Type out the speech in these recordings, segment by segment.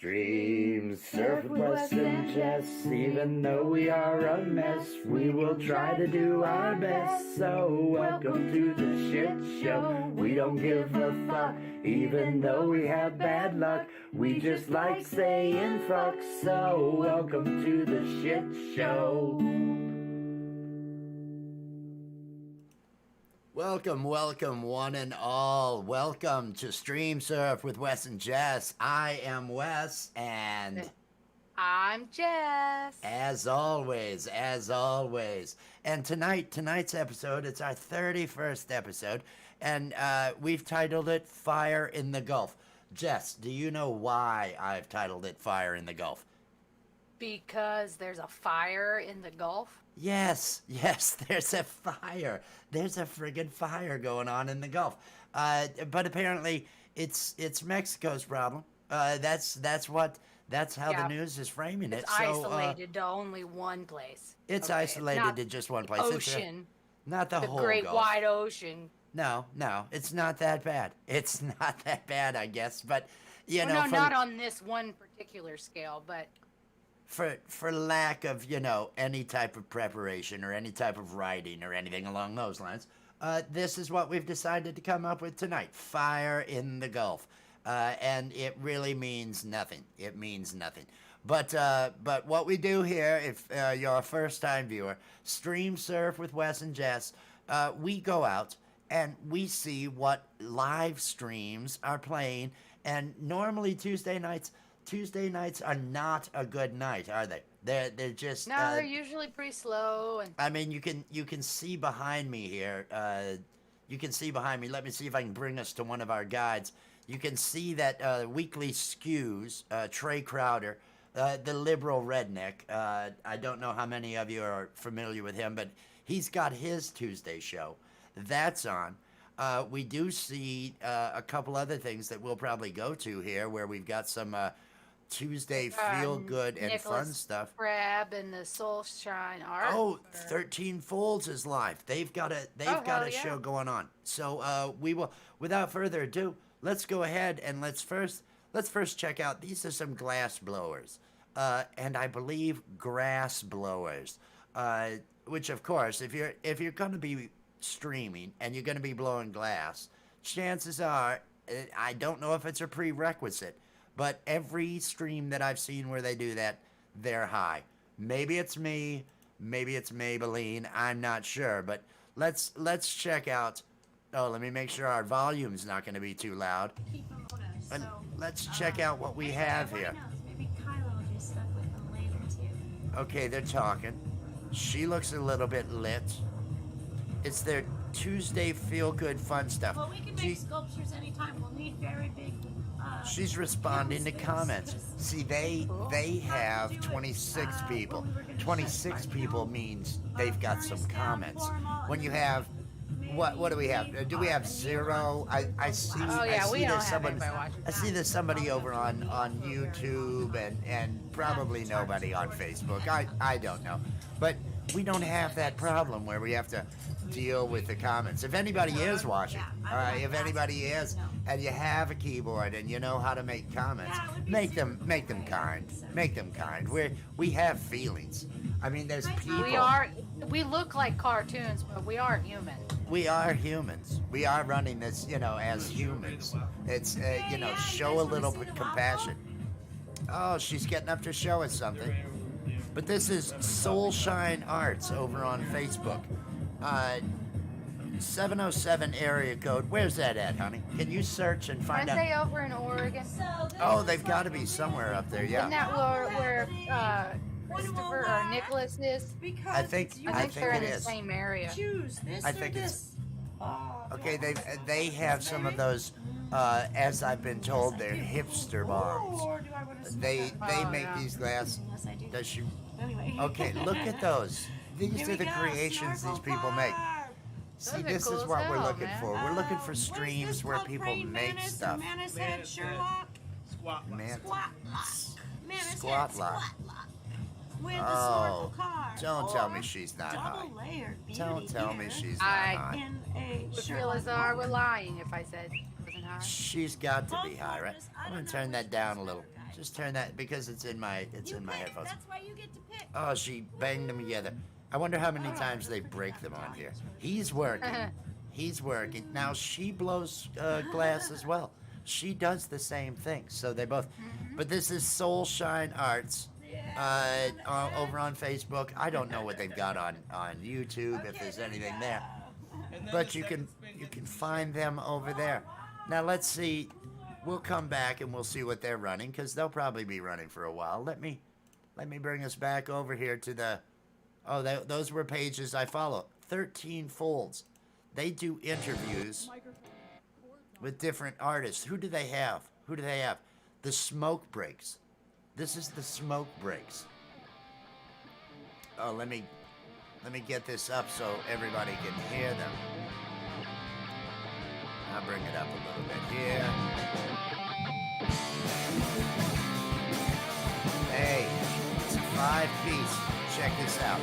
Stream surf with Wes and Jess. Even though we are a mess, we will try to do our best. So welcome to the shit show. We don't give a fuck, even though we have bad luck. We just like saying fuck. So welcome to the shit show. Welcome, one and all. Welcome to Stream Surf with Wes and Jess. I am Wes, and I'm Jess. As always. And tonight's episode, it's our 31st episode, and we've titled it Fire in the Gulf. Jess, do you know why I've titled it Fire in the Gulf? Because there's a fire in the Gulf? Yes, there's a fire. There's a friggin' fire going on in the Gulf. But apparently it's Mexico's problem. That's how the news is framing it. It's isolated to only one place. It's isolated to just one place. Ocean. Not the whole Great Gulf. Wide Ocean. No, it's not that bad. It's not that bad, I guess. But not on this one particular scale, but for lack of, any type of preparation or any type of writing or anything along those lines, this is what we've decided to come up with tonight. Fire in the Gulf. And it really means nothing. It means nothing. But what we do here, if you're a first-time viewer, Stream Surf with Wes and Jess, we go out and we see what live streams are playing. And normally Tuesday nights are not a good night, are they? They're just they're usually pretty slow. And I mean, you can see behind me here. You can see behind me. Let me see if I can bring us to one of our guides. You can see that Weekly Skews, Trey Crowder, the liberal redneck. I don't know how many of you are familiar with him, but he's got his Tuesday show. That's on. We do see a couple other things that we'll probably go to here, where we've got some Tuesday feel good and fun stuff. Crab and the Soulshine Art. Oh, 13 Folds is live. They've got a show going on. So we will, without further ado, let's go ahead and let's first check out. These are some glass blowers, and I believe grass blowers. Which, of course, if you're going to be streaming and you're going to be blowing glass, chances are, I don't know if it's a prerequisite, but every stream that I've seen where they do that, they're high. Maybe it's me, maybe it's Maybelline, I'm not sure, but let's check out. Oh, let me make sure our volume's not going to be too loud. And let's check out what we have here. Maybe Kylo will do stuff with them later too. Okay, they're talking. She looks a little bit lit. It's their Tuesday feel-good fun stuff. Well, we can make sculptures anytime. We'll need very big... She's responding to comments. See, they have 26 people. 26 people means they've got some comments. When you have... What do we have? Do we have 0? I see there's somebody over on YouTube and probably nobody on Facebook. I don't know. But we don't have that problem where we have to deal with the comments. If anybody is watching, if anybody is, and you have a keyboard and you know how to make comments, make them kind. Make them kind. We have feelings. I mean, there's people. We look like cartoons, but we are human. We are humans. We are running this, as humans. It's, show a little bit compassion. Oh, she's getting up to show us something. But this is Soulshine Arts over on Facebook. 707 area code. Where's that at, honey? Can you search and find out? Aren't they over in Oregon? Oh, they've got to be somewhere up there, yeah. Isn't that where Christopher or Nicholas is? I think they're it in the is. same area. Choose this I think or it's. this. Okay, they have some of those. As I've been told, they're hipster bombs. Or do I want to They make these glass. Yes, I do. Does she? Anyway. Okay, look at those. These Here are we the go, creations these snorkel people make. bar. See, Those are this cool is as what we're hell, looking man. for. We're looking for What is streams this where called? people Praying make mantis, stuff. Mantis head, Sherlock. Man, Squat lock. Mantis Squat head, lock. squat lock. With the Oh, snorkel card. don't tell Or me she's not high. double layered beauty Don't tell me gear she's not I- high. in a would feel Sherlock as though I were Holmes. lying if I said it wasn't high. She's got to be high, right? I'm gonna turn that down a little. Just turn that because it's in my headphones. That's why you get to pick. Oh, she banged them together. I wonder how many times they break them on here. He's working. He's working. Now she blows glass as well. She does the same thing. So they both. But this is Soul Shine Arts over on Facebook. I don't know what they've got on YouTube if there's anything there. But you can find them over there. Now let's see. We'll come back and we'll see what they're running because they'll probably be running for a while. Let me bring us back over here to the. Oh, those were pages I follow. 13 Folds. They do interviews with different artists. Who do they have? The Smoke Breaks. This is the Smoke Breaks. Oh, let me get this up so everybody can hear them. I'll bring it up a little bit here. Hey, it's a 5-piece. Check this out.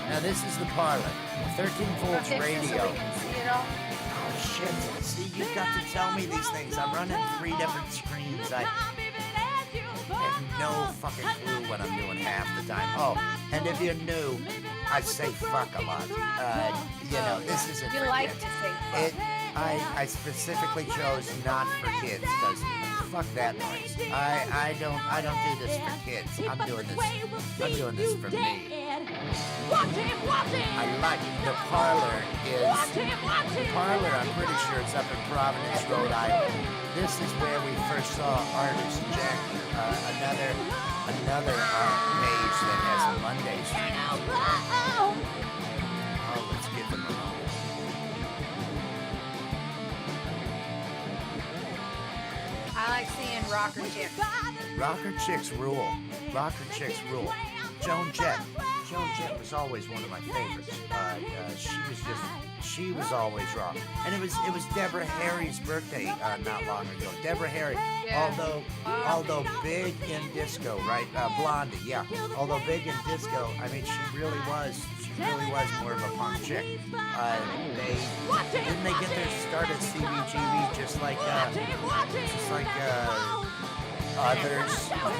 Now this is the parlor. 13 Volts Radio. So we can see it all. Oh shit. See, you've got to tell me these things. I'm running 3 different screens. I have no fucking clue what I'm doing half the time. Oh, and if you're new, I say fuck a lot. This isn't You for like kids. to say fuck. I specifically chose not for kids because fuck that noise. I don't do this for kids. I'm doing this for me. I like the parlor I'm pretty sure it's up in Providence, Rhode Island. This is where we first saw artist Jackie, another page that has a Monday stream. Oh, let's give them a moment. I like seeing rocker chicks. Rocker chicks rule. Rocker chicks rule. Joan Jett was always one of my favorites. She was always raw. And it was Deborah Harry's birthday not long ago. Deborah Harry, although big in disco, right? Blondie, yeah. Although big in disco, I mean, she really was more of a punk chick. Didn't they get their start at CBGB just like others?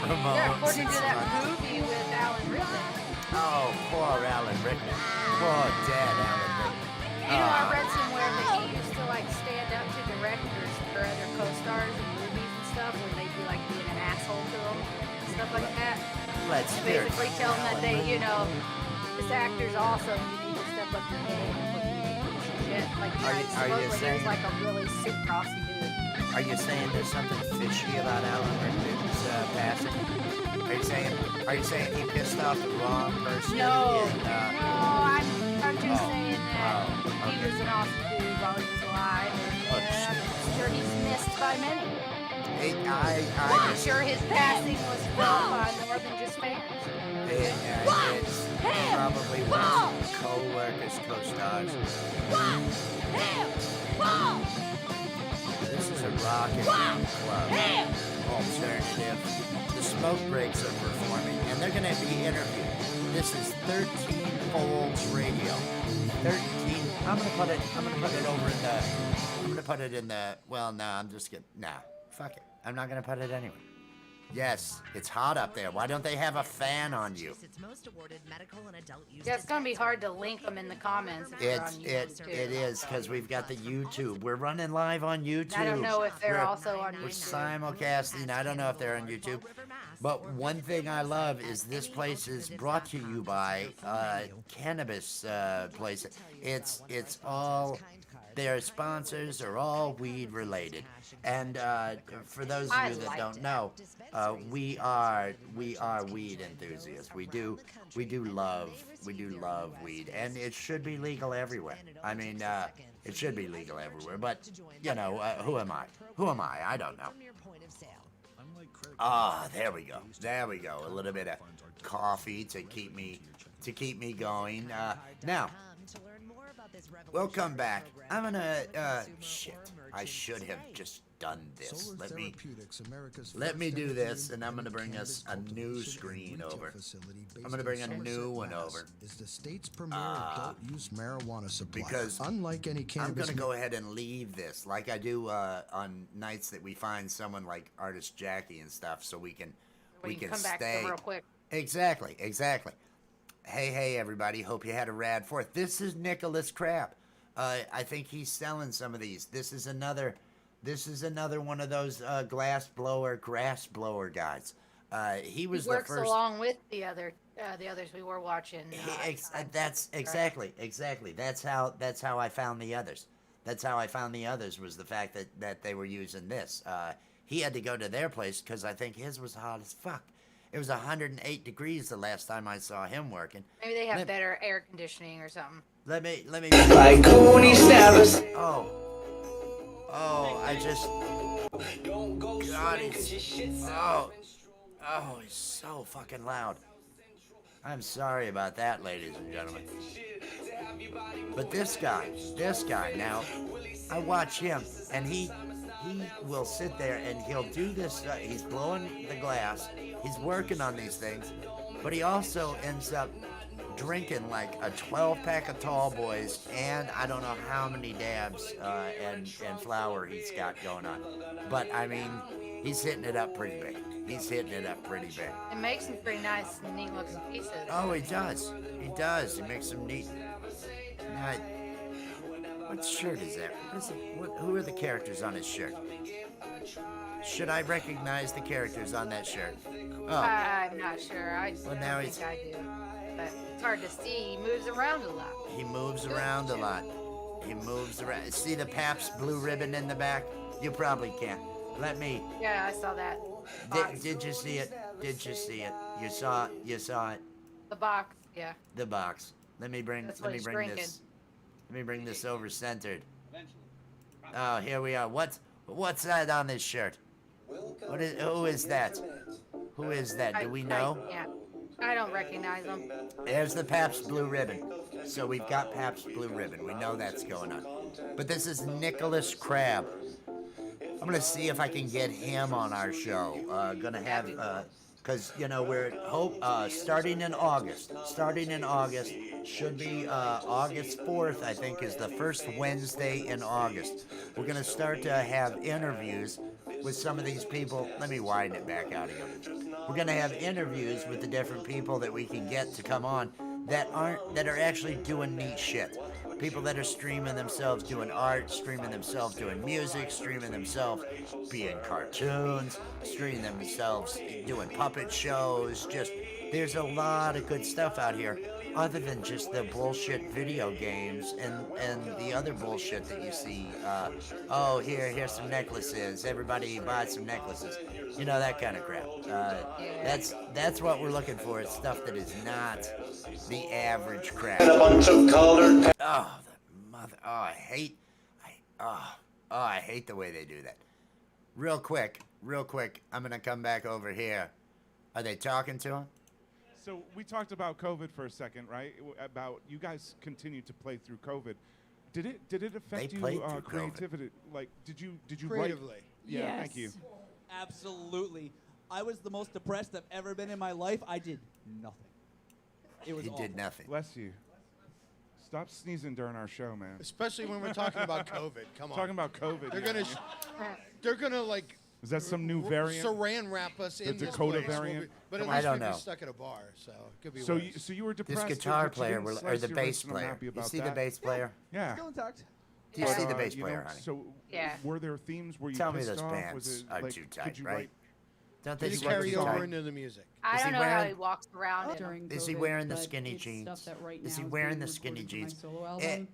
Ramones. Yeah, according to that movie with Alan Rickman. Oh, poor Alan Rickman. Poor dead Alan Rickman. You know, I read somewhere that he used to like stand up to directors or other co-stars in movies and stuff when they'd be like being an asshole to them and stuff like that. Let's And hear it. basically tell them that they, this actor's awesome. You need to step up your game and put shit. Like, supposedly he was like a really super awesome dude. Are you saying there's something fishy about Alan Rickman's passing? Are you saying he pissed off the wrong person? No, in, I'm just saying that he was an awesome dude while he was alive. And I'm sure he's missed by many. I'm sure his passing was felt by more than just fans. It's probably one of his co-workers, co-stars. This is a rockin' club. Alternative. The Smoke Breaks are performing, and they're gonna be interviewed. This is 13 Folds Radio. 13. I'm gonna put it in the. Well, no, I'm just gonna. Nah, fuck it. I'm not gonna put it anywhere. Yes, it's hot up there. Why don't they have a fan on you? Yeah, it's gonna be hard to link them in the comments. If they're on YouTube, It is because we've got the YouTube. We're running live on YouTube. I don't know if they're also on We're YouTube. simulcasting. I don't know if they're on YouTube. But one thing I love is this place is brought to you by cannabis place. It's all. Their sponsors are all weed related, and for those of you that don't know, we are weed enthusiasts. We do love weed, and it should be legal everywhere. I mean, it should be legal everywhere. But who am I? I don't know. Ah, there we go. A little bit of coffee to keep me going. Now. We'll come back. I'm gonna, shit. I should have just done this. Solar Let me Therapeutics, America's do first this, and I'm energy gonna bring us a cannabis new cultivation screen and retail over. facility based I'm gonna in bring a Somerset, new one Mass. over. Is the state's premier adult-use marijuana supplier. Because unlike any I'm cannabis, gonna go ahead and leave this like I do on nights that we find someone like artist Jackie and stuff, so we can come back to stay them real quick. Exactly. Hey, everybody! Hope you had a rad Fourth. This is Nicholas Crab. I think he's selling some of these. This is another one of those grass blower guys. He was He works the first. along with the others we were watching. That's exactly. That's how I found the others. That's how I found the others, was the fact that they were using this. He had to go to their place because I think his was hot as fuck. It was 108 degrees the last time I saw him working. Maybe they have better air conditioning or something. Let me. Like Cooney Stabbers. Oh, I just. God, he's so fucking loud. I'm sorry about that, ladies and gentlemen. But this guy, now, I watch him, and he will sit there and he'll do this. He's blowing the glass. He's working on these things, but he also ends up drinking like a 12-pack of Tall Boys, and I don't know how many dabs and flour he's got going on. But I mean, he's hitting it up pretty big. It makes some pretty nice, neat looking pieces. Oh, he does. He makes some neat. Now, what shirt is that? Who are the characters on his shirt? Should I recognize the characters on that shirt? Oh. I'm not sure. I Well, now think I do. But it's hard to see. He moves around a lot. He moves around a lot. See the Pabst blue ribbon in the back? You probably can't. Let me. Yeah, I saw that. Did you see it? You saw it. The box, yeah. The box. Let me bring That's what he's drinking. this. Let me bring this over centered. Oh, here we are. What's that on this shirt? Who is that? Who is that? Do we know? Yeah. I don't recognize him. There's the Pabst Blue Ribbon. So we've got Pabst Blue Ribbon. We know that's going on. But this is Nicholas Crab. I'm going to see if I can get him on our show. Gonna have, because, we're starting in August. Should be August 4th, I think, is the first Wednesday in August. We're going to start to have interviews with some of these people. Let me widen it back out again. We're going to have interviews with the different people that we can get to come on that are actually doing neat shit. People that are streaming themselves doing art, streaming themselves doing music, streaming themselves being cartoons, streaming themselves doing puppet shows. Just, there's a lot of good stuff out here, other than just the bullshit video games and the other bullshit that you see. Here's some necklaces. Everybody buy some necklaces. That kind of crap. That's what we're looking for. It's stuff that is not the average crap. I hate the way they do that. Real quick, I'm gonna come back over here. Are they talking to him? So we talked about COVID for a second, right? About you guys continue to play through COVID. Did it affect you creativity? COVID. Like, did you creatively? Write? Yeah, yes. Thank you. Absolutely. I was the most depressed I've ever been in my life. I did nothing. It was. He did nothing. Bless you. Stop sneezing during our show, man. Especially when we're talking about COVID. Come on. Talking about COVID. They're gonna like. Is that some new variant? Saran wrap us in the this Dakota place. variant. But at I least don't we'd know. be stuck at a bar, so it could be So worse. you were depressed. This guitar but you player, didn't or slice the your bass wrist, and I'm player. happy You about see the that. bass player? Yeah. Still intact. Do you see the bass player, honey? So Yeah. were there themes where you Tell me pissed those off? pants Was it, are like, too could tight, you right? write- Don't they Did just it carry too over tight? into the music? I Is don't he know how wearing- he walks around. Is he wearing the but skinny it's jeans? stuff that right Is he now wearing being the skinny recorded for my jeans? solo album.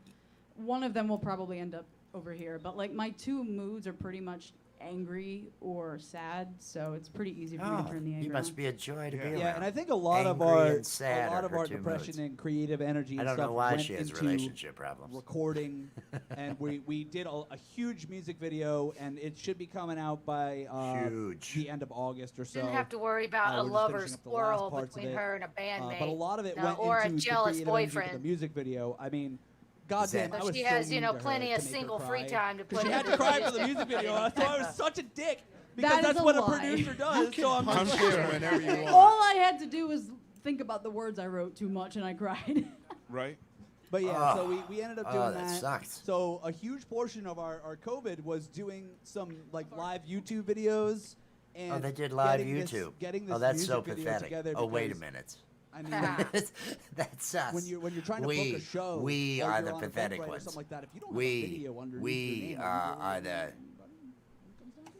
One of them will probably end up over here, but like my two moods are pretty much angry or sad, so it's pretty easy for me to turn the anger you must on. be a joy to be around. Yeah, and I think a lot of Angry our and sad are her two depression moods. and creative energy I and don't stuff know why went she has into relationship problems. recording, and we did a huge music video, and it should be coming out by Huge. the end of August or so. Didn't have to worry about We're a just lover's finishing up the quarrel last parts of between it. her and a bandmate. But a lot of it No, went or into a jealous the creative energy for the boyfriend. music video. I mean, goddamn, I But was she so has, mean to her plenty of to make her single free cry. time to 'Cause put she had in to cry videos for the and music video. everything. So I was such a dick because That is that's a what a lie. producer does. So I'm Punch just her like, whenever you want. All I had to do was think about the words I wrote too much, and I cried. Right? But yeah, so we ended up doing Oh, that sucks. So a huge portion of our COVID was doing some like live YouTube videos. And Oh, they did live getting this- YouTube. Getting this Oh, that's so music video pathetic. together Oh, wait a because, minute. I mean, That's us. when you're trying to book a show, we or are you're the on pathetic Eventbrite or ones. something like that, if you don't have a video underneath your We name, are the.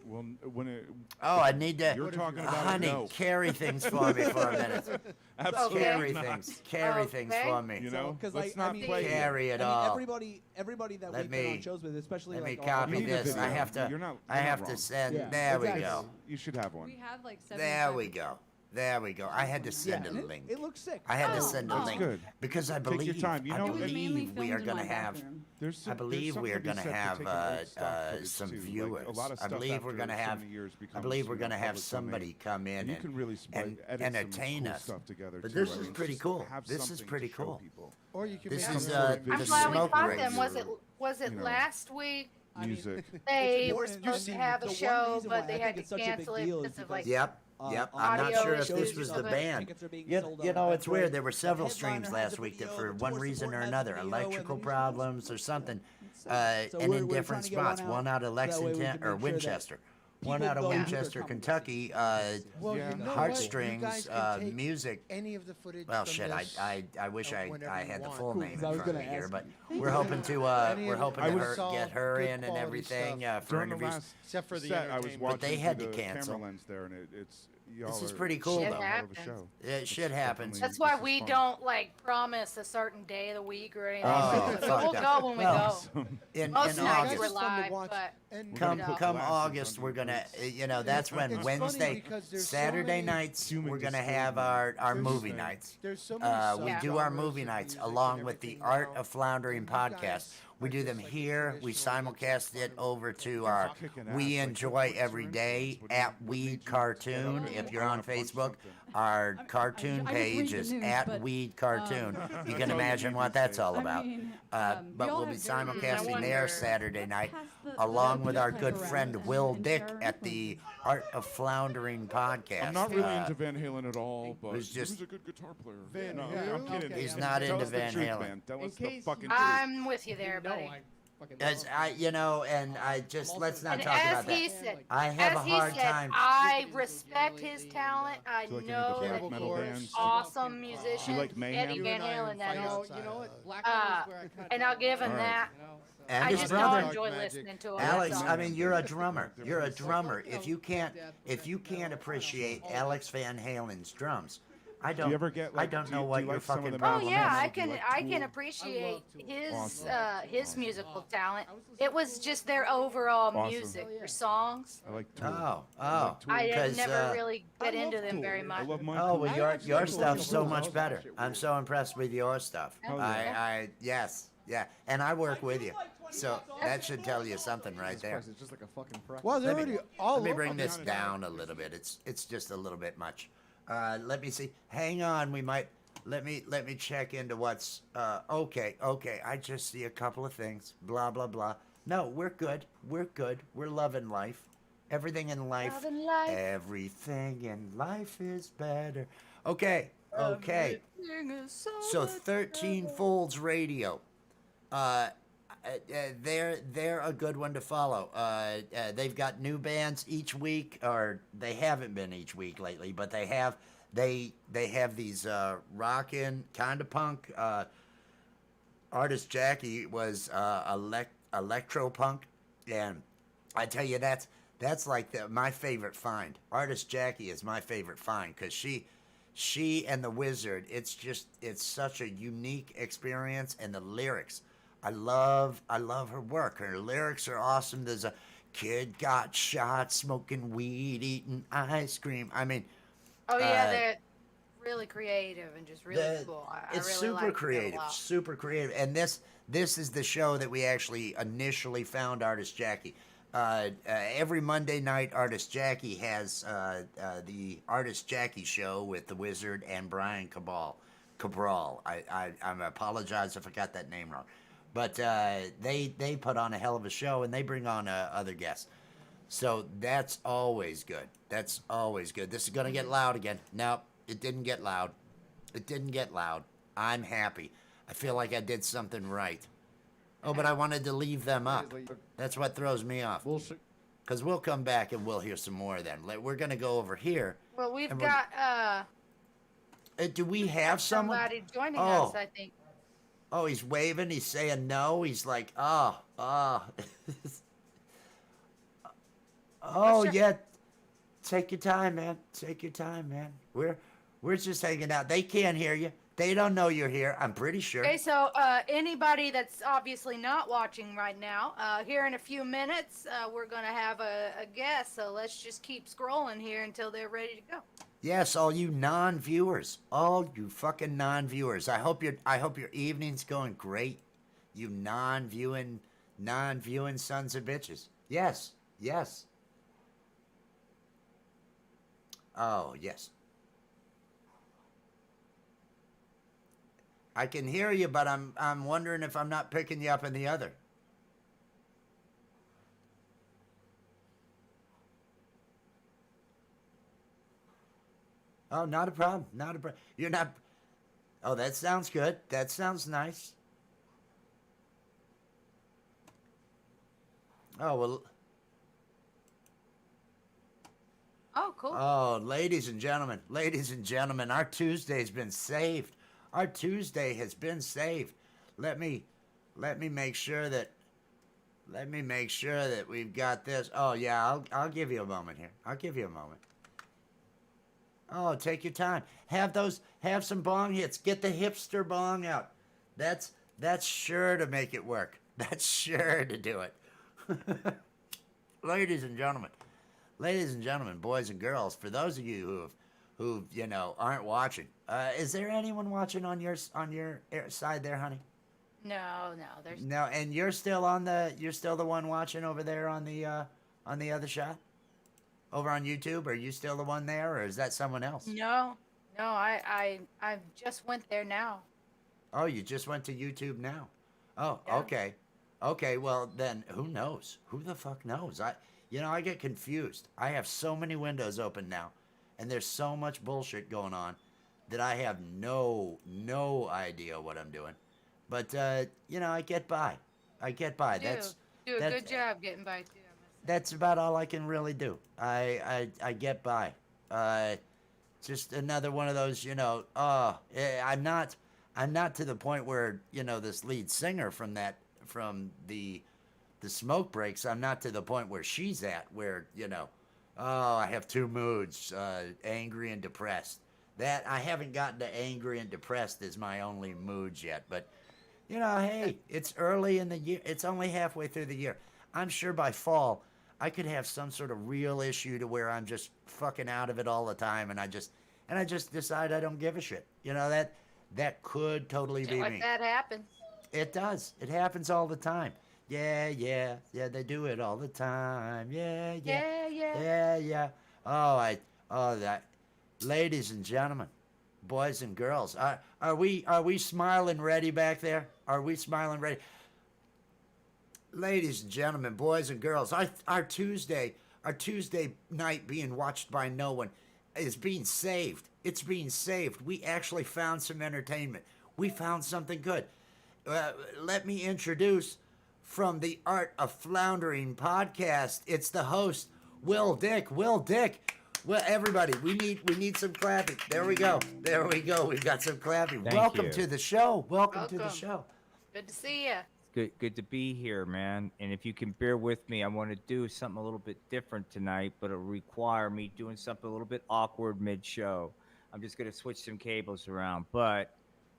Well, when it, Oh, I need to. you're talking about Honey, it, no. carry things for me for a minute. Absolutely Carry not. things. Carry things Okay. for me. You know, because let's I not mean, play. Carry it I mean, all. everybody that Let we've been me- on shows with, especially Let me like copy You need a this. I video. have to. You're not- I you're not have to wrong. send. Yeah, there we exactly. go. You should have one. We have like 75. There we go. There we go. I had to send yeah, a and link. It looks sick. I had to Oh, send a that's link good. because I Take your believe. time. You I know, It was mainly believe we filmed are in going to my have. bathroom. There's I believe we are going to have some viewers. I believe we're going to have. I believe we're going to have somebody come in And you can really and edit some entertain cool us. stuff together But too. this I is mean, pretty just cool. have This is something to pretty show cool. people. Or you can This make is, some uh, sort of the I'm video. glad we smoke caught rings them. Was it you know. last week? Music. They It's were important. supposed to And have the a one show, reason why but they I had think to it's such a big cancel it deal is because of like because Yep. Yep. I'm not audio sure if this issues was of the it. band. Tickets are being You, sold you on know, it's Eventbrite. weird. There were The several headliner streams has last the week that video, for the one tour reason or support has another, the video, and electrical then problems or something, So and we're in trying different to get one spots. out, One out of so that way we Lexington can or make sure that Winchester. One people out of go to their Winchester, comedy Kentucky. Well, Yeah. you know what? You Heartstrings, guys can take music. any of the footage Well, from shit. this, I wish whenever I you had the want. full Cool, name 'cause in I was front of me gonna here, ask but you. we're hoping to Any we're of- hoping I to was- get her good in and quality everything stuff. for During the interviews. last Except for the set, I was entertainment. watching But they had through to the cancel. camera lens there, and it's y'all This is are pretty cool, Shit though. a hell of a happens. show. It should It's happen. definitely- That's why this is we fun. don't like promise a certain day of the week or anything. Oh, So fuck we'll that. go when we Well, go. In Most nights August, we're It's fun to live, watch, but and come you know. come Glasses August, under we're your gonna boots. that's when It's funny Wednesday, because there's so Saturday many nights human we're gonna display have our There's movie so- nights. There's so many We do our subgenres movie of nights music along and with the everything Art now, of Floundering and you guys podcast. We are do just them like a here. We traditional, like, simulcast it fun over to music. our Kicking We ass, like, Enjoy what's your Every influence? Day What do you- at what made Weed you Cartoon. get If it? you're I on wanna punch Facebook, something. our cartoon I just page read the is news, at but, Weed Cartoon. You That's can all you imagine need what these that's days. all I about. mean, But we all we'll be have very simulcasting wonder- there Saturday night, Pass the along with our pipe good around friend and- Will and Dick share our at the influences. Art of Floundering podcast. I'm not really Uh, into Van Halen at all, but was he just- was a good guitar player. Van no, Halen? I'm kidding. Okay, He's yeah. not Tell into us the Van truth, Halen. man. Tell In us the case fucking you- truth. I'm with you there, No, buddy. I fucking As love I, you know, and I just let's not And talk as about that. he said, I have as a he hard said, time. I respect his talent. I Do you like any know of the that black metal he's bands? an awesome musician. You like Mayhem? Eddie You Van and I are Halen, that fighting is. No, outside you know of what? that. Black metal's where I cut And I'll give him All right. that. you know, so- And I his just brother. don't enjoy Magic. listening to him. Alex, that's I all. mean, you're a drummer. You're a drummer. If you can't appreciate Alex Van Halen's drums, I Do don't. you ever get, I like, don't do know you- what do you your like some of fucking the problem Oh metal yeah, bands? I Do you can like I can Tool? appreciate his Awesome. his musical talent. It was just their overall Awesome. music, their songs. I like Tool. Oh, I oh. like Tool. I 'Cause, never really get into them Tool. very I much. love my Oh Tool. well, I your actually stuff's so like much Tool. better. I'm so impressed with your stuff. Oh, I yes, yeah, and I work with you, so that should tell you something right there. It's just like a fucking practice. Well, they're Let me- already all Let me over bring the this internet. down a little bit. It's just a little bit much. Let me see. Hang on. We might. Let me check into what's. Okay. I just see a couple of things. Blah blah blah. No, we're good. We're good. We're loving life. Everything in life. Loving life. Everything in life is better. Okay. Everything is So much 13 better. Folds Radio. They're a good one to follow. They've got new bands each week, or they haven't been each week lately, but they have these rockin' kind of punk. Artist Jackie was electro punk, and I tell you that's like my favorite find. Artist Jackie is my favorite find because she and the Wizard. It's such a unique experience, and the lyrics. I love her work. Her lyrics are awesome. There's a kid got shot smoking weed, eating ice cream. I mean, Oh yeah, they're really creative and just really cool. I it's really super like them a creative, lot. super creative. And this is the show that we actually initially found Artist Jackie. Every Monday night, Artist Jackie has the Artist Jackie show with the Wizard and Brian Cabral. I apologize if I got that name wrong. But they put on a hell of a show, and they bring on other guests. So that's always good. That's always good. This is going to get loud again. Nope, it didn't get loud. It didn't get loud. I'm happy. I feel like I did something right. Oh, but I wanted to leave them up. That's what throws me off. Bullshit. Because we'll come back and we'll hear some more then. We're going to go over here. Well, we've got do we have someone? somebody joining us, I think. Oh, he's waving. He's saying no. He's like, oh. Oh, sure. yeah. Take your time, man. Take your time, man. We're just hanging out. They can't hear you. They don't know you're here. I'm pretty sure. Okay, so anybody that's obviously not watching right now, here in a few minutes, we're going to have a guest. So let's just keep scrolling here until they're ready to go. Yes, all you non-viewers, all you fucking non-viewers. I hope your evening's going great. You non-viewing sons of bitches. Yes, yes. Oh, yes. I can hear you, but I'm wondering if I'm not picking you up in the other. Oh, not a problem. Not a problem. You're not. Oh, that sounds good. That sounds nice. Oh, well. Oh, cool. Oh, ladies and gentlemen, our Tuesday's been saved. Our Tuesday has been saved. Let me make sure that we've got this. Oh yeah, I'll give you a moment here. I'll give you a moment. Oh, take your time. Have some bong hits. Get the hipster bong out. That's sure to make it work. That's sure to do it. Ladies and gentlemen, boys and girls, for those of you who aren't watching, is there anyone watching on your side there, honey? No, there's No, and you're still the one watching over there on the other shot? Over on YouTube? Are you still the one there, or is that someone else? No, I just went there now. Oh, you just went to YouTube now? Oh, Yeah. okay. Okay, well then who knows? Who the fuck knows? I get confused. I have so many windows open now, and there's so much bullshit going on that I have no idea what I'm doing. But I get by. I get by. Do a good job getting by too. That's about all I can really do. I get by. Just another one of those, I'm not to the point where, this lead singer from the Smoke Breaks, I'm not to the point where she's at, where, I have two moods, angry and depressed. That I haven't gotten to angry and depressed as my only moods yet, but hey, it's early in the year. It's only halfway through the year. I'm sure by fall I could have some sort of real issue to where I'm just fucking out of it all the time, and I just decide I don't give a shit. That could totally be me. That happens. It does. It happens all the time. Yeah, they do it all the time. Yeah. That. Ladies and gentlemen, boys and girls, are we smiling ready back there? Are we smiling ready? Ladies and gentlemen, boys and girls, our Tuesday night being watched by no one is being saved. It's being saved. We actually found some entertainment. We found something good. Let me introduce from the Art of Floundering podcast. It's the host, Will Dick. Will Dick. Well, everybody, we need some clapping. There we go. We've got some clapping. Welcome to the show. Welcome to the show. Good to see you. Good to be here, man. And if you can bear with me, I want to do something a little bit different tonight, but it'll require me doing something a little bit awkward mid-show. I'm just going to switch some cables around. But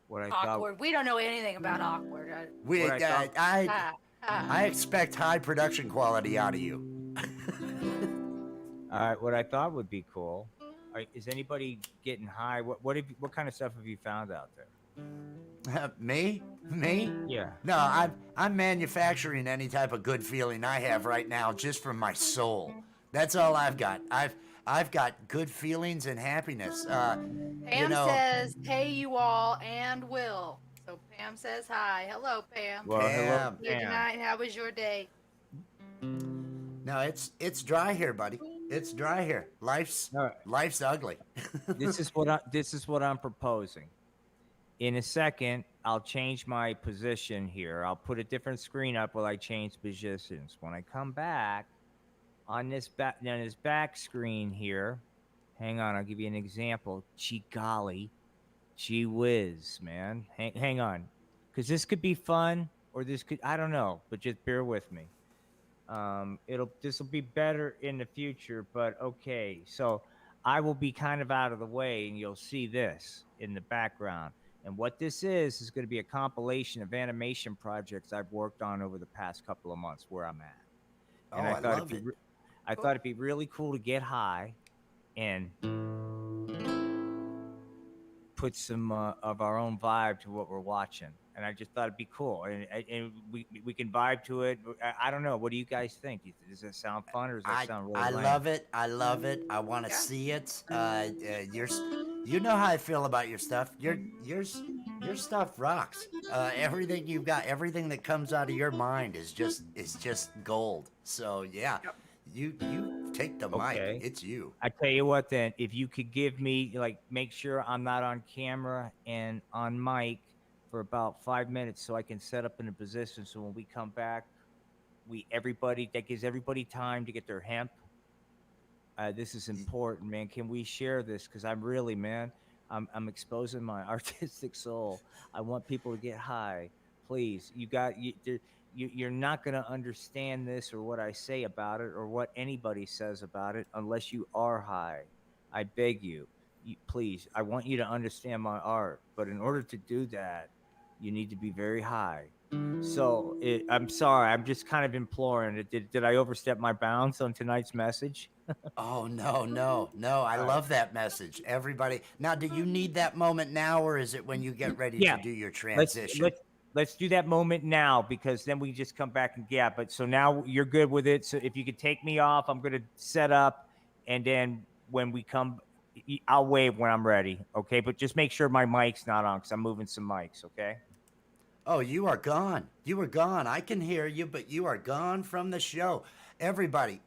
what I awkward. We don't know anything about awkward. I expect high production quality out of you. All right, what I thought would be cool. Is anybody getting high? What kind of stuff have you found out there? Me? Yeah. No, I'm manufacturing any type of good feeling I have right now just from my soul. That's all I've got. I've got good feelings and happiness. Pam says, "Hey, you all," and Will. So Pam says hi. Hello, Pam. Well, hello, Pam. Good Pam. night. How was your day? No, it's dry here, buddy. It's dry here. All right. Life's ugly. This is what I'm proposing. In a second, I'll change my position here. I'll put a different screen up while I change positions. When I come back on this back screen here, hang on, I'll give you an example. Gee golly, gee whiz, man. Hang on, because this could be fun, or this could, I don't know, but just bear with me. This will be better in the future, but okay. So I will be kind of out of the way, and you'll see this in the background. And what this is going to be a compilation of animation projects I've worked on over the past couple of months where I'm at. And I love it. I thought it'd be really cool to get high and put some of our own vibe to what we're watching. And I just thought it'd be cool, and we can vibe to it. I don't know. What do you guys think? Does that sound fun, or does that sound really I lame? love it. I love it. I want to see it. You know how I feel about your stuff. Your stuff rocks. Everything you've got, everything that comes out of your mind is just gold. So yeah, you take the mic. It's you. I tell you what, then, if you could give me, like, make sure I'm not on camera and on mic for about 5 minutes, so I can set up in a position. So when we come back, that gives everybody time to get their hemp. This is important, man. Can we share this? Because I'm really, man, I'm exposing my artistic soul. I want people to get high. Please, you're not going to understand this or what I say about it or what anybody says about it unless you are high. I beg you, please, I want you to understand my art. But in order to do that, you need to be very high. So I'm sorry. I'm just kind of imploring. Did I overstep my bounds on tonight's message? Oh, no. I love that message. Everybody. Now, do you need that moment now, or is it when you get ready to do your transition? Let's do that moment now, because then we just come back and but so now you're good with it. So if you could take me off, I'm going to set up, and then when we come, I'll wave when I'm ready. Okay. But just make sure my mic's not on, because I'm moving some mics. Okay. Oh, you are gone. You are gone. I can hear you, but you are gone from the show. Everybody,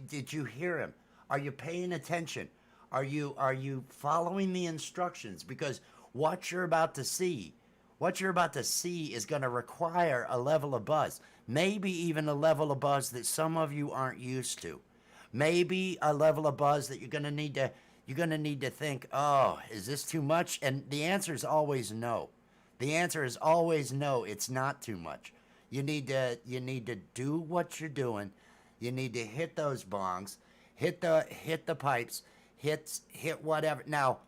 did you hear him? Are you paying attention? Are you following the instructions? Because what you're about to see is going to require a level of buzz. Maybe even a level of buzz that some of you aren't used to. Maybe a level of buzz that you're going to need to think, "Oh, is this too much?" And the answer is always no. The answer is always no. It's not too much. You need to do what you're doing. You need to hit those bongs, hit the pipes, hit whatever. Now,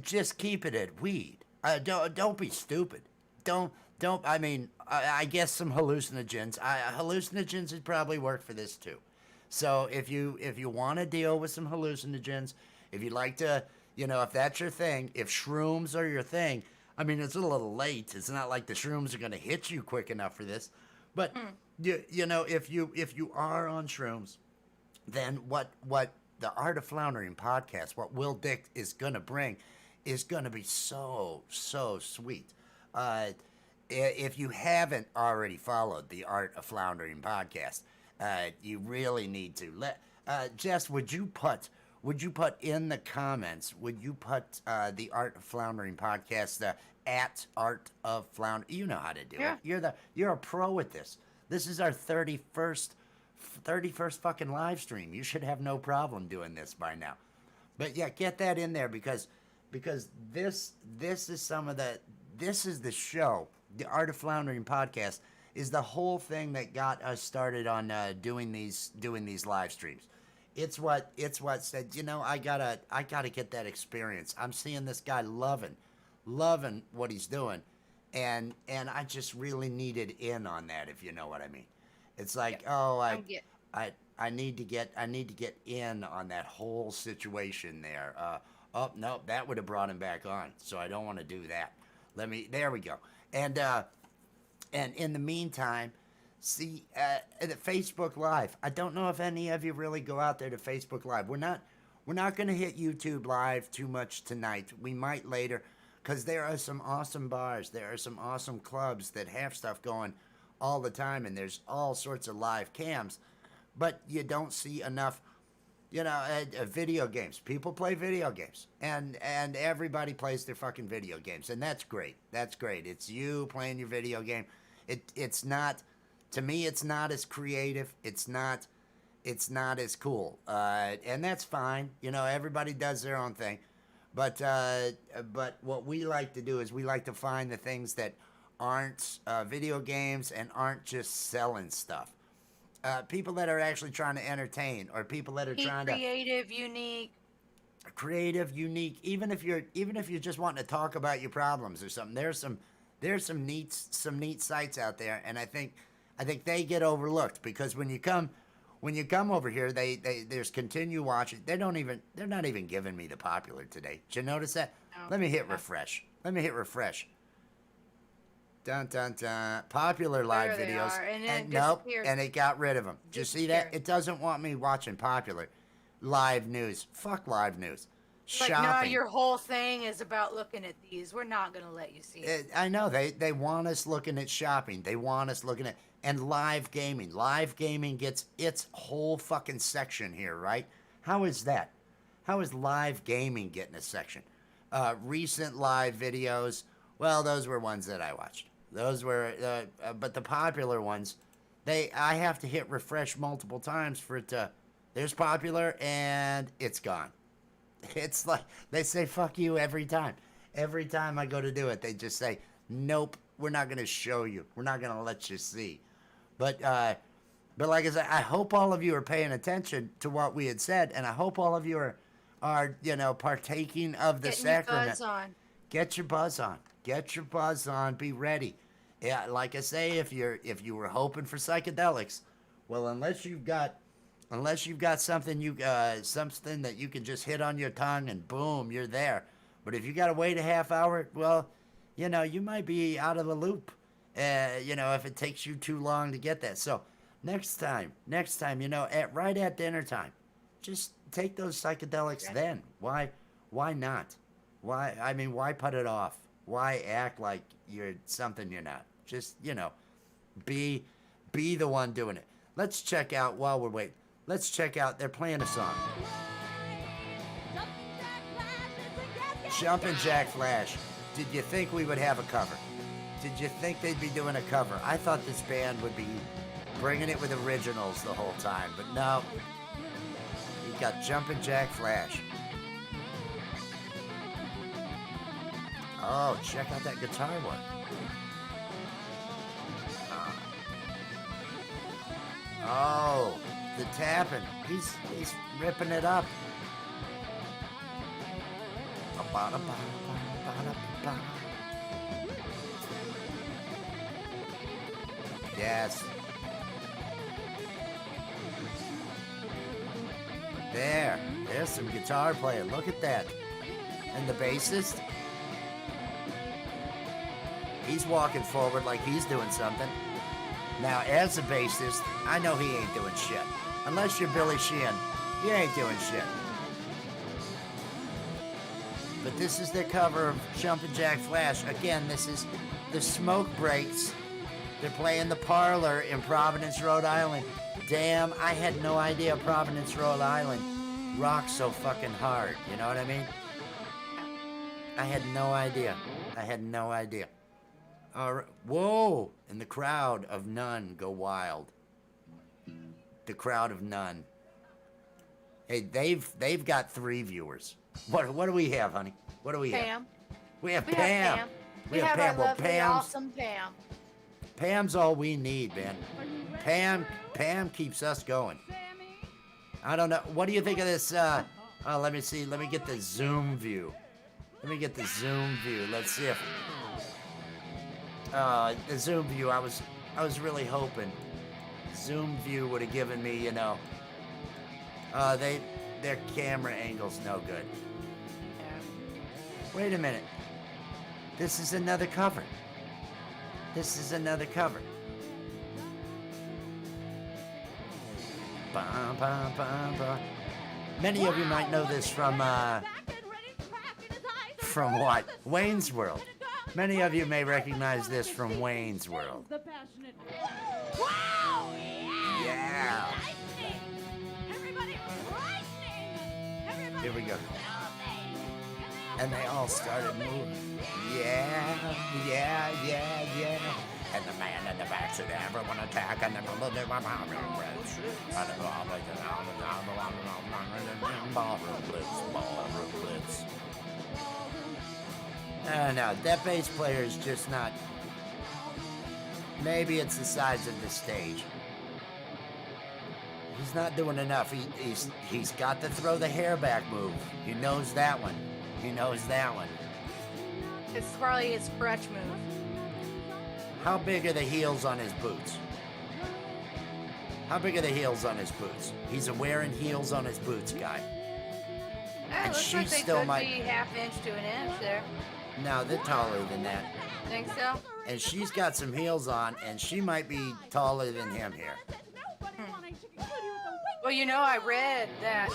just keep it at weed. Don't be stupid. Don't. I mean, I guess some hallucinogens. Hallucinogens would probably work for this too. So if you want to deal with some hallucinogens, if you like to, if that's your thing, if shrooms are your thing. I mean, it's a little late. It's not like the shrooms are going to hit you quick enough for this. But, if you are on shrooms, then what the Art of Floundering podcast, what Will Dick is going to bring is going to be so sweet. If you haven't already followed the Art of Floundering podcast, you really need to. Jess, would you put in the comments, the Art of Floundering podcast, at Art of Flounder? You know how to do it. You're a pro at this. This is our 31st fucking live stream. You should have no problem doing this by now. But yeah, get that in there because this is this is the show. The Art of Floundering podcast is the whole thing that got us started on doing these live streams. It's what said, I gotta get that experience. I'm seeing this guy loving what he's doing, and I just really needed in on that, if you know what I mean. It's like, I need to get in on that whole situation there. Oh no, that would have brought him back on, so I don't want to do that. There we go. And in the meantime, see, the Facebook Live. I don't know if any of you really go out there to Facebook Live. We're not going to hit YouTube Live too much tonight. We might later, because there are some awesome bars, there are some awesome clubs that have stuff going all the time, and there's all sorts of live cams, but you don't see enough, video games. People play video games, and everybody plays their fucking video games, and that's great. That's great. It's you playing your video game. It's not, to me, it's not as creative. It's not as cool, and that's fine. Everybody does their own thing, but what we like to do is we like to find the things that aren't video games and aren't just selling stuff. People that are actually trying to entertain, or people that are trying creative, unique. Even if you're just wanting to talk about your problems or something, there's some neat sites out there, and I think they get overlooked, because when you come over here, there's continue watching. They're not even giving me the popular today. Did you notice that? No. Let me hit refresh. Dun dun dun. Popular live There they videos. are, and then it nope, disappears. and it got rid of them. Did you see that? Disappeared. It doesn't want me watching popular live news. Fuck live news. Like, no, Shopping. your whole thing is about looking at these. We're not going to let you see it. I know they want us looking at shopping. They want us looking at and live gaming. Live gaming gets its whole fucking section here, right? How is that? How is live gaming getting a section? Recent live videos. Well, those were ones that I watched. Those were, but the popular ones, I have to hit refresh multiple times for it to. There's popular and it's gone. It's like they say "fuck you" every time. Every time I go to do it, they just say, "Nope, we're not going to show you. We're not going to let you see." But like I said, I hope all of you are paying attention to what we had said, and I hope all of you are partaking of the Getting sacrament. your buzz on. Get your buzz on. Get your buzz on. Be ready. Yeah, like I say, if you were hoping for psychedelics, well, unless you've got something something that you can just hit on your tongue and boom, you're there. But if you got to wait a half hour, well, you might be out of the loop. If it takes you too long to get that. So next time, right at dinner time, just take those psychedelics then. Why not? Why put it off? Why act like you're something you're not? Just, be the one doing it. Let's check out, while we're waiting, they're playing a song. Jumpin' Jack Flash. Did you think we would have a cover? Did you think they'd be doing a cover? I thought this band would be bringing it with originals the whole time, but no. We got Jumpin' Jack Flash. Oh, check out that guitar work. Oh, the tapping. He's ripping it up. Yes. There's some guitar playing. Look at that. And the bassist, he's walking forward like he's doing something. Now, as a bassist, I know he ain't doing shit. Unless you're Billy Sheehan, he ain't doing shit. But this is their cover of Jumpin' Jack Flash. Again, this is the Smoke Breaks. They're playing the Parlor in Providence, Rhode Island. Damn, I had no idea Providence, Rhode Island rocks so fucking hard. You know what I mean? I had no idea. All right. Whoa! And the crowd of none go wild. The crowd of none. Hey, they've got 3 viewers. What do we have, honey? What do we have? Pam. We have We Pam. have Pam. We We have have Pam. our Well, lovely, awesome Pam. Pam's all we need, man. Pam keeps us going. I don't know. What do you think of this? Let me see. Let me get the zoom view. Let's see if the zoom view. I was really hoping zoom view would have given me, their camera angle's no good. Wait a minute. This is another cover. Bum, bum, bum, bum. Many of you might know this from from what? Wayne's World. Many of you may recognize this from Wayne's World. The passionate. Wow! Yeah. Lightning! Everybody, lightning! Everybody, Here we go. lightning! And they all started moving. Yeah, yeah, yeah, yeah. And the man in the back said, everyone attack, and then ballroom blitz. No, that bass player is just not. Maybe it's the size of the stage. He's not doing enough. He's got to throw the hair back move. He knows that one. He knows that one. It's probably his crutch move. How big are the heels on his boots? How big are the heels on his boots? He's a wearing heels on his boots guy. It looks like they could be half inch to an inch there. No, they're taller than that. Think so? And she's got some heels on, and she might be taller than him here. Well, you know, I read that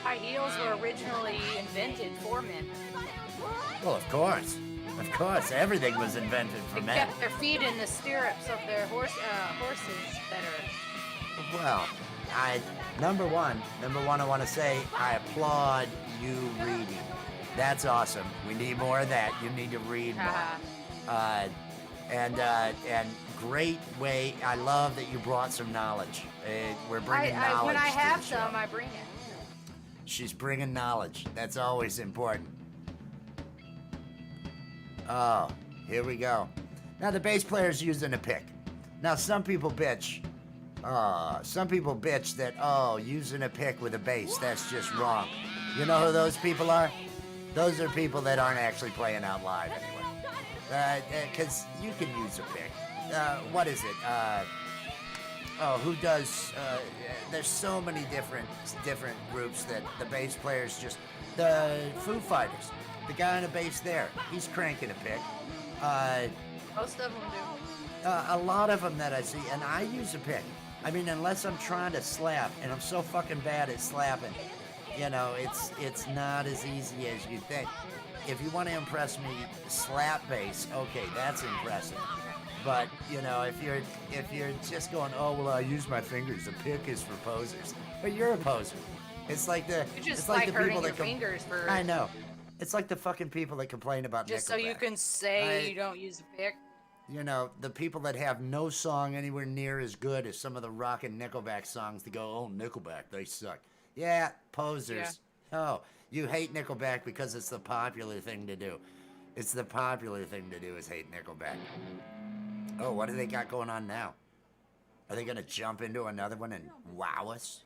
high heels were originally invented for men. Well, of course. Of course, everything was invented for They men. kept their feet in the stirrups of their horses better. Well, number one, I want to say I applaud you reading. That's awesome. We need more of that. You need to read more. And great way. I love that you brought some knowledge. We're bringing knowledge. When I to have the show. some, I bring it. She's bringing knowledge. That's always important. Oh, here we go. Now the bass player's using a pick. Now some people bitch. That, using a pick with a bass, that's just wrong. You know who those people are? Those are people that aren't actually playing out live anyway. Because you can use a pick. What is it? Who does? There's so many different groups that the bass players just. The Foo Fighters. The guy on the bass there, he's cranking a pick. Most of them do. A lot of them that I see, and I use a pick. I mean, unless I'm trying to slap, and I'm so fucking bad at slapping, you know, it's not as easy as you think. If you want to impress me, slap bass, okay, that's impressive. But you know, if you're just going, oh well, I use my fingers. A pick is for posers. But you're a poser. It's like the You just it's like the hurting people your that fingers for. I know. It's like the fucking people that complain about Just so Nickelback. you can say you don't use a pick. You know, the people that have no song anywhere near as good as some of the rockin' Nickelback songs to go, oh, Nickelback, they suck. Yeah, posers. Yeah. Oh, you hate Nickelback because it's the popular thing to do. It's the popular thing to do is hate Nickelback. Oh, what do they got going on now? Are they going to jump into another one and wow us?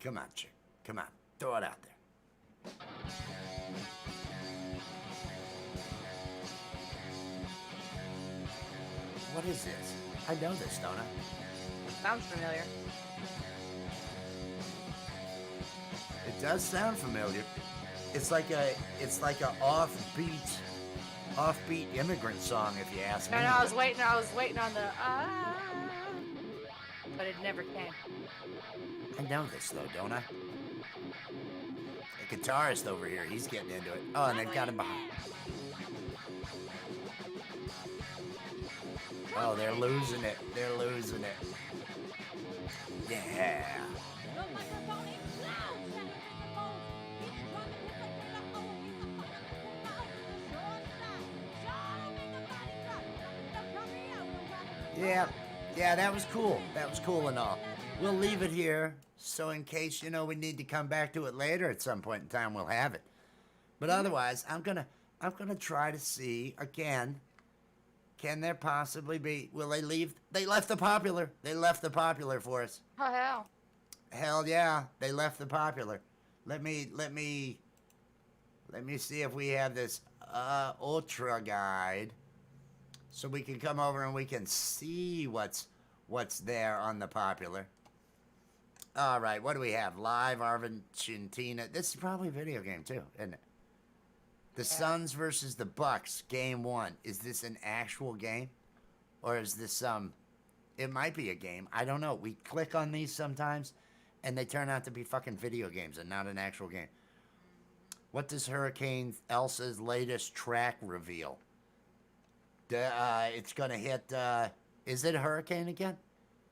Come on, chick. Come on. Throw it out there. What is this? I know this, don't I? Sounds familiar. It does sound familiar. It's like a offbeat immigrant song, if you ask me. No, I was waiting on the but it never came. I know this though, don't I? The guitarist over here, he's getting into it. Oh, and they've got him behind. Oh, they're losing it. They're losing it. Yeah. Yeah, that was cool. That was cool and all. We'll leave it here, so in case, you know, we need to come back to it later at some point in time, we'll have it. But otherwise, I'm gonna try to see again. Can there possibly be? Will they leave? They left the popular. They left the popular for us. Oh hell. Hell yeah, they left the popular. Let me see if we have this ultra guide, so we can come over and we can see what's there on the popular. All right, what do we have? Live Argentina. This is probably a video game too, isn't it? The Suns versus the Bucks, game 1. Is this an actual game? Or is this it might be a game. I don't know. We click on these sometimes and they turn out to be fucking video games and not an actual game. What does Hurricane Elsa's latest track reveal? It's gonna hit. Is it a hurricane again?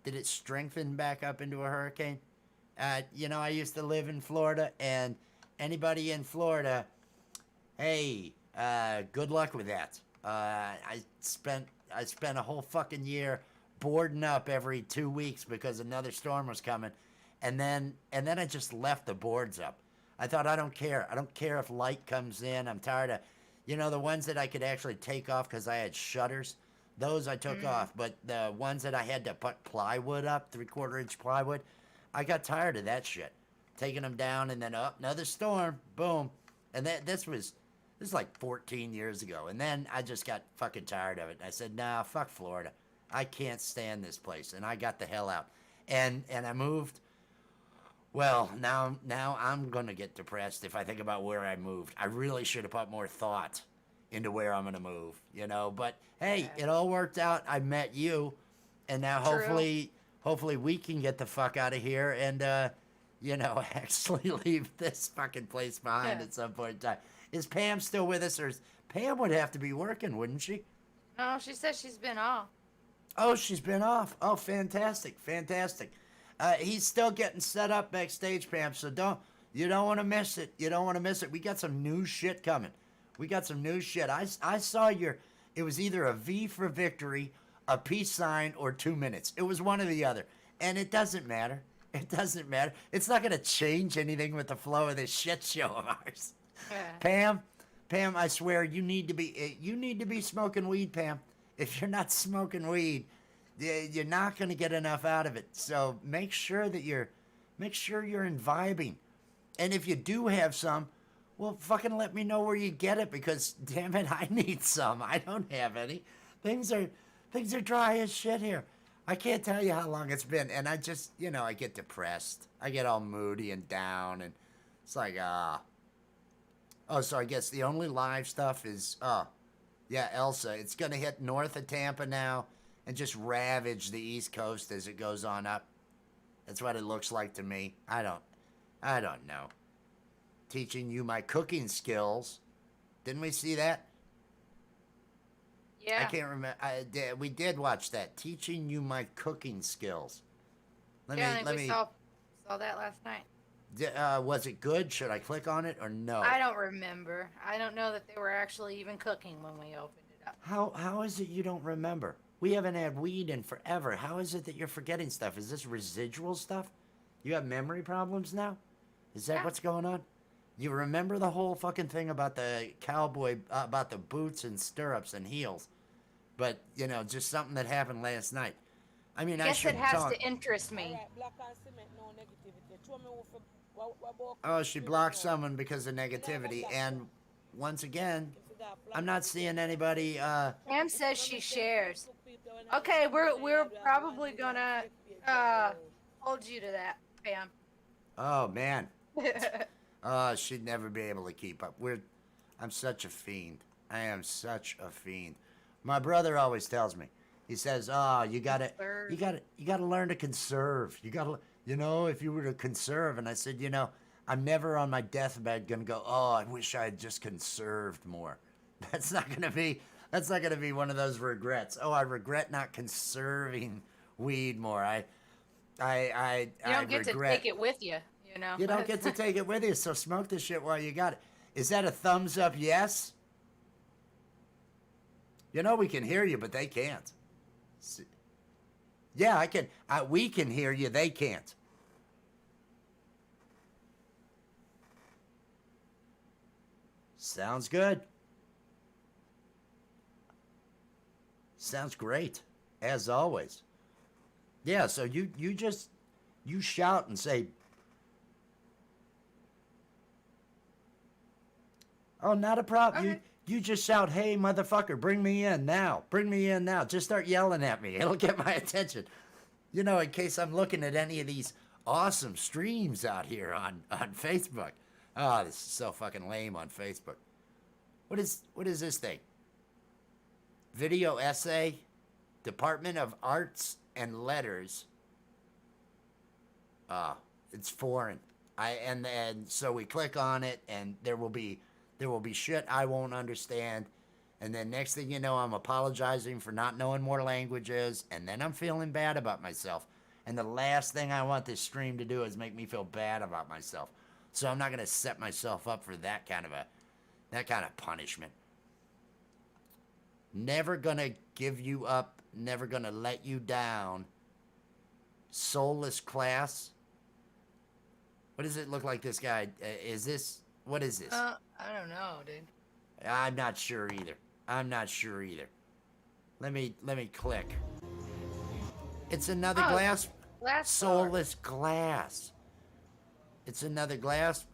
Did it strengthen back up into a hurricane? You know, I used to live in Florida, and anybody in Florida, hey, good luck with that. I spent a whole fucking year boarding up every 2 weeks because another storm was coming, and then I just left the boards up. I thought, I don't care. I don't care if light comes in. I'm tired of, you know, the ones that I could actually take off because I had shutters. Those I took off, but the ones that I had to put plywood up, 3/4 inch plywood, I got tired of that shit. Taking them down and then up, another storm, boom. And this was like 14 years ago. And then I just got fucking tired of it. I said, nah, fuck Florida. I can't stand this place. And I got the hell out. And I moved. Well, now I'm going to get depressed if I think about where I moved. I really should have put more thought into where I'm going to move, you know. But hey, it all worked out. I met you. And now hopefully we can get the fuck out of here and, you know, actually leave this fucking place behind at some point in time. Is Pam still with us? Or Pam would have to be working, wouldn't she? No, she says she's been off. Oh, she's been off. Oh, fantastic. He's still getting set up backstage, Pam, so you don't want to miss it. You don't want to miss it. We got some new shit coming. I saw it was either a V for victory, a peace sign, or 2 minutes. It was one or the other. And it doesn't matter. It's not going to change anything with the flow of this shit show of ours. Pam, I swear you need to be smoking weed, Pam. If you're not smoking weed, you're not going to get enough out of it. So make sure you're imbibing. And if you do have some, well, fucking let me know where you get it, because damn it, I need some. I don't have any. Things are dry as shit here. I can't tell you how long it's been, and I just, you know, I get depressed. I get all moody and down, and it's like, Oh, so I guess the only live stuff is, yeah, Elsa. It's going to hit north of Tampa now and just ravage the East Coast as it goes on up. That's what it looks like to me. I don't know. Teaching you my cooking skills. Didn't we see that? Yeah. I can't remember. We did watch that. Teaching you my cooking skills. I think we saw that last night. Was it good? Should I click on it or no? I don't remember. I don't know that they were actually even cooking when we opened it up. How is it you don't remember? We haven't had weed in forever. How is it that you're forgetting stuff? Is this residual stuff? You have memory problems now? Is that what's going on? You remember the whole fucking thing about the cowboy, about the boots and stirrups and heels, but, you know, just something that happened last night. I mean, I guess it shouldn't has talk. to interest me. Oh, she blocked someone because of negativity, and once again, I'm not seeing anybody. Pam says she shares. Okay, we're probably gonna hold you to that, Pam. Oh man. She'd never be able to keep up. I'm such a fiend. I am such a fiend. My brother always tells me. He says, you gotta learn to conserve. You know, if you were to conserve. And I said, you know, I'm never on my deathbed gonna go, oh, I wish I had just conserved more. That's not gonna be one of those regrets. Oh, I regret not conserving weed more. You don't get to take it with you, you know. You don't get to take it with you, so smoke this shit while you got it. Is that a thumbs up yes? You know we can hear you, but they can't. Yeah, I can. We can hear you, they can't. Sounds good. Sounds great, as always. Yeah, so you shout and say, oh, not a problem. Okay. You just shout, hey, motherfucker, bring me in now. Bring me in now. Just start yelling at me. It'll get my attention. You know, in case I'm looking at any of these awesome streams out here on Facebook. Oh, this is so fucking lame on Facebook. What is this thing? Video essay, Department of Arts and Letters. It's foreign. And so we click on it, and there will be shit I won't understand. And then next thing you know, I'm apologizing for not knowing more languages, and then I'm feeling bad about myself. And the last thing I want this stream to do is make me feel bad about myself. So I'm not gonna set myself up for that kind of punishment. Never gonna give you up, never gonna let you down. Soulless class. What does it look like, this guy? What is this? I don't know, dude. I'm not sure either. Let me click. It's another glass. Soulless glass. It's another glass,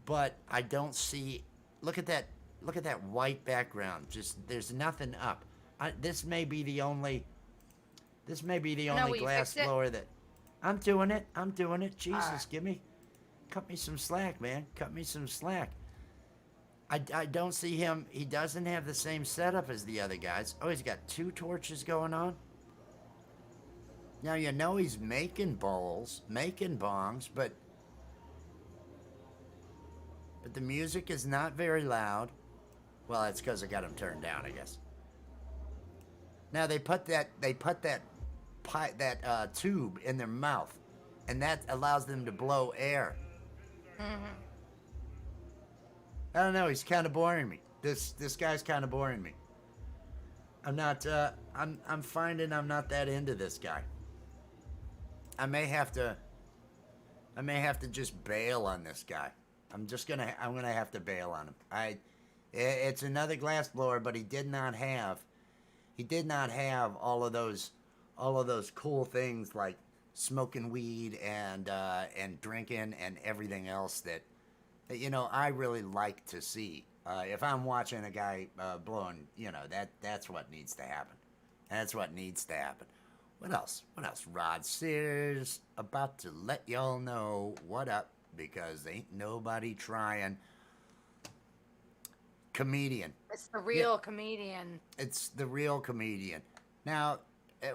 but I don't see. Look at that white background. Just there's nothing up. This may be the only glass blower that. I'm doing it. Jesus, cut me some slack, man. Cut me some slack. I don't see him. He doesn't have the same setup as the other guys. Oh, he's got 2 torches going on. Now, you know he's making bowls, making bongs, but the music is not very loud. Well, that's because I got him turned down, I guess. Now, they put that tube in their mouth, and that allows them to blow air. Mm-hmm. I don't know. He's kind of boring me. This guy's kind of boring me. I'm not. I'm finding I'm not that into this guy. I may have to just bail on this guy. I'm gonna have to bail on him. It's another glass blower, but he did not have all of those cool things like smoking weed and drinking and everything else that I really like to see. If I'm watching a guy blowing, that's what needs to happen. What else? Rod Sears about to let y'all know what up, because ain't nobody trying. Comedian. It's the real comedian. It's the real comedian. Now,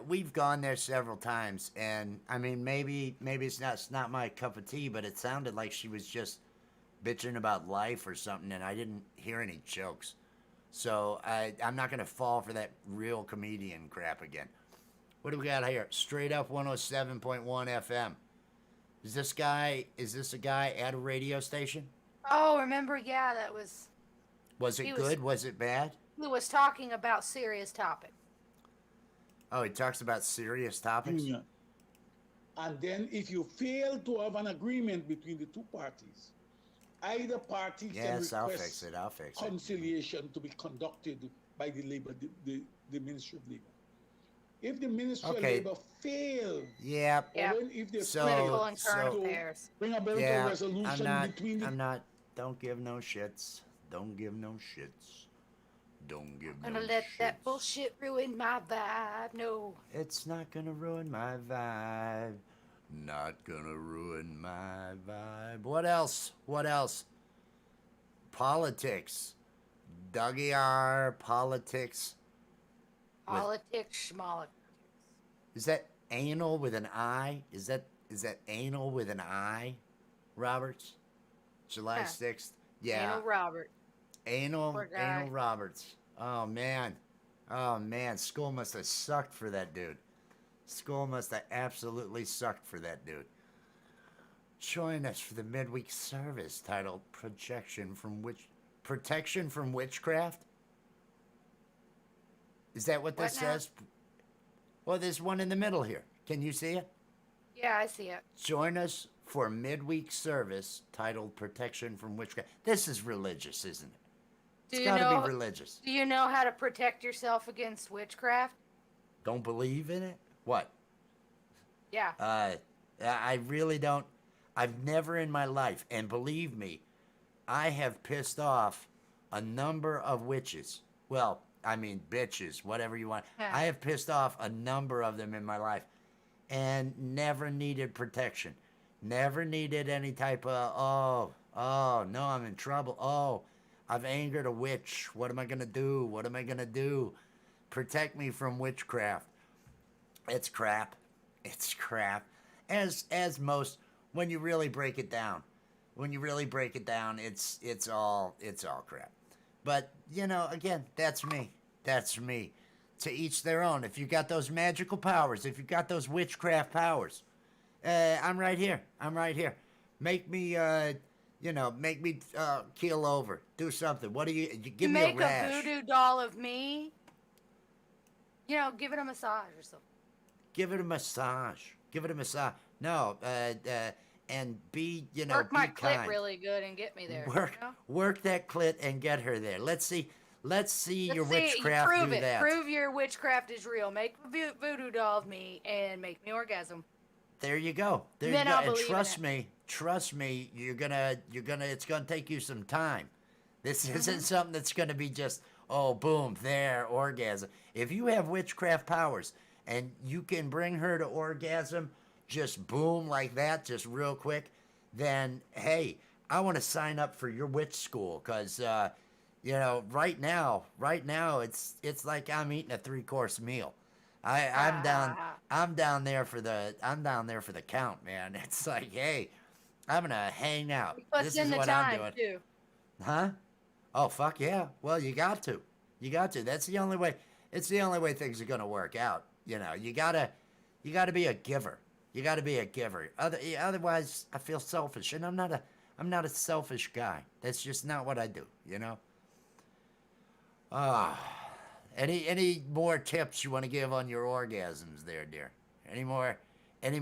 we've gone there several times, and I mean, maybe it's not my cup of tea, but it sounded like she was just bitching about life or something, and I didn't hear any jokes. So I'm not gonna fall for that real comedian crap again. What do we got here? Straight up 107.1 FM. Is this a guy at a radio station? Oh, remember? Yeah, that was. Was it good? Was it bad? He was talking about serious topics. Oh, he talks about serious topics? Union. And then if you fail to have an agreement between the two parties, either party can request I'll fix it. Conciliation to be conducted by the Ministry of Labor. If the Ministry of Labor fails, if they political and current affairs, bring about a resolution between the... Don't give no shits. Don't give no shits. Gonna let that bullshit ruin my vibe. No. It's not gonna ruin my vibe. Not gonna ruin my vibe. What else? Politics. Dougie R. Politics. Politics, schmolics. Is that anal with an I? Is that anal with an I? Roberts? July 6th? Yeah. Anal Robert. Anal Roberts. Oh man. School must have sucked for that dude. School must have absolutely sucked for that dude. Join us for the midweek service titled Protection from Witchcraft? Is that what this says? Well, there's one in the middle here. Can you see it? Yeah, I see it. Join us for midweek service titled Protection from Witchcraft. This is religious, isn't it? It's got to be religious. Do you know how to protect yourself against witchcraft? Don't believe in it? What? Yeah. I really don't. I've never in my life, and believe me, I have pissed off a number of witches. Well, I mean, bitches, whatever you want. I have pissed off a number of them in my life and never needed protection. Never needed any type of, oh, no, I'm in trouble. Oh, I've angered a witch. What am I going to do? Protect me from witchcraft. It's crap. As most, when you really break it down. when you really break it down, it's all crap. But you know, again, that's me. That's me. To each their own. If you got those magical powers, if you got those witchcraft powers, I'm right here. I'm right here. Make me, make me keel over. Do something. What do you give me a rash? Make a voodoo doll of me. You know, give it a massage or something. Give it a massage. Give it a massage. No, and be, work be my kind. clit really good and get me there. Work that clit and get her there. Let's see your witchcraft prove do it. that. Prove your witchcraft is real. Make a voodoo doll of me and make me orgasm. There you go. There Then you go. I'll And believe trust me, you're gonna it's gonna take you some time. This isn't something that's gonna be just, oh boom, there, orgasm. If you have witchcraft powers and you can bring her to orgasm, just boom like that, just real quick, then hey, I want to sign up for your witch school, because right now it's like I'm eating a 3-course meal. I'm down there for the count, man. It's like, hey, I'm gonna hang out. This is what I'm doing. Too. Huh? Oh fuck yeah. Well, you got to. That's the only way. It's the only way things are gonna work out. You gotta be a giver. You gotta be a giver. Otherwise, I feel selfish, and I'm not a selfish guy. That's just not what I do. Any more tips you want to give on your orgasms there, dear? Any more? And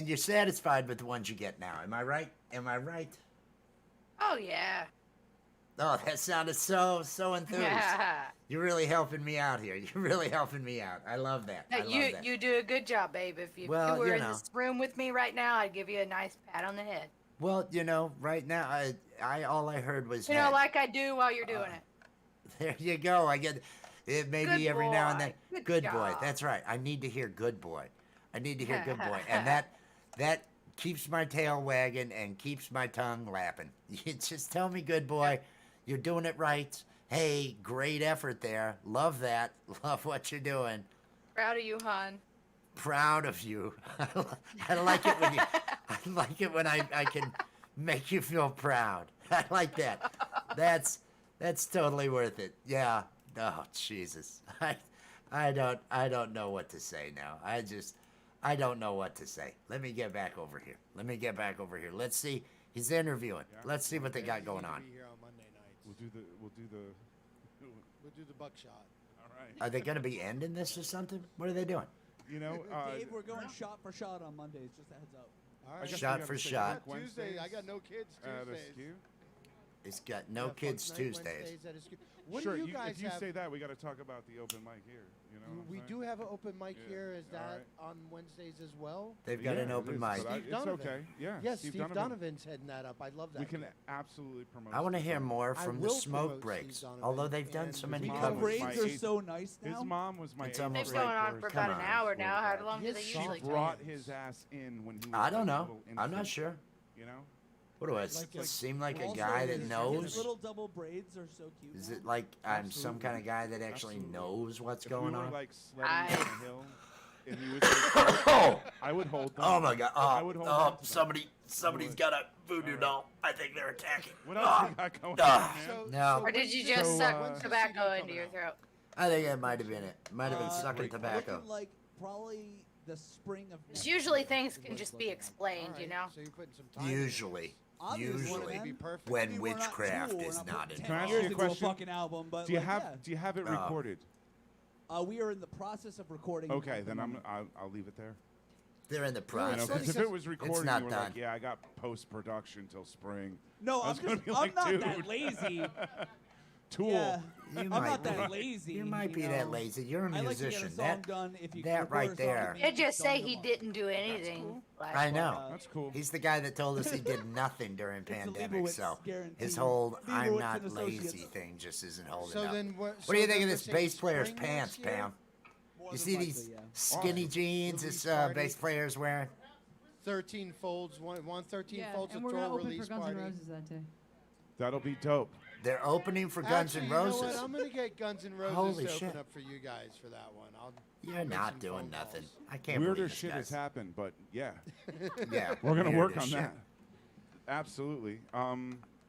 you're satisfied with the ones you get now. Am I right? Oh yeah. Oh, that sounded so enthused. You're really helping me out here. I love that. You do a good job, babe. If you were in this room with me right now, I'd give you a nice pat on the head. Well, right now, I all I heard was like I do while you're doing it. There you go. I get it maybe Good every now and then. boy. Good Good boy. job. That's right. I need to hear good boy. And that keeps my tail wagging and keeps my tongue lapping. You just tell me, good boy, you're doing it right. Hey, great effort there. Love that. Love what you're doing. Proud of you, hon. Proud of you. I like it when I like it when I can make you feel proud. I like that. That's totally worth it. Yeah. Oh, Jesus. I don't know what to say now. I don't know what to say. Let me get back over here. Let's see. He's interviewing. Yeah. Let's see what they got going on. Be here on Monday nights. We'll do the buckshot. All right. Are they going to be ending this or something? What are they doing? Dave, we're going shot for shot on Mondays. Just a heads up. All right. Shot for shot. Tuesday, I got no kids Tuesdays. It's got no kids Tuesdays. What sure, do you guys if you have? say that, we got to talk about the open mic here. We do have an open mic Yeah. here. Is All that right. on Wednesdays as well? They've got an open mic. Steve It's Donovan. okay. Yeah. Yes, Steve Steve Donovan's heading that up. I love that. We can absolutely promote. I want to Steve hear Donovan. more I from the will smoke promote breaks. Steve Donovan Although they've done and so his many mom. The covers. braids are so nice now. His mom was my It's eighth almost They've grade been going on for course. about Come an on. hour now. How long do His they song usually Brought take? his ass in when he was I don't a know. little I'm not infant, sure. You know? What do I Like seem like a Also, guy that his knows? little double braids are so cute. Is now. it like I'm some Absolutely. kind of guy that actually Absolutely. knows what's If going we were on? like sledding down a hill and he was Oh! I would hold them. Oh my God! I would hold on to them. Somebody's got a voodoo doll. I think they're attacking. What else you got going Ah. on, man? No. Or did you just So, suck tobacco into your throat? I think it might have been it. Might have been sucking great tobacco. Looking like probably the spring of. It's usually things can just be explained, you know? So you're putting some time. Usually, Obviously, Be perfect. when I mean, we're not witchcraft cool, we're is not not putting Can I ask 10 you years a into question? fucking album, but Do you like, have yeah. Do you have it Oh. recorded? We are in the process of recording. Okay, at the then moment. I'll leave it there. They're in the You know, process. because if it was recorded, not you were done. like, yeah, I got post production till spring. No, I I'm was gonna just. be I'm like, not dude. that lazy. Tool. Yeah, You I'm might not be. that lazy. You might be that know. lazy. You're a I like to musician. get a song That done if you that record right a song there. and It just done say in a he month. didn't do anything. Like, I know. That's cool. He's the guy that told us he did nothing during It's a pandemic. Leibowitz So guarantee. his whole "I'm Leibowitz not and lazy" Associates. thing just isn't holding So up. then What do you think of this bass player's pants, Pam? More You than see likely, these yeah. skinny jeans Release this party. bass player's wearing? 13 folds. One 13 Yeah, folds and of we're tour gonna open release for Guns party. N' Roses that day. That'll be dope. They're opening for Guns N' Actually, you know Roses. what? I'm gonna get Guns N' Roses Holy to shit. open up for you guys for that one. You're make not some doing phone nothing. calls. I can't Weirder believe this, shit has guys. happened, but yeah. Yeah, We're going to weirder work on shit. that. Absolutely.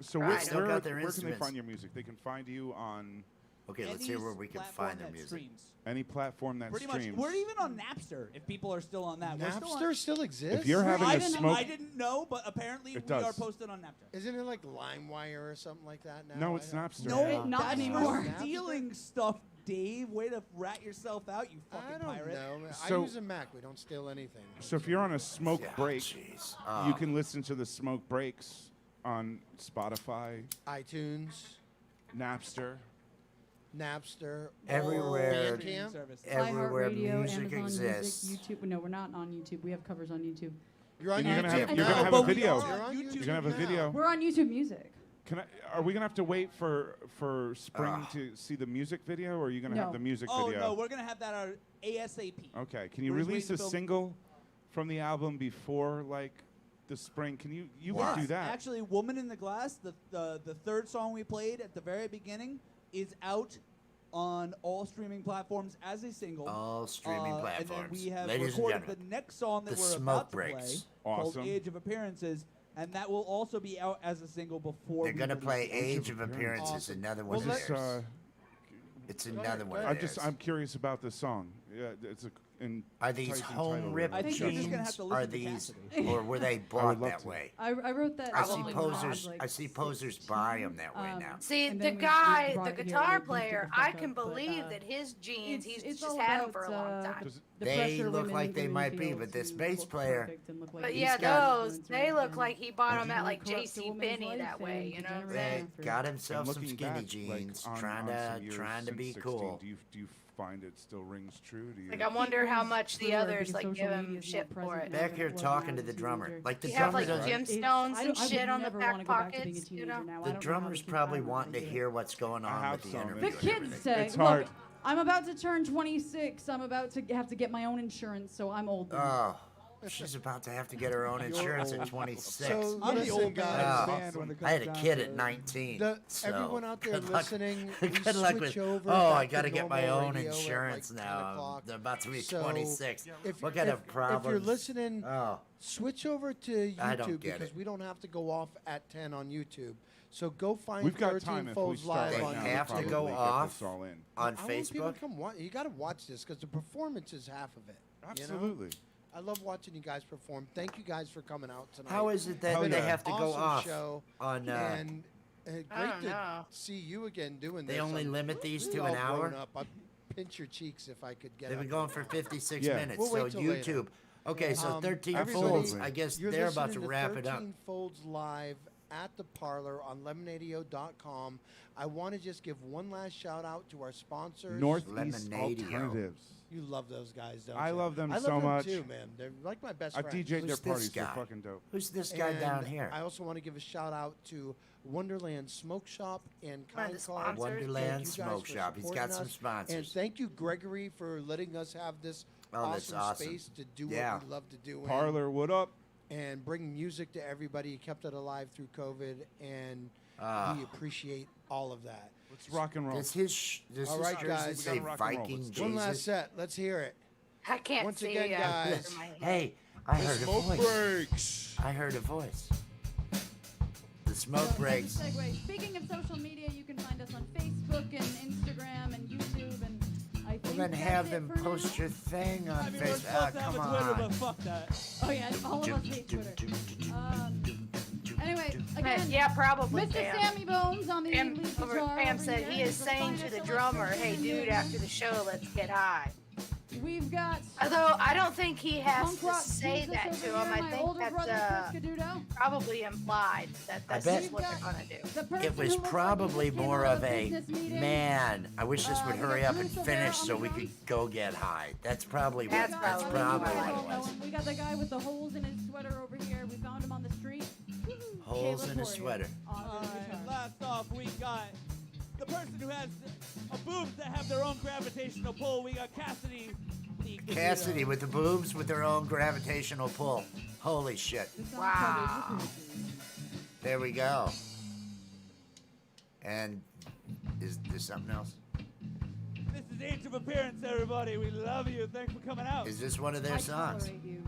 So Right. Still where got their can they instruments. find your music? They can find you on Okay, let's hear where we can find their music. Streams. any platform that Pretty streams. much. We're even on Napster. If people are still on that, Napster still exists. If you're having I a didn't, smoke, I didn't know, but apparently It we are does. posted on Napster. Isn't it like LimeWire or something like that now? No, it's Napster. No, Not that's anymore. for stealing stuff, Dave. Way to rat yourself out, you fucking I don't pirate. know. So- I use a Mac. We don't steal anything. So if you're on a smoke Yeah, break, jeez. you can listen to the smoke breaks on Spotify, iTunes, Napster. Napster, Everywhere. Bandcamp. Everywhere iHeartRadio, music Amazon exists. Music, YouTube. No, we're not on YouTube. We have covers on YouTube. You're on And you're gonna YouTube have, I you're know, gonna have but a we video. are on You're YouTube gonna have a now. video. We're on YouTube Music. Are we gonna have to wait for spring to see the music video, or are you gonna have No. the music Oh video? no, we're gonna have that ASAP. Okay. Can you We're just release waiting a to build- single from the album before like the spring? Can you Yes, can do that? Actually, "Woman in the Glass," the third song we played at the very beginning, is out on all streaming platforms as a single. All streaming And then platforms. we have Ladies and recorded the gentlemen, next song that the we're Smoke about to Breaks. play, Awesome. called "Age of Appearances," and that will also be out as a single before. They're we gonna release play it. Age of Appearances, Awesome. another Well, one of Just, theirs. It's another one of theirs. I'm curious about the song. Yeah, it's a. Are these home ripped I think you're just gonna have jeans? to Are listen to these, Cassidy. or were they would bought love that to. way? I wrote that. I see song posers. like I see posers buy them that way now. See, And the then we guy, brought the it here, guitar we player, boosted the I fuck can up, but, believe that his jeans, he's it's just all had them about, for a long time. the They pressure look women like in they green might be, fields but this who bass look player, perfect and look like But they yeah, got- those, they look like he bought them at like corrupt a J.C. woman's Penney life that way, and you know what I'm degenerate saying? They got himself And some looking skinny back, jeans, like, on trying some to years trying to since be 16, cool. Do you find it still rings true? Do you? Like, I wonder how much the Truer others because like social give him media is shit more for present it. now Back than here it was talking when to I the was a drummer, teenager. like the You have drummer like doesn't. gemstones and I would shit on the never back wanna go back to being a pockets, you teenager know? now. I The don't know how drummer's these probably people wanting to do it. hear what's going I on have with the some, interview. The and kids everything. say, It's look, hard. I'm about to turn 26. I'm about to have to get my own insurance, so I'm old. now. Oh, she's about to have to get her own insurance at 26. So I'm the listen, old man guys. in the band when it I had a comes kid down at to- 19. So Everyone out there good luck- listening, we good luck switch with. over Oh, back I to got to get my normal own radio at, like, insurance 10 now. o'clock. I'm about to be So, 26. If, What kind of if problems? you're listening, Oh, switch over to I don't YouTube get because it. we don't have to go off at 10 on YouTube. So go find We've got 13 time if we Folds start live They right on now. have to probably go get off this all in. on I want people Facebook. to come watch. You got to watch this because the performance is half of it. you know? Absolutely. I love watching you guys perform. Thank you guys for coming out tonight. How is it that Hell they yeah. have to go Awesome off show, on? and great I don't to know. see you again doing this. They only I'm limit these really to an all grown hour. Up. I'd pinch your cheeks if I could get. They've up been going there. for 56 Yeah. minutes. We'll So wait till later. YouTube. Okay, so 13 everybody, folds. I guess you're they're about to listening wrap it up. 13 Folds live at the parlor on lemonadio.com. I want to just give one last shout out to our sponsors. Northeast Lemonadio. Alternatives. You love those guys, don't I you? love them I love so them much. too, man. They're like my best I've friends. DJ'd their Who's this parties. They're guy? fucking dope. Who's this guy And down here? I also want to give a shout out to Wonderland Smoke Shop and One of the Kind Cars. sponsors. Wonderland Thank you guys Smoke for Shop. He's got supporting some us. sponsors. And thank you, Gregory, for letting us have this Oh, that's awesome. space to do Yeah. what we love to do. in Parlor, what up? and bring music to everybody. He kept it alive through COVID, and we appreciate all of that. Let's rock and roll. Does his All right, jersey guys. say We gotta rock and roll. Viking Let's Jesus? do One last set. Let's hear it. I can't Once see again, guys. over my head. Hey, I heard a Smoke voice. breaks. I heard a voice. The smoke breaks. Segue. Speaking of social media, you can find us on Facebook and Instagram and YouTube, and I think We're gonna that's have it them for post now. your thing on I mean, we're Facebook. supposed to have Come a Twitter, on. but fuck that. Oh yeah, all of us hate Twitter. Anyway, again, Yeah, probably. Mr. Sam. Sammy Bones on the Pam, lead over, guitar. Pam over said here. he is The saying to finest the electric drummer, "Hey, in dude, the after the show, let's get high." We've got Although I don't think he has Punk to Rock say Jesus that over to here, him. I my think older brother, that's Chris Caduto. probably implied that that's bet- just what they're gonna do. The person It was who looks probably like he just more came out of a business meeting. man. I wish this would we hurry got up and Bruce over there finish on so the we drums. could go get high. That's probably what. That's That's probably probably what what it it was. was. We got the guy with the holes in his sweater over here. We found him on the street. Holes Caleb in his Poirier sweater. on the guitar. And last off, we got the person who has boobs that have their own gravitational pull. We got Cassidy. Cassidy with the boobs with their own gravitational pull. Holy shit. This song's Wow. called Age of Appearances. There we go. And is there something else? This is Age of Appearance, everybody. We love you. Thanks for coming out. Is this one of their songs? Tolerate you.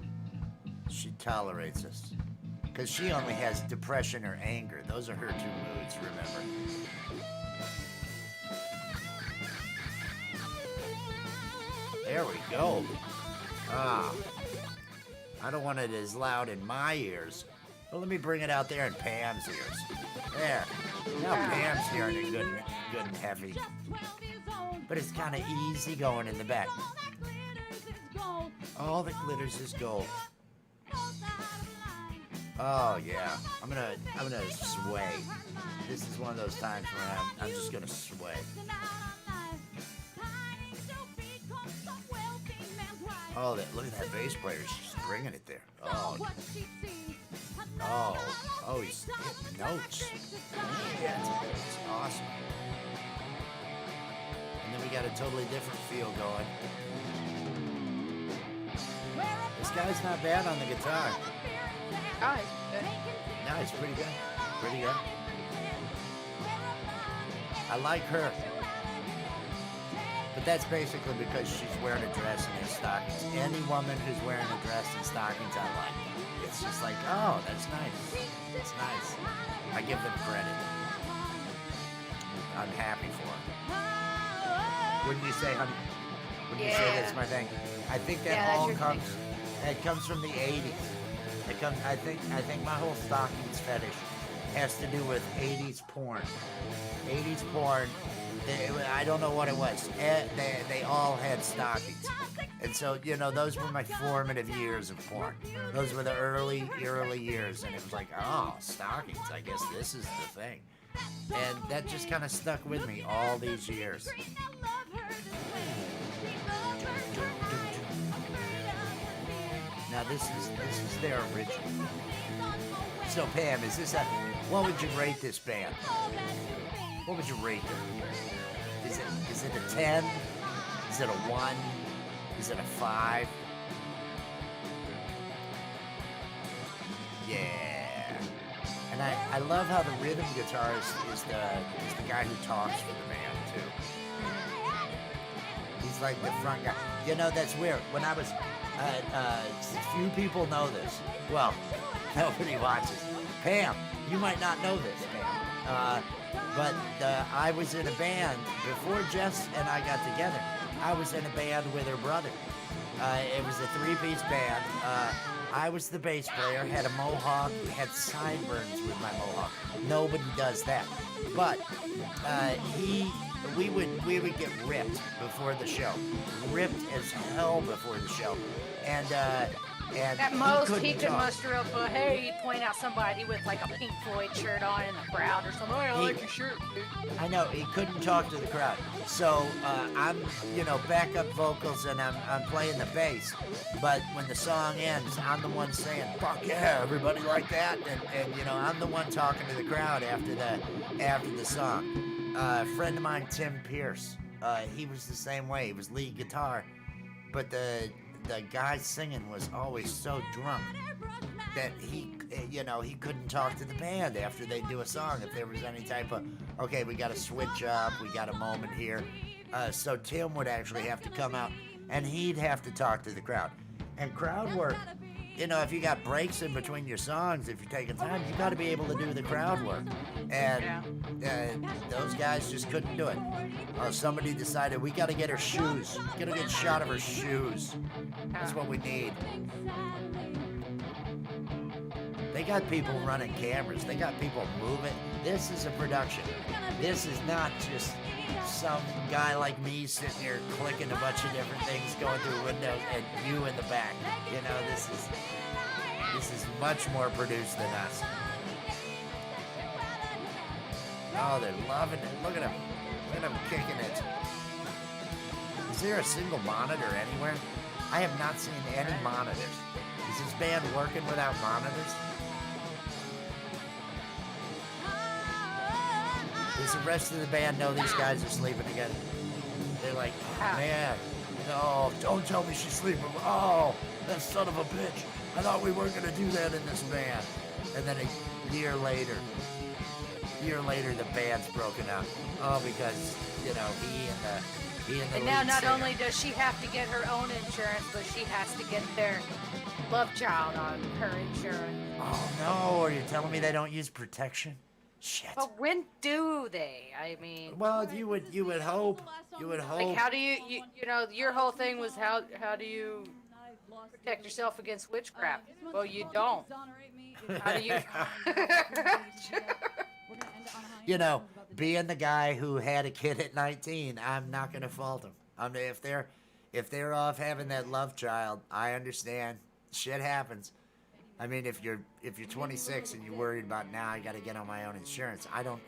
She tolerates us. Because she only has depression or anger. Those are her two moods, remember? There we go. Ah. I don't want it as loud in my ears. But let me bring it out there in Pam's ears. There. Now Pam's hearing it good and heavy. But it's kind of easy going in the back. All that glitters is gold. Oh yeah, I'm gonna sway. This is one of those times where I'm just gonna sway. Oh, look at that bass player. She's bringing it there. Oh, he's hitting notes. Yeah, it's awesome. And then we got a totally different feel going. This guy's not bad on the guitar. Oh, he's good. No, he's pretty good. Pretty good. I like her. But that's basically because she's wearing a dress and his stockings. Any woman who's wearing a dress and stockings, I like. It's just like, oh, that's nice. It's nice. I give them credit. I'm happy for them. Wouldn't you say, honey? Wouldn't you say that's my thing? I think that all comes. It comes from the '80s. It comes. I think my whole stockings fetish has to do with '80s porn. '80s porn. I don't know what it was. They all had stockings. And so, you know, those were my formative years of porn. Those were the early years. And it was like, oh, stockings. I guess this is the thing. And that just kind of stuck with me all these years. Now, this is their original. So, Pam, is this what would you rate this band? What would you rate them? Is it a 10? Is it a 1? Is it a 5? Yeah. And I love how the rhythm guitarist is the guy who talks for the band too. He's like the front guy. You know, that's weird. When I was few people know this. Well, nobody watches. Pam, you might not know this, Pam. But I was in a band before Jess and I got together. I was in a band with her brother. It was a 3-piece band. I was the bass player, had a mohawk, had sideburns with my mohawk. Nobody does that. But we would get ripped before the show. Ripped as hell before the show. And at most, he could muster up a, hey, he'd point out somebody with like a Pink Floyd shirt on in the crowd or something. Oh, I like your shirt, dude. I know, he couldn't talk to the crowd. So I'm, backup vocals and I'm playing the bass. But when the song ends, I'm the one saying, fuck yeah, everybody like that. And I'm the one talking to the crowd after the song. A friend of mine, Tim Pierce, he was the same way. He was lead guitar. But the guy singing was always so drunk that he couldn't talk to the band after they'd do a song if there was any type of, okay, we got to switch up, we got a moment here. So Tim would actually have to come out and he'd have to talk to the crowd. And crowd work, if you got breaks in between your songs, if you're taking time, you got to be able to do the crowd work. And those guys just couldn't do it. Somebody decided we got to get her shoes. Got to get a shot of her shoes. That's what we need. They got people running cameras. They got people moving. This is a production. This is not just some guy like me sitting here clicking a bunch of different things going through windows and you in the back. This is much more produced than us. Oh, they're loving it. Look at them. Look at them kicking it. Is there a single monitor anywhere? I have not seen any monitors. Is this band working without monitors? Does the rest of the band know these guys are sleeping together? They're like, oh, man, no, don't tell me she's sleeping. Oh, that son of a bitch. I thought we weren't going to do that in this band. And then a year later, A year later, the band's broken up. Oh, because he and the And now lead not singer. only does she have to get her own insurance, but she has to get their love child on her insurance. Oh no! Are you telling me they don't use protection? Shit. But when do they? I mean, Well, you would hope. You would hope. like, how do you your whole thing was how do you protect yourself against witchcraft? Well, you don't. How do you? Being the guy who had a kid at 19, I'm not gonna fault him. I mean, if they're off having that love child, I understand. Shit happens. I mean, if you're 26 and you're worried about now, I got to get on my own insurance. I don't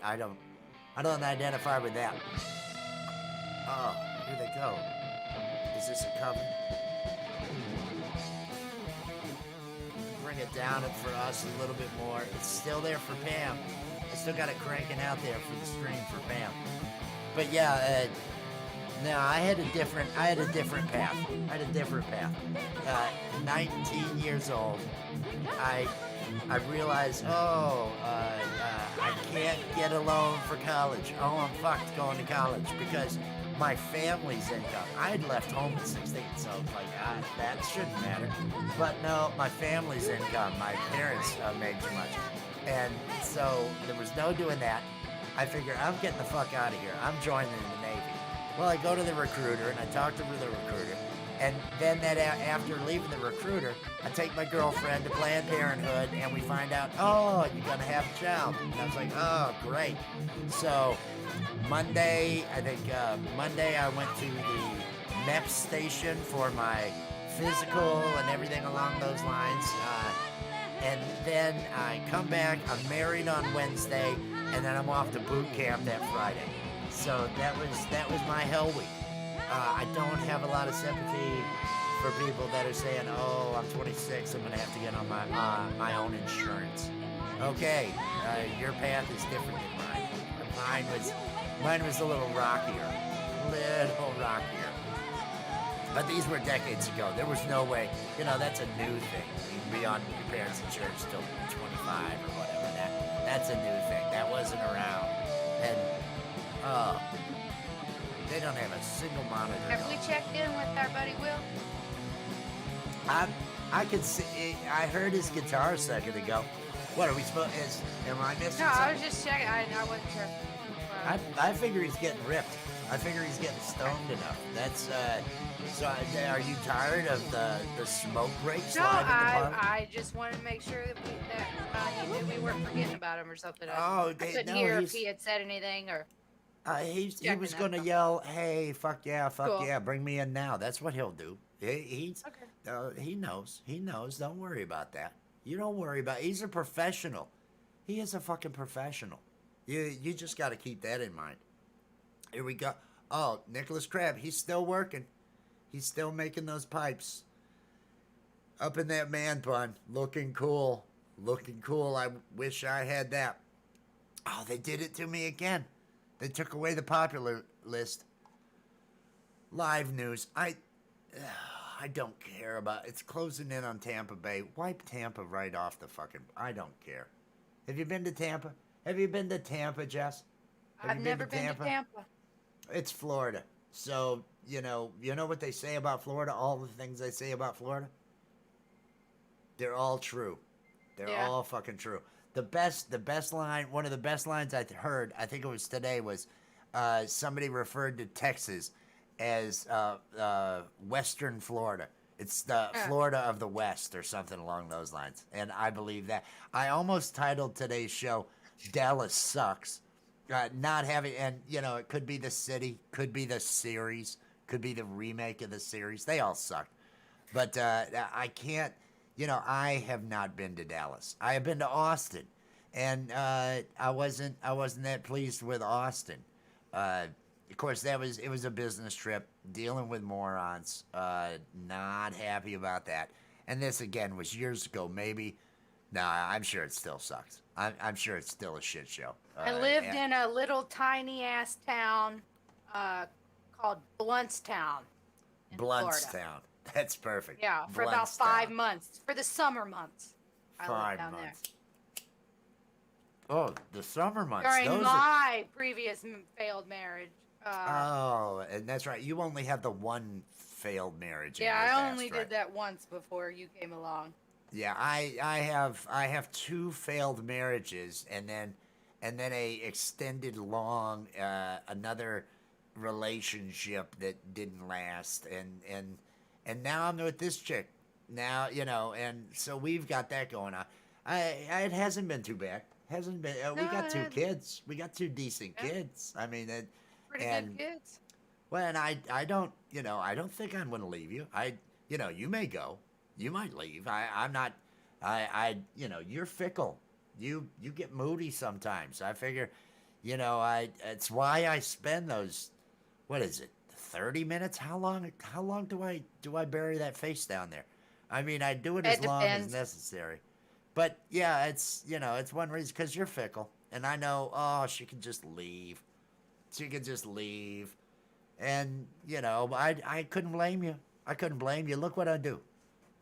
identify with that. Oh, here they go. Is this a cover? Bring it down for us a little bit more. It's still there for Pam. I still got it cranking out there for the stream for Pam. But yeah, no, I had a different path. 19 years old, I realized, I can't get a loan for college. Oh, I'm fucked going to college because my family's income. I had left home at 16, so it's like, that shouldn't matter. But no, my family's income, my parents made too much. And so there was no doing that. I figure I'm getting the fuck out of here. I'm joining the Navy. Well, I go to the recruiter and I talk to the recruiter. And then after leaving the recruiter, I take my girlfriend to Planned Parenthood and we find out, oh, you're going to have a child. And I was like, oh, great. So Monday, I went to the MEP station for my physical and everything along those lines. And then I come back, I'm married on Wednesday, and then I'm off to boot camp that Friday. So that was my hell week. I don't have a lot of sympathy for people that are saying, oh, I'm 26, I'm going to have to get on my own insurance. Okay, your path is different than mine. Mine was a little rockier. But these were decades ago. There was no way, that's a new thing. You can be on your parents' insurance till 25 or whatever. That's a new thing. That wasn't around. And, they don't have a single monitor. Have we checked in with our buddy Will? I could see. I heard his guitar a second ago. What are we supposed? Am I missing something? No, I was just checking. I wasn't sure. I figure he's getting ripped. I figure he's getting stoned enough. That's so. Are you tired of the smoke breaks? No, live at the bar? I just wanted to make sure that he knew we weren't forgetting about him or something. Oh, I couldn't hear if he had said anything or. He was going to yell, "Hey, fuck yeah, bring me in now." That's what he'll do. He knows. He knows. Don't worry about that. You don't worry about it. He's a professional. He is a fucking professional. You just got to keep that in mind. Here we go. Oh, Nicholas Crab, he's still working. He's still making those pipes. Up in that man bun. Looking cool. I wish I had that. Oh, they did it to me again. They took away the popular list. Live news. I don't care about. It's closing in on Tampa Bay. Wipe Tampa right off the fucking. I don't care. Have you been to Tampa? Have you been to Tampa, Jess? I've never been to Tampa. It's Florida. So, you know what they say about Florida? All the things they say about Florida? They're all true. They're all fucking true. The best line, one of the best lines I heard, I think it was today, was somebody referred to Texas as Western Florida. It's the Florida of the West or something along those lines. And I believe that. I almost titled today's show, Dallas Sucks. Not having, and it could be the city, could be the series, could be the remake of the series. They all suck. But I can't, I have not been to Dallas. I have been to Austin, and I wasn't that pleased with Austin. Of course, it was a business trip, dealing with morons. Not happy about that. And this again was years ago, maybe. Nah, I'm sure it still sucks. I'm sure it's still a shit show. I lived in a little tiny ass town called Bluntstown. Bluntstown. That's perfect. Yeah, for about 5 months. For the summer months. I lived down there. Oh, the summer months. During my previous failed marriage. Oh, and that's right. You only have the one failed marriage. Yeah, in your I only past, right? did that once before you came along. Yeah, I have two failed marriages, and then a extended long another relationship that didn't last, and now I'm with this chick. Now and so we've got that going on. It hasn't been too bad. Hasn't been. We got two kids. We got two decent kids. I mean, pretty good kids. Well, and I don't I don't think I'm going to leave you. You may go. You might leave. I'm not. You're fickle. You get moody sometimes. I figure, it's why I spend those. What is it? 30 minutes? How long do I bury that face down there? I mean, I do it as long as necessary. But yeah, it's one reason because you're fickle, and I know. Oh, she can just leave. She can just leave, and I couldn't blame you. I couldn't blame you. Look what I do.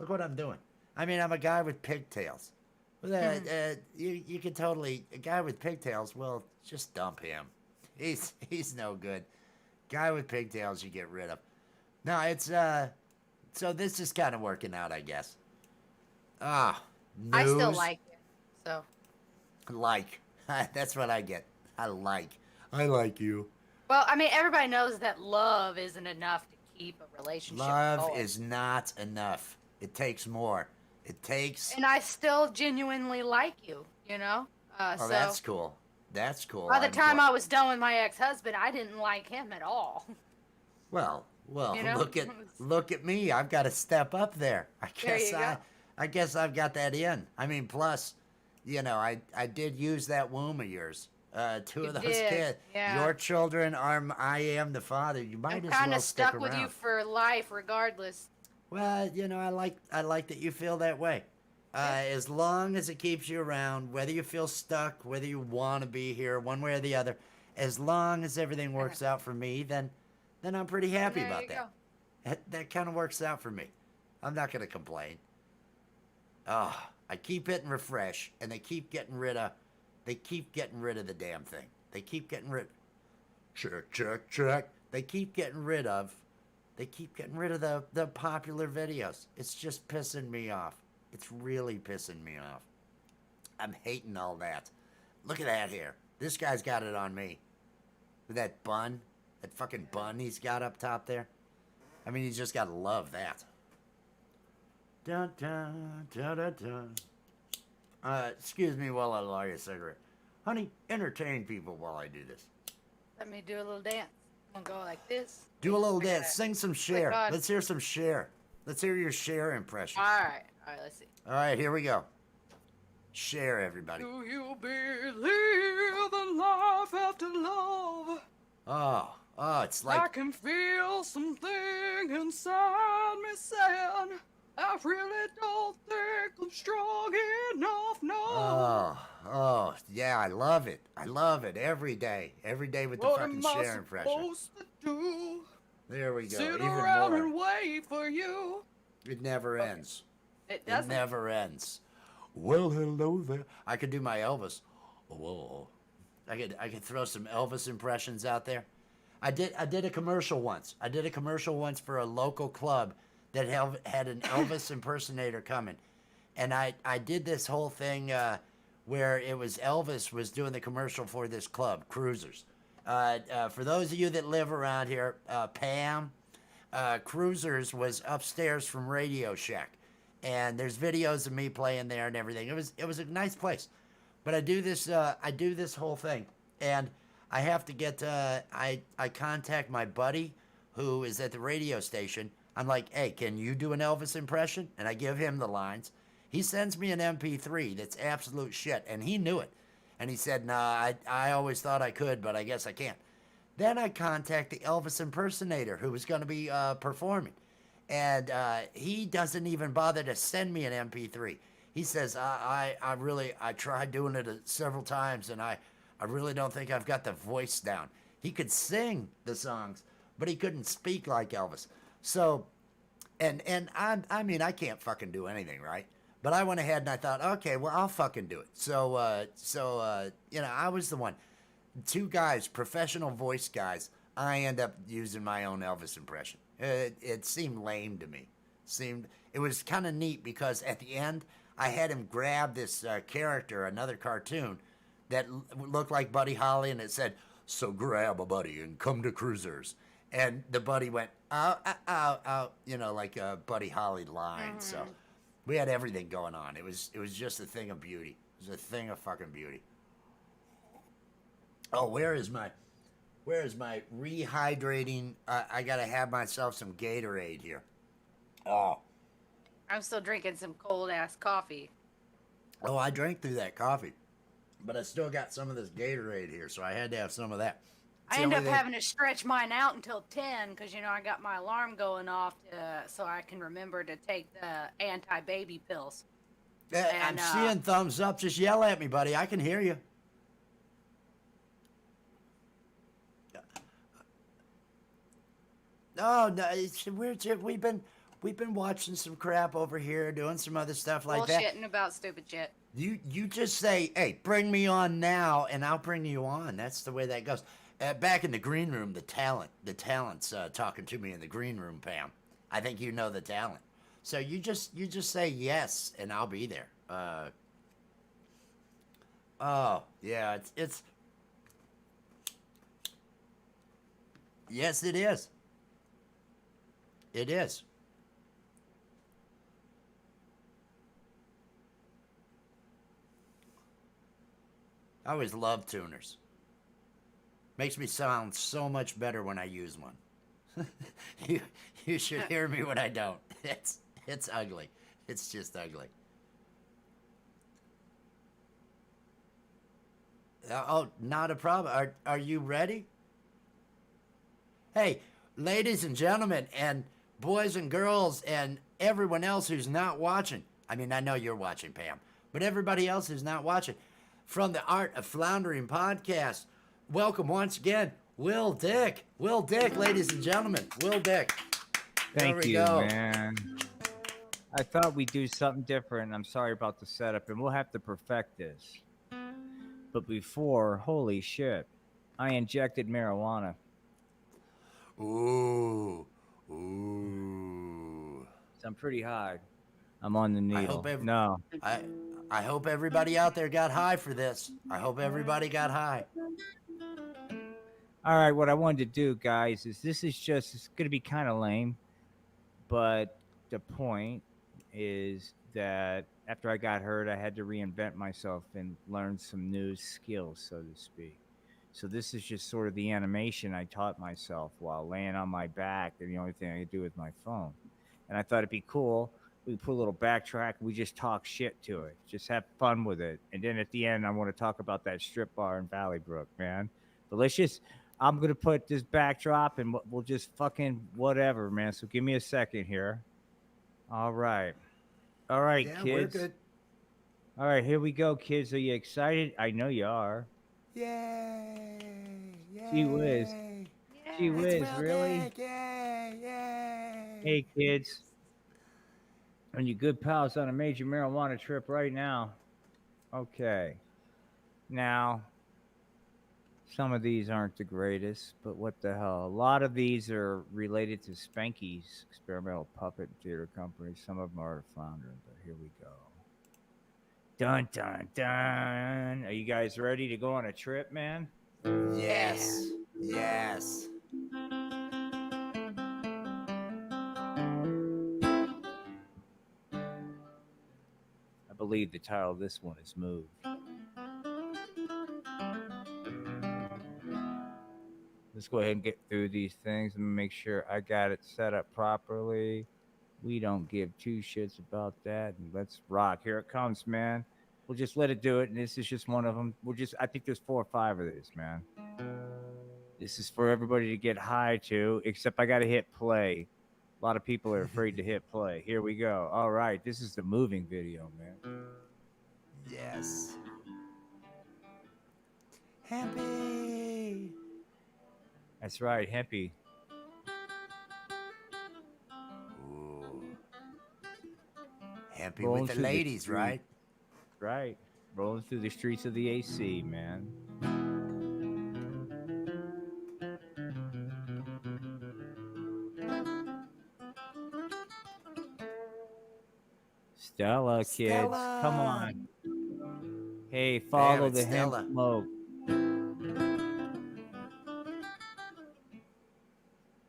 Look what I'm doing. I mean, I'm a guy with pigtails. You can totally a guy with pigtails. Well, just dump him. He's no good. Guy with pigtails, you get rid of. No, it's so this is kind of working out, I guess. News. I still like it. So. Like. That's what I get. I like you. Well, I mean, everybody knows that love isn't enough to keep a relationship Love going. is not enough. It takes more. It takes. And I still genuinely like you, Oh, so that's cool. That's cool. by the time I was done with my ex-husband, I didn't like him at all. Well, look at me. I've got to step up there. I guess I've got that in. I mean, plus, I did use that womb of yours. Two of those kids. Yeah. Your children are. I am the father. You might as well stick around. I'm kind of stuck with you for life, regardless. Well, I like that you feel that way. As long as it keeps you around, whether you feel stuck, whether you want to be here, one way or the other, as long as everything works out for me, then I'm pretty happy about that. That kind of works out for me. I'm not going to complain. I keep hitting refresh, and they keep getting rid of the damn thing. They keep getting rid. Check. They keep getting rid of the popular videos. It's just pissing me off. It's really pissing me off. I'm hating all that. Look at that hair. This guy's got it on me. With that bun. That fucking bun he's got up top there. I mean, you just gotta love that. Dun, dun, dun, dun, dun. Excuse me while I light a cigarette. Honey, entertain people while I do this. Let me do a little dance. I'm gonna go like this. Do a little dance. Sing some Cher. Let's hear some Cher. Let's hear your Cher impression. All right, let's see. All right, here we go. Cher, everybody. Do you believe in life after love? Oh, it's like... I can feel something inside me saying, I really don't think I'm strong enough, no. Oh, yeah, I love it. I love it every day. Every day with the fucking Cher impression. What am I supposed to do? There we go. Sit Even around more. and wait for you. It never ends. It doesn't. It never ends. Well, hello there. I could do my Elvis. Whoa. I could throw some Elvis impressions out there. I did a commercial once. I did a commercial once for a local club that had an Elvis impersonator coming. And I did this whole thing where it was Elvis was doing the commercial for this club, Cruisers. For those of you that live around here, Pam, Cruisers was upstairs from Radio Shack. And there's videos of me playing there and everything. It was a nice place. But I do this whole thing. And I have to get, I contact my buddy who is at the radio station. I'm like, hey, can you do an Elvis impression? And I give him the lines. He sends me an MP3 that's absolute shit. And he knew it. And he said, nah, I always thought I could, but I guess I can't. Then I contact the Elvis impersonator who was going to be performing. And he doesn't even bother to send me an MP3. He says, I tried doing it several times, and I really don't think I've got the voice down. He could sing the songs, but he couldn't speak like Elvis. So, and I mean, I can't fucking do anything, right? But I went ahead and I thought, okay, well, I'll fucking do it. So, I was the one. Two guys, professional voice guys. I end up using my own Elvis impression. It seemed lame to me. It was kind of neat because at the end, I had him grab this character, another cartoon, that looked like Buddy Holly, and it said, "So grab a buddy and come to Cruisers." And the buddy went, "Ow, ow, ow, ow," like a Buddy Holly line. So we had everything going on. It was just a thing of beauty. It was a thing of fucking beauty. Oh, where is my rehydrating? I gotta have myself some Gatorade here. Oh. I'm still drinking some cold ass coffee. Oh, I drank through that coffee, but I still got some of this Gatorade here, so I had to have some of that. I end up having to stretch mine out until 10 because, I got my alarm going off so I can remember to take the anti-baby pills. I'm seeing thumbs up. Just yell at me, buddy. I can hear you. No, we've been watching some crap over here, doing some other stuff like that. Bullshitting about stupid shit. You just say, "Hey, bring me on now," and I'll bring you on. That's the way that goes. Back in the green room, the talent's talking to me in the green room, Pam. I think you know the talent. So you just say yes, and I'll be there. Oh yeah, it's. Yes, it is. It is. I always love tuners. Makes me sound so much better when I use one. you should hear me when I don't. It's ugly. It's just ugly. Oh, not a problem. Are you ready? Hey, ladies and gentlemen, and boys and girls, and everyone else who's not watching. I mean, I know you're watching, Pam, but everybody else who's not watching. From the Art of Floundering podcast, welcome once again, Will Dick. Will Dick, ladies and gentlemen. Will Dick. Thank you, man. I thought we'd do something different. I'm sorry about the setup, and we'll have to perfect this. But before, holy shit, I injected marijuana. Ooh. So I'm pretty high. I'm on the needle. I hope everybody out there got high for this. I hope everybody got high. All right, what I wanted to do, guys, is it's going to be kind of lame, but the point is that after I got hurt, I had to reinvent myself and learn some new skills, so to speak. So this is just sort of the animation I taught myself while laying on my back, and the only thing I could do with my phone. And I thought it'd be cool. We put a little backtrack. We just talk shit to it. Just have fun with it. And then at the end, I want to talk about that strip bar in Valley Brook, man. But I'm going to put this backdrop and we'll just fucking whatever, man. So give me a second here. All right. Yeah, kids. We're good. All right, here we go, kids. Are you excited? I know you are. Yay. Gee whiz. Gee whiz, really? Yay. Hey, kids. And you good pals on a major marijuana trip right now. Okay. Now, some of these aren't the greatest, but what the hell? A lot of these are related to Spanky's experimental puppet and theater company. Some of them are floundering, but here we go. Dun, dun, dun. Are you guys ready to go on a trip, man? Yes. Yes. I believe the title of this one is Move. Let's go ahead and get through these things and make sure I got it set up properly. We don't give two shits about that. And let's rock. Here it comes, man. We'll just let it do it. And this is just one of them. I think there's 4 or 5 of these, man. This is for everybody to get high to, except I got to hit play. A lot of people are afraid to hit play. Here we go. All right. This is the moving video, man. Yes. Happy. That's right. Hempy. Ooh. Hempy Be with the ladies, right? Right. Rolling through the streets of the AC, man. Stella, kids. Stella. Come on. Hey, follow the hemp smoke.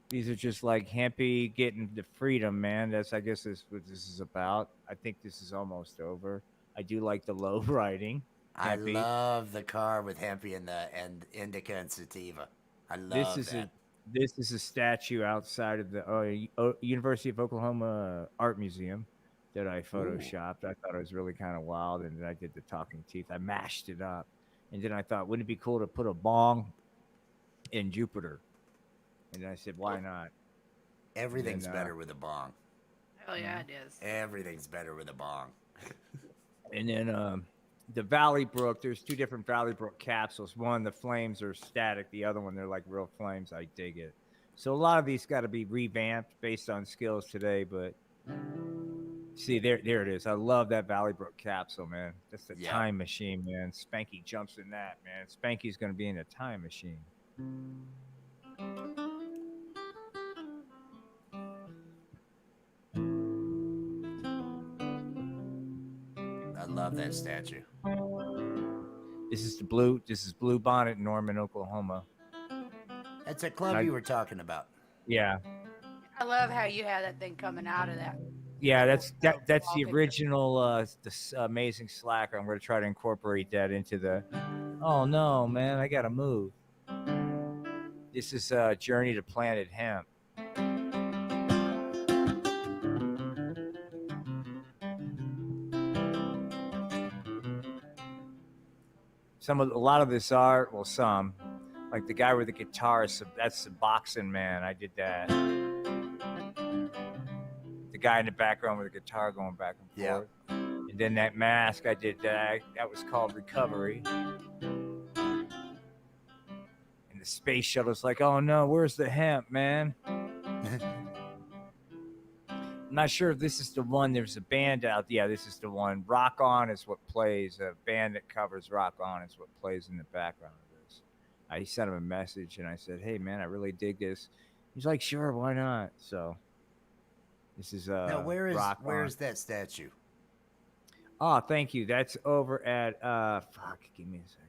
These are just like hempy getting the freedom, man. That's, I guess, is what this is about. I think this is almost over. I do like the low riding. I love the car with Hempy and Indica and Sativa. I love that. This is a statue outside of the University of Oklahoma Art Museum that I photoshopped. I thought it was really kind of wild, and then I did the talking teeth. I mashed it up, and then I thought, wouldn't it be cool to put a bong in Jupiter? And I said, why not? Everything's better with a bong. Hell yeah, it is. Everything's better with a bong. And then the Valley Brook, there's two different Valley Brook capsules. One, the flames are static. The other one, they're like real flames. I dig it. So a lot of these got to be revamped based on skills today. But see, there it is. I love that Valley Brook capsule, man. That's the time machine, man. Spanky jumps in that, man. Spanky's going to be in a time machine. I love that statue. This is Blue Bonnet in Norman, Oklahoma. That's a club you were talking about. Yeah. I love how you had that thing coming out of that. Yeah, that's the original this Amazing Slacker. I'm going to try to incorporate that into the. Oh no, man, I got to move. This is Journey to Planted Hemp. A lot of this art, well, some, like the guy with the guitar, that's the boxing man. I did that. The guy in the background with the guitar going back and forth. And then that mask, I did that. That was called Recovery. And the space shuttle's like, oh no, where's the hemp, man? I'm not sure if this is the one. There's a band out. Yeah, this is the one. Rock On is what plays. A band that covers Rock On is what plays in the background of this. I sent him a message and I said, hey, man, I really dig this. He's like, sure, why not? So this is now, where's that statue? Oh, thank you. That's over at give me a second.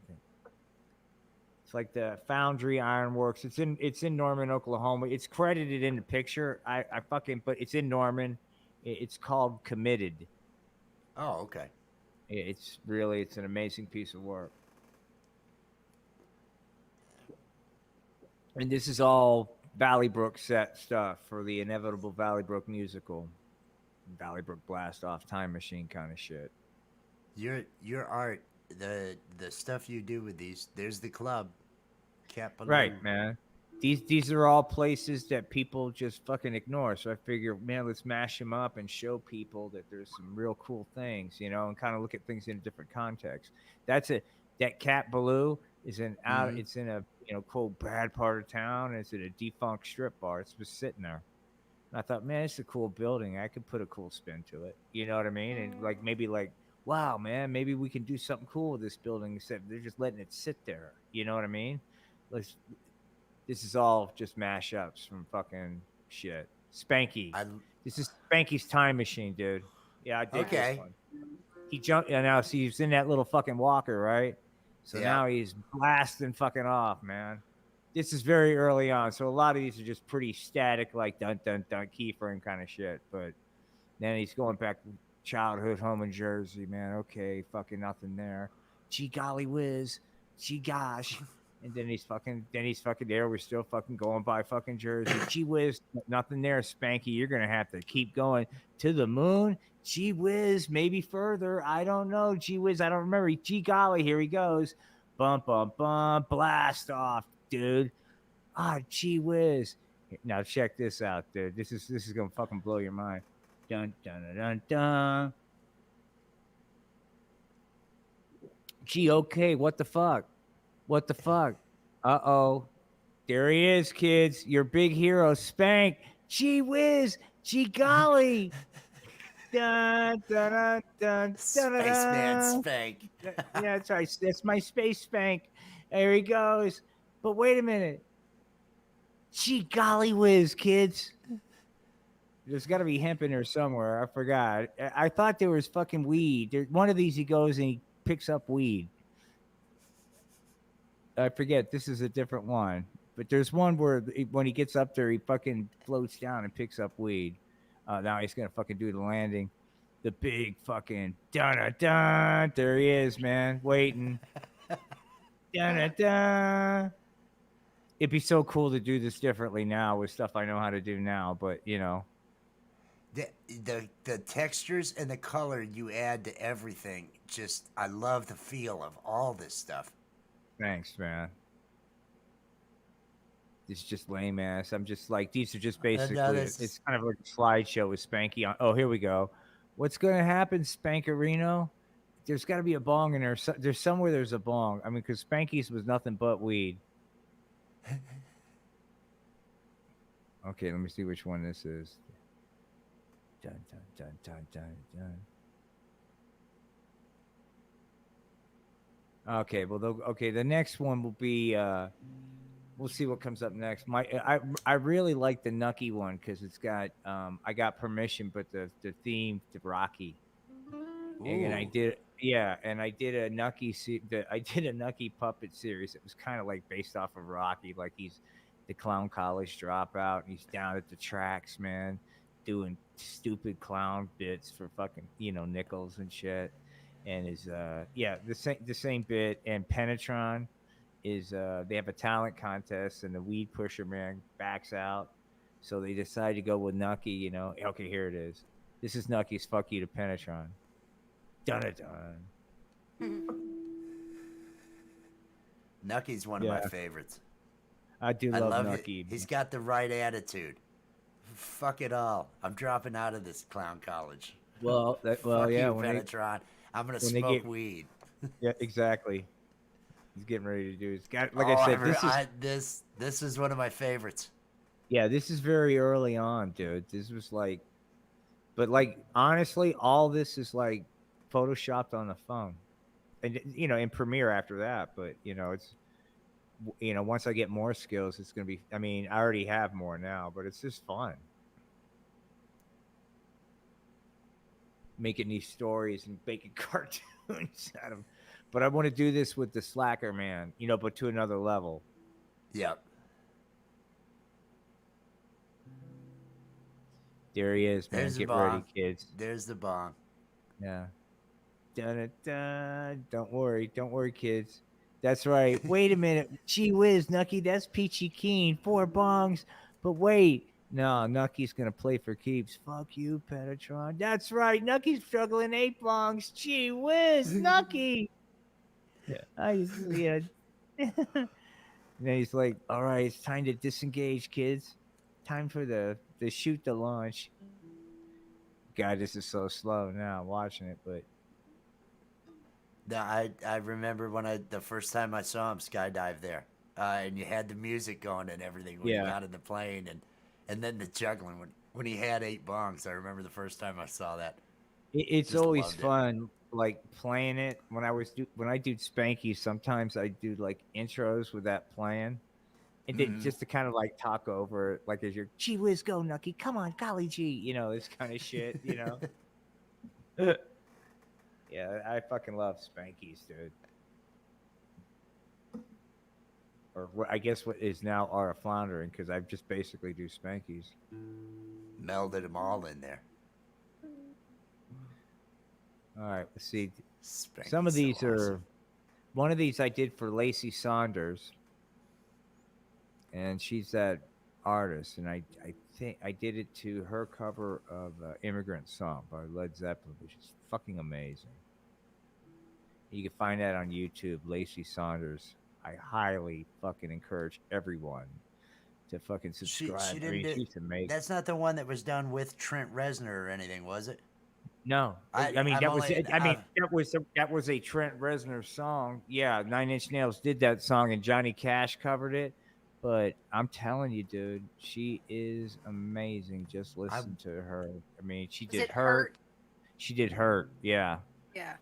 It's like the Foundry Ironworks. It's in Norman, Oklahoma. It's credited in the picture. But it's in Norman. It's called Committed. Oh, okay. It's an amazing piece of work. And this is all Valley Brook set stuff for the inevitable Valley Brook musical. Valley Brook Blast Off Time Machine kind of shit. Your art, the stuff you do with these, there's the club. Right, man. These are all places that people just fucking ignore. So I figure, man, let's mash them up and show people that there's some real cool things, and kind of look at things in a different context. That Cat Baloo is it's in a cool bad part of town. It's at a defunct strip bar. It's just sitting there. And I thought, man, it's a cool building. I could put a cool spin to it. You know what I mean? And maybe wow, man, maybe we can do something cool with this building instead they're just letting it sit there. You know what I mean? This is all just mashups from fucking shit. Spanky. This is Spanky's time machine, dude. Yeah, I dig this one. He jumped, now see, he's in that little fucking walker, right? So now he's blasting fucking off, man. This is very early on, so a lot of these are just pretty static, like dun dun dun keyframe kind of shit. But then he's going back to childhood home in Jersey, man. Okay, fucking nothing there. Gee golly whiz, gee gosh. And then he's fucking there. We're still fucking going by fucking Jersey. Gee whiz, nothing there, Spanky. You're gonna have to keep going to the moon. Gee whiz, maybe further. I don't know. Gee whiz, I don't remember. Gee golly, here he goes. Bum bum bum, blast off, dude. Ah, gee whiz. Now check this out, dude. This is gonna fucking blow your mind. Dun dun dun dun dun. Gee, okay, what the fuck? What the fuck? Uh-oh. There he is, kids. Your big hero, Spank. Gee whiz. Gee golly. dun, dun, dun, dun, Spaceman Spank. Yeah, that's right. That's my space spank. There he goes. But wait a minute. Gee golly whiz, kids. There's got to be hemp in there somewhere. I forgot. I thought there was fucking weed. One of these he goes and he picks up weed. I forget. This is a different one. But there's one where when he gets up there, he fucking floats down and picks up weed. Now he's going to fucking do the landing. The big fucking dun-dun-dun. There he is, man. Waiting. Dun-dun-dun. It'd be so cool to do this differently now with stuff I know how to do now. But, you know. The textures and the color you add to everything. Just, I love the feel of all this stuff. Thanks, man. It's just lame ass. I'm just like, these are just basically, it's kind of like a slideshow with Spanky on. Oh, here we go. What's going to happen, Spankerino? There's got to be a bong in there. There's somewhere there's a bong. I mean, because Spanky's was nothing but weed. Okay, let me see which one this is. Dun, dun, dun, dun, dun, dun. Okay, well, the next one will be, we'll see what comes up next. I really like the Nucky one because it's got, I got permission, but the theme to Rocky. And I did, and I did a Nucky, I did a Nucky puppet series. It was kind of like based off of Rocky, like he's the clown college dropout, and he's down at the tracks, man, doing stupid clown bits for fucking, nickels and shit. And is the same bit. And Penetron is they have a talent contest, and the weed pusher man backs out, so they decide to go with Nucky. Okay, here it is. This is Nucky's "Fuck You" to Penetron. Dun it dun. Nucky's one of my favorites. I love Nucky. He's got the right attitude. Fuck it all. I'm dropping out of this clown college. Fuck you, Penetron. I'm gonna smoke weed. Yeah, exactly. He's getting ready to do. I said, this is one of my favorites. Yeah, this is very early on, dude. This was like, but like honestly, all this is like photoshopped on the phone, and in Premiere after that. But it's, once I get more skills, it's gonna be. I mean, I already have more now, but it's just fun. Making these stories and making cartoons out of them. But I want to do this with the Slacker Man, but to another level. Yep. There he is, man. There's Get ready, kids. There's the bong. Yeah. Dun-dun-dun. Don't worry, kids. That's right. Wait a minute. Gee whiz, Nucky, that's Peachy Keen. 4 bongs. But wait. No, Nucky's going to play for keeps. Fuck you, Penetron. That's right. Nucky's struggling 8 bongs. Gee whiz, Nucky. And then he's like, all right, it's time to disengage, kids. Time for the shoot the launch. God, this is so slow now watching it, but. I remember when the first time I saw him skydive there, and you had the music going and everything when he got in the plane, and then the juggling when he had 8 bongs. I remember the first time I saw that. It's always fun, like playing it. When I do Spanky, sometimes I do like intros with that playing, and then just to kind of like talk over it, like as your gee whiz, go Nucky, come on, golly gee, this kind of shit, Yeah, I fucking love Spankies, dude. Or I guess what is now Art of Floundering, because I just basically do Spankies. Melded them all in there. All right, let's see. Spanky's Some of these so are. awesome. One of these I did for Lacey Saunders, and she's that artist, and I think I did it to her cover of "Immigrant Song" by Led Zeppelin, which is fucking amazing. You can find that on YouTube, Lacey Saunders. I highly fucking encourage everyone to fucking subscribe. She's amazing. That's not the one that was done with Trent Reznor or anything, was it? No, that was a Trent Reznor song. Yeah, 9 Inch Nails did that song, and Johnny Cash covered it. But I'm telling you, dude, she is amazing. Just listen to her. I mean, she did Hurt. She did Hurt. Yeah. Yeah,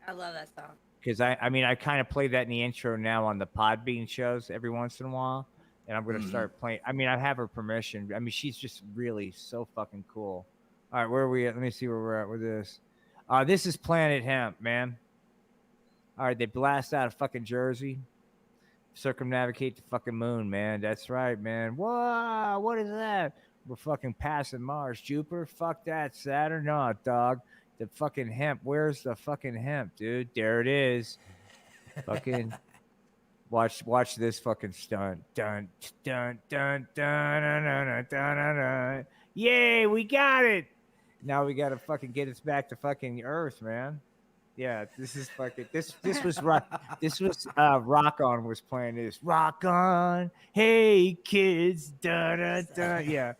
I love that song. Because I mean, I kind of play that in the intro now on the Podbean shows every once in a while, and I'm gonna start playing. I mean, I have her permission. I mean, she's just really so fucking cool. All right, where are we at? Let me see where we're at with this. This is Planet Hemp, man. All right, they blast out of fucking Jersey, circumnavigate the fucking moon, man. That's right, man. Whoa, what is that? We're fucking passing Mars, Jupiter. Fuck that, Saturn. No, dog. The fucking hemp. Where's the fucking hemp, dude? There it is. Fucking watch this fucking stunt. Dun dun dun dun dun dun dun dun dun. Dun. Yay, we got it. Now we gotta fucking get us back to fucking Earth, man. Yeah, this is fucking this was rock. This was Rock On was playing this. Rock On, hey kids, da da da. Yeah.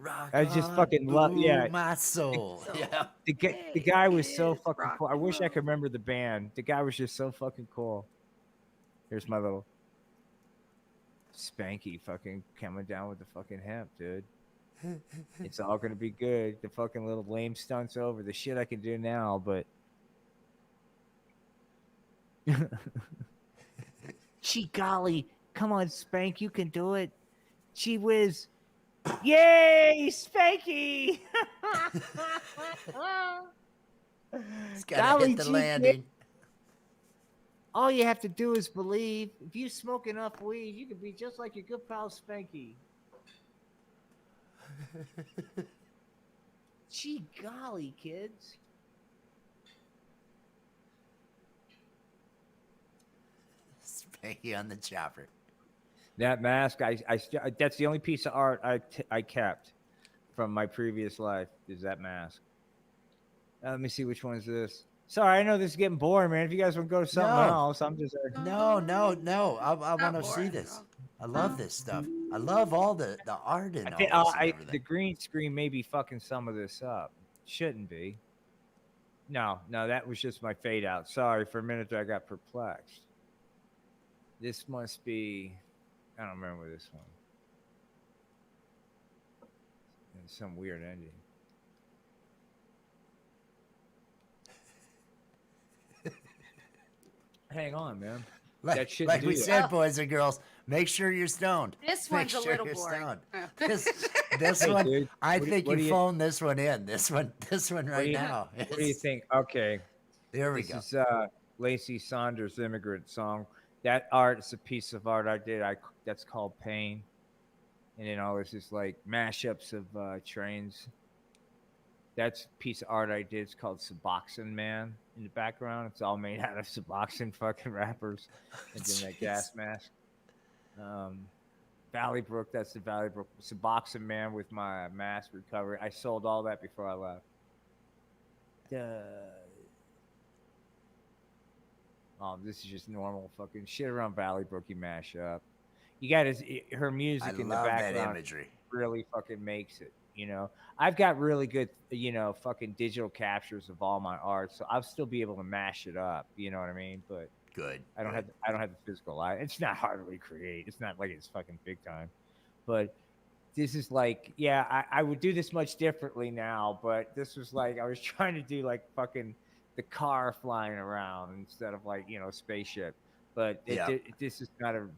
Rock I just fucking love, yeah. my soul. Yeah. The guy was so fucking cool. I wish I could remember the band. The guy was just so fucking cool. Here's my little Spanky fucking coming down with the fucking hemp, dude. It's all gonna be good. The fucking little lame stunts over. The shit I can do now, but gee golly, come on, Spank, you can do it. Gee whiz. Yay, Spanky! It's gotta hit the landing. All you have to do is believe. If you smoke enough weed, you can be just like your good pal Spanky. Gee golly, kids. Spanky on the chopper. That mask, that's the only piece of art I kept from my previous life is that mask. Let me see which one is this. Sorry, I know this is getting boring, man. If you guys want to go to something else, I'm just No. I want to see this. I love this stuff. I love all the art and all this. The green screen may be fucking some of this up. Shouldn't be. No, that was just my fade out. Sorry, for a minute there I got perplexed. This must be. I don't remember this one. It's some weird ending. Hang on, man. Like we said, boys and girls, make sure you're stoned. This one's a little boring. This Hey, one, dude, I think you phoned this one in. This one right now. What do you think? Okay. There we go. This is Lacey Saunders' Immigrant Song. That art is a piece of art I did. That's called Pain. And then all this is like mashups of trains. That's a piece of art I did. It's called Suboxone Man in the background. It's all made out of Suboxone fucking rappers. And then that gas mask. Valley Brook, that's the Valley Brook. Suboxone Man with my mask recovery. I sold all that before I left. Oh, this is just normal fucking shit around Valley Brook you mash up. You got her music in the background. That imagery. Really fucking makes it. You know, I've got really good, fucking digital captures of all my art, so I'll still be able to mash it up. You know what I mean? But good. I don't have the physical eye. It's not hard to recreate. It's not like it's fucking big time. But this is like, yeah, I would do this much differently now. But this was like I was trying to do like fucking the car flying around instead of like spaceship. But this is kind of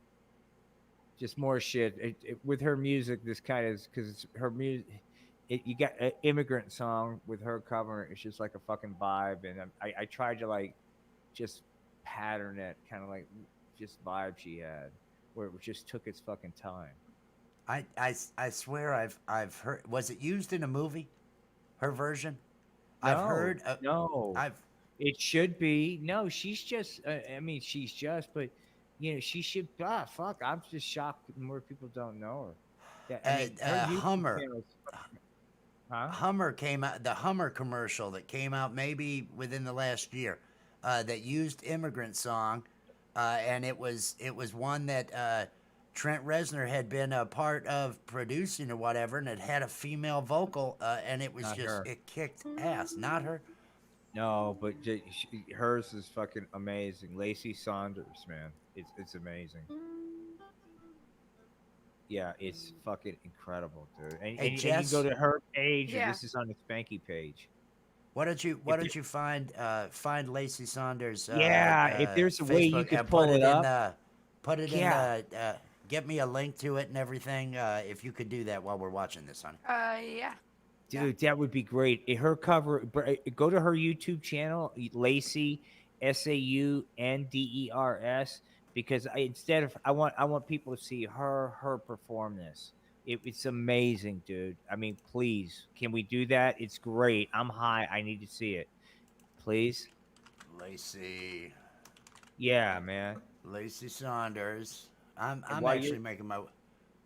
just more shit with her music. This kind of because her music. You got an Immigrant Song with her covering. It's just like a fucking vibe, and I tried to like just pattern it, kind of like just vibe she had, where it just took its fucking time. I swear I've heard. Was it used in a movie? Her version? No, I've heard. No, it should be. No, she's just. She's just, but she should. Fuck, I'm just shocked more people don't know her. Yeah, Hummer. Hummer came out. The Hummer commercial that came out maybe within the last year, that used Immigrant Song, and it was one that Trent Reznor had been a part of producing or whatever, and it had a female vocal, and it was Not just her. It kicked ass. Not her. No, but hers is fucking amazing. Lacey Saunders, man, it's amazing. Yeah, it's fucking incredible, dude. And you go to her page, and this is on the Spanky page. Why don't you find Lacey Saunders? Yeah, if there's a way you Facebook could and pull put it it in up. the Yeah. get me a link to it and everything. If you could do that while we're watching this, honey. Yeah. Dude, that would be great. Her cover, go to her YouTube channel, Lacey, Saunders, because I want people to see her perform this. It's amazing, dude. I mean, please, can we do that? It's great. I'm high. I need to see it. Please. Lacey. Yeah, man. Lacey Saunders. I'm while actually making my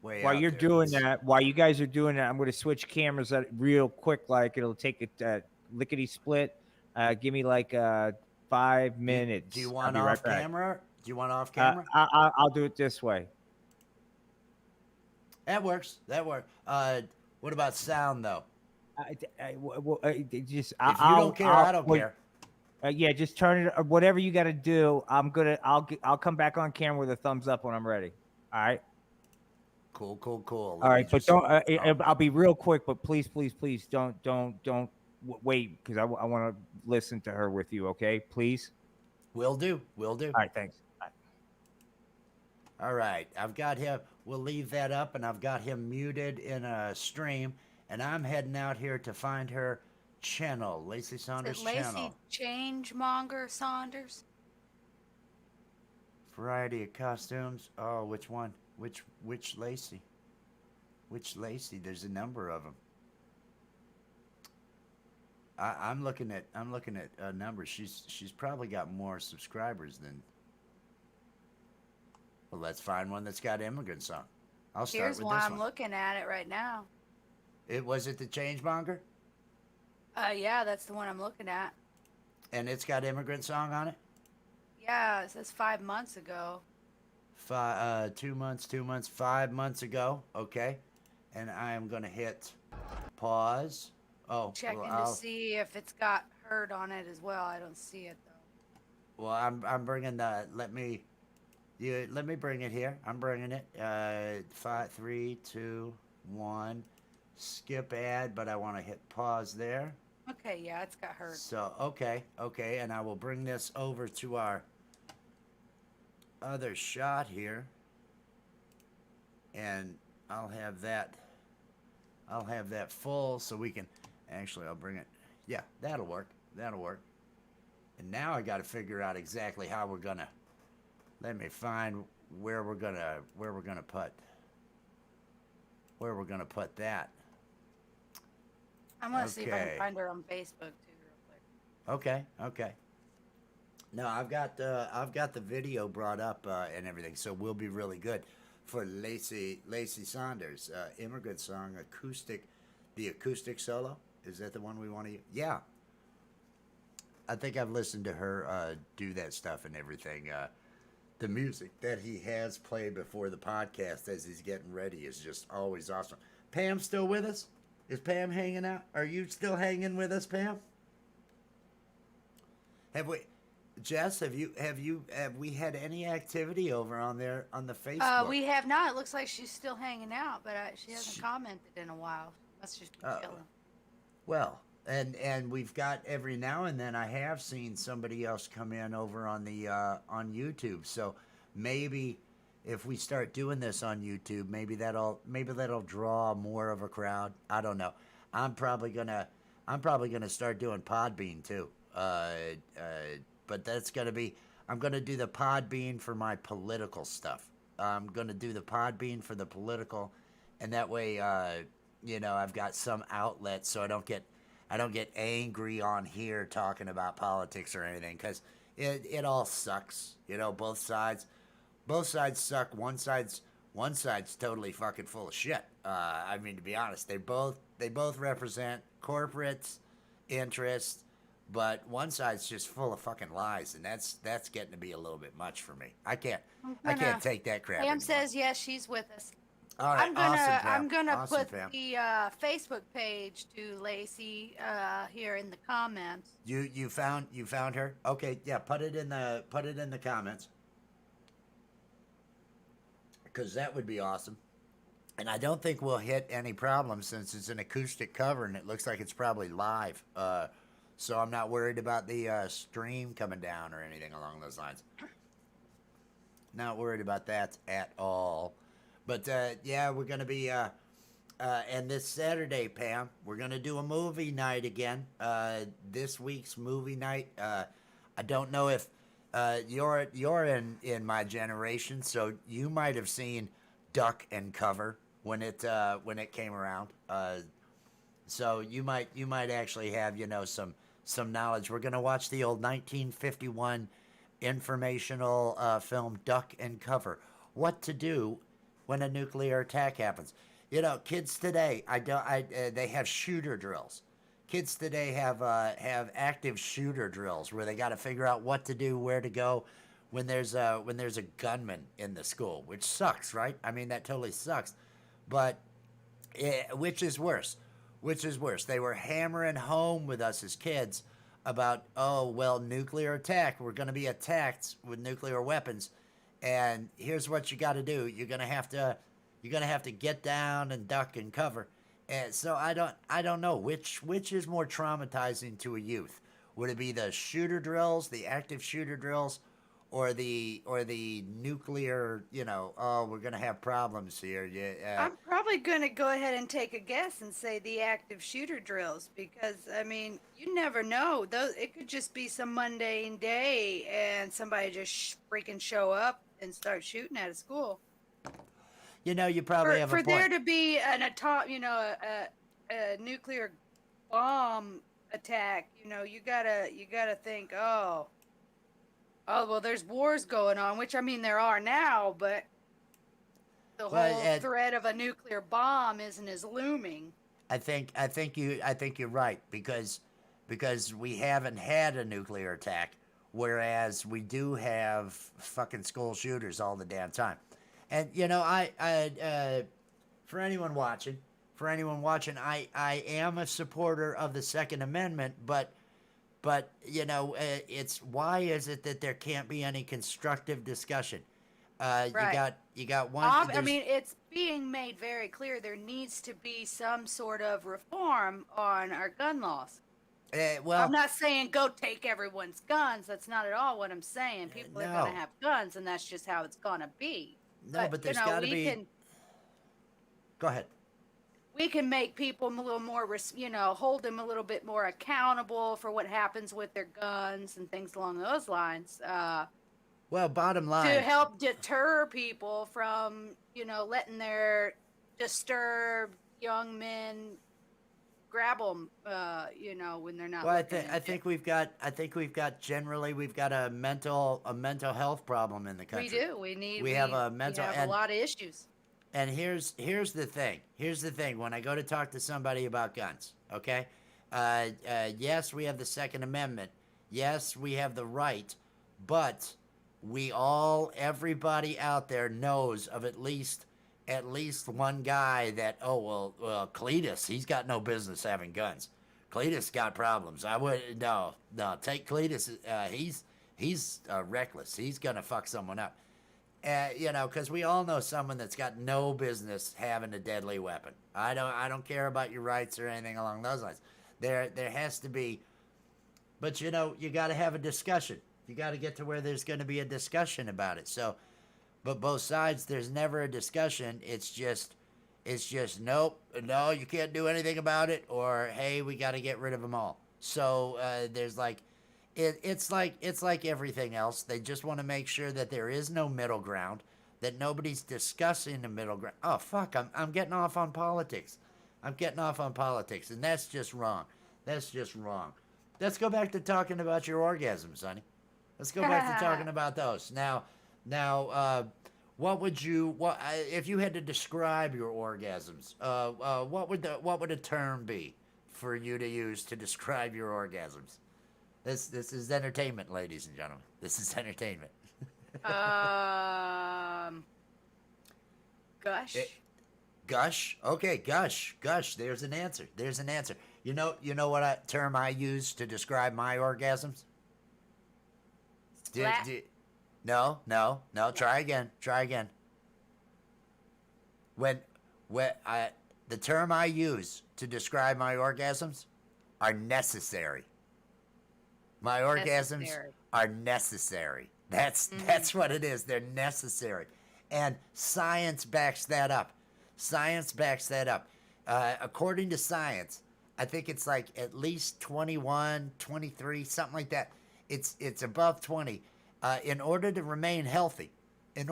way while out you're there. doing that, while you guys are doing that, I'm going to switch cameras real quick. Like it'll take a lickety split. Give me like 5 minutes. Do you I'll want be off right back. camera? Do you want off camera? I'll do it this way. That works. What about sound though? If you don't care, I don't care. Yeah, just turn it. Whatever you got to do. I'll come back on camera with a thumbs up when I'm ready. All right. Cool. All right, but don't. I'll be real quick, but please, don't wait because I want to listen to her with you. Okay, please. Will do. All right, thanks. All right, I've got him. We'll leave that up, and I've got him muted in a stream, and I'm heading out here to find her channel, Lacey Saunders channel. Lacey Changemonger Saunders. Variety of costumes. Oh, which one? Which Lacey? Which Lacey? There's a number of them. I'm looking at numbers. She's probably got more subscribers than. Well, let's find one that's got immigrant song. I'll start Here's with why this I'm one. looking at it right now. Was it the Changemonger? Yeah, that's the one I'm looking at. And it's got immigrant song on it? Yeah, it says 5 months ago. 2 months, 5 months ago. Okay. And I am going to hit pause. Oh, Checking well, to see if it's got heard on it as well. I don't see it though. Well, I'm bringing the. Let me bring it here. I'm bringing it. 5, 3, 2, 1. Skip ad, but I want to hit pause there. Okay, yeah, it's got heard. So okay, and I will bring this over to our other shot here, and I'll have that full so we can. Actually, I'll bring it. Yeah, that'll work. And now I got to figure out exactly how we're gonna. Let me find where we're gonna put that. I'm gonna see if I can find her on Facebook too, real quick. Okay. No, I've got the video brought up and everything, so we'll be really good for Lacey Saunders, immigrant song, the acoustic solo. Is that the one we want to use? Yeah. I think I've listened to her do that stuff and everything. The music that he has played before the podcast as he's getting ready is just always awesome. Pam still with us? Is Pam hanging out? Are you still hanging with us, Pam? Jess, have we had any activity over on there on the Facebook? We have not. It looks like she's still hanging out, but she hasn't commented in a while. Must just be chilling. Well, and we've got every now and then I have seen somebody else come in over on the on YouTube. So maybe if we start doing this on YouTube, maybe that'll draw more of a crowd. I don't know. I'm probably gonna start doing Podbean too. But that's gonna be. I'm gonna do the Podbean for my political stuff. I'm gonna do the Podbean for the political, and that way, I've got some outlet so I don't get angry on here talking about politics or anything, because it all sucks. Both sides suck. One side's totally fucking full of shit. I mean, to be honest, they both represent corporate interests, but one side's just full of fucking lies, and that's getting to be a little bit much for me. I can't take that crap. Pam says yes, she's with us. All right, I'm gonna awesome, put Pam. the Facebook page to Lacey here in the comments. You found her? Okay, yeah. Put it in the comments, because that would be awesome. And I don't think we'll hit any problems since it's an acoustic cover and it looks like it's probably live. so I'm not worried about the stream coming down or anything along those lines. Not worried about that at all. But yeah, we're gonna be and this Saturday, Pam, we're gonna do a movie night again. This week's movie night. I don't know if you're in my generation, so you might have seen Duck and Cover when it came around. So you might actually have some knowledge. We're gonna watch the old 1951 informational film Duck and Cover. What to do when a nuclear attack happens. Kids today, they have shooter drills. Kids today have active shooter drills where they got to figure out what to do, where to go, when there's a gunman in the school, which sucks, right? I mean, that totally sucks. But which is worse? Which is worse? They were hammering home with us as kids about, oh well, nuclear attack. We're going to be attacked with nuclear weapons, and here's what you got to do. You're going to have to get down and duck and cover. And so I don't know which is more traumatizing to a youth. Would it be the shooter drills, the active shooter drills, or the nuclear? Oh, we're gonna have problems here. Yeah. I'm probably gonna go ahead and take a guess and say the active shooter drills, because I mean, you never know. It could just be some mundane day and somebody just freaking show up and start shooting at a school. You probably have a point. For there to be an a nuclear bomb attack, you gotta think, oh well, there's wars going on, which I mean there are now, but the whole threat of a nuclear bomb isn't as looming. I think you're right, because we haven't had a nuclear attack, whereas we do have fucking school shooters all the damn time. And I for anyone watching, I am a supporter of the Second Amendment, but it's why is it that there can't be any constructive discussion? Right. You got one. I mean, it's being made very clear there needs to be some sort of reform on our gun laws. Well, I'm not saying go take everyone's guns. That's not at all what I'm saying. People are going to have guns, and that's just how it's going to be. No, but there's got to be. Go ahead. We can make people a little more, hold them a little bit more accountable for what happens with their guns and things along those lines. Well, bottom line, to help deter people from, letting their disturbed young men grab them, when they're not. Well, I think we've got a mental health problem in the country. We do. We have a mental. We have a lot of issues. And here's the thing. Here's the thing. When I go to talk to somebody about guns, okay? Yes, we have the Second Amendment. Yes, we have the right, but everybody out there knows of at least one guy that, well, Cletus, he's got no business having guns. Cletus got problems. I would no take Cletus. He's reckless. He's gonna fuck someone up. Because we all know someone that's got no business having a deadly weapon. I don't care about your rights or anything along those lines. There has to be, but you got to have a discussion. You got to get to where there's going to be a discussion about it. So, but both sides, there's never a discussion. It's just nope, no, you can't do anything about it, or hey, we got to get rid of them all. So there's like. It's like everything else. They just want to make sure that there is no middle ground, that nobody's discussing the middle ground. Oh fuck, I'm getting off on politics. And that's just wrong. Let's go back to talking about your orgasms, honey. Let's go back to talking about those. Now, what if you had to describe your orgasms? What would a term be for you to use to describe your orgasms? This is entertainment, ladies and gentlemen. This is entertainment. Gush. Gush. Okay, gush. There's an answer. You know what term I use to describe my orgasms? No. Try again. The term I use to describe my orgasms are necessary. My orgasms Necessary. are necessary. That's what it is. They're necessary. And science backs that up. Science backs that up. According to science, I think it's like at least 21, 23, something like that. It's above 20. In order to remain healthy, a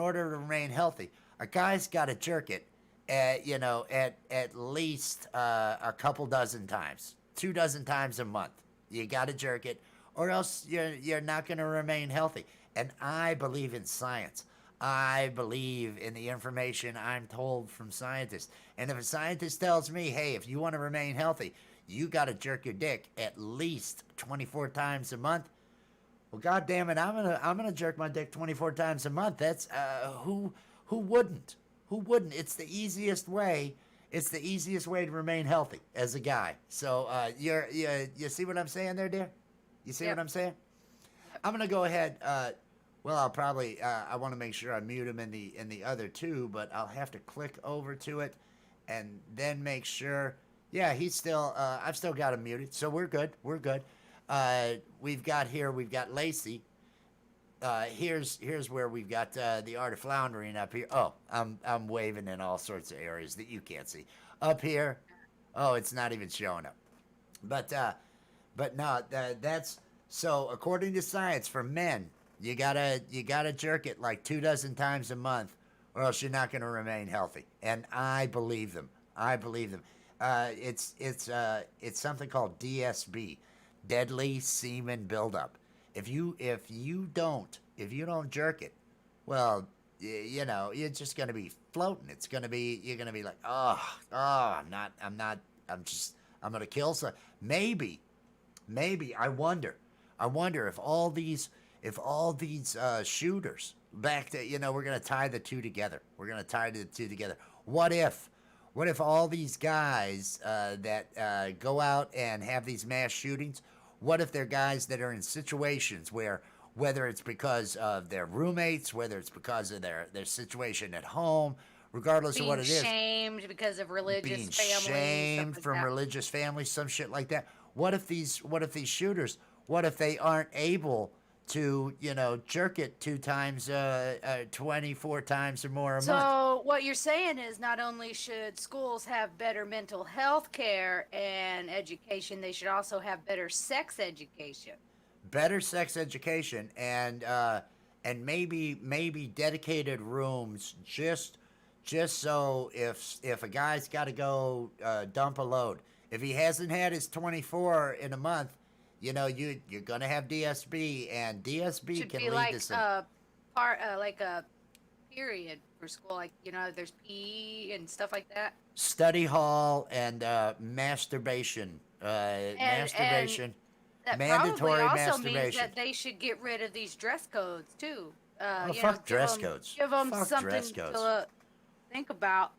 guy's got to jerk it at least a couple dozen times, 2 dozen times a month. You got to jerk it, or else you're not going to remain healthy. And I believe in science. I believe in the information I'm told from scientists. And if a scientist tells me, hey, if you want to remain healthy, you got to jerk your dick at least 24 times a month. Well, God damn it, I'm gonna jerk my dick 24 times a month. That's who wouldn't? Who wouldn't? It's the easiest way. It's the easiest way to remain healthy as a guy. So you see what I'm saying there, dear? You see what I'm saying? I'm gonna go ahead. Well, I'll probably I want to make sure I mute him in the other two, but I'll have to click over to it and then make sure. Yeah, he's still. I've still got him muted, so we're good. We're good. We've got Lacey. Here's where we've got the art of floundering up here. Oh, I'm waving in all sorts of areas that you can't see. Up here, oh, it's not even showing up. But no, that's so. According to science, for men, you gotta jerk it like 2 dozen times a month, or else you're not gonna remain healthy. And I believe them. It's something called DSB, deadly semen buildup. If you don't jerk it, well, you're just gonna be floating. You're gonna be like, I'm gonna kill some. Maybe, I wonder if all these shooters back to, we're gonna tie the two together. What if all these guys that go out and have these mass shootings, what if they're guys that are in situations where, whether it's because of their roommates, whether it's because of their situation at home, regardless of what it is. Being shamed because of religious families. Shamed from religious families, some shit like that. What if these shooters, what if they aren't able to, jerk it 2 times, 24 times or more a month? So what you're saying is not only should schools have better mental health care and education, they should also have better sex education. Better sex education and maybe dedicated rooms just so if a guy's got to go dump a load, if he hasn't had his 24 in a month, you're gonna have DSB, and DSB Should can be lead like to some like a period for school, like there's PE and stuff like that. study hall and masturbation. Masturbation. That mandatory probably also masturbation. means that they should get rid of these dress codes too. Fuck dress codes. Give them Fuck something dress codes. to think about.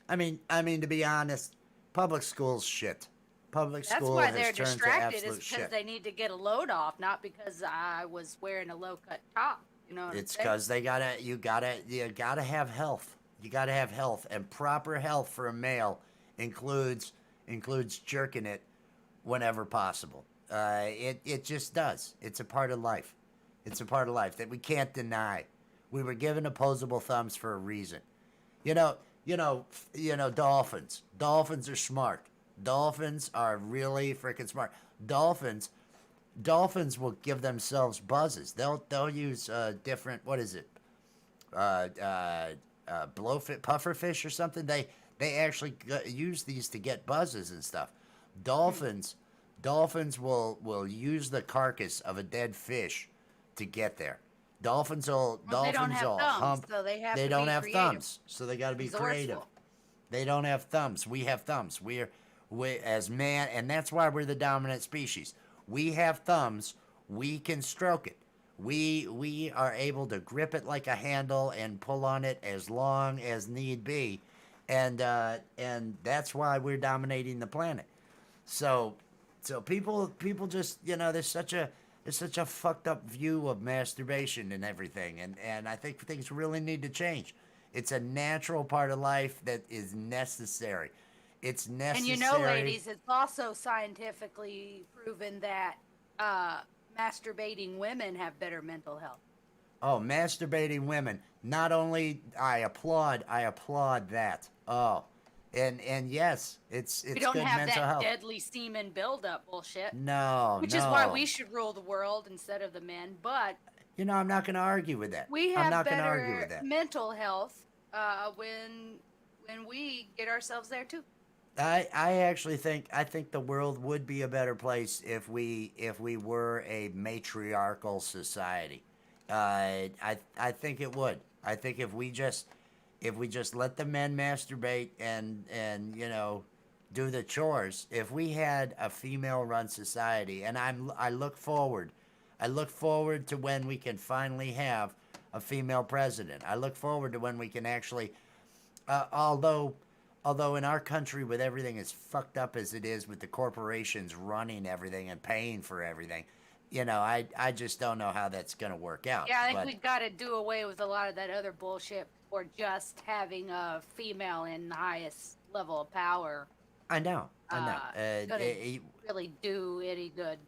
I mean, to be honest, public school's shit. Public That's school why has they're turned to distracted, is absolute because shit. they need to get a load off, not because I was wearing a low cut top. You know what It's I'm saying? because you gotta have health. You gotta have health, and proper health for a male includes jerking it whenever possible. It just does. It's a part of life. It's a part of life that we can't deny. We were given opposable thumbs for a reason. Dolphins. Dolphins are smart. Dolphins are really freaking smart. Dolphins will give themselves buzzes. They'll use different, what is it? Blowfish, pufferfish or something. They actually use these to get buzzes and stuff. Dolphins will use the carcass of a dead fish to get there. Dolphins will hump. So they have They to don't be have creative. thumbs, so they got to be creative. They don't have thumbs. We have thumbs. We as man, and that's why we're the dominant species. We have thumbs. We can stroke it. We are able to grip it like a handle and pull on it as long as need be, and that's why we're dominating the planet. So people just, there's such a fucked up view of masturbation and everything, and I think things really need to change. It's a natural part of life that is necessary. It's necessary. And ladies, it's also scientifically proven that masturbating women have better mental health. Oh, masturbating women. Not only I applaud that. Oh, and yes, it's We don't good have mental that health. deadly semen buildup bullshit. No, which is why we should rule the world instead of the men. But you know, I'm not going to argue with that. We I'm have not going to argue better with that. mental health when we get ourselves there too. I actually think the world would be a better place if we were a matriarchal society. I think it would. I think if we just let the men masturbate and you know, do the chores. If we had a female-run society, and I look forward to when we can finally have a female president. I look forward to when we can actually, although in our country with everything as fucked up as it is with the corporations running everything and paying for everything, you know, I just don't know how that's going to work out. Yeah, I think we've got to do away with a lot of that other bullshit or just having a female in the highest level of power. I know. Really do any good.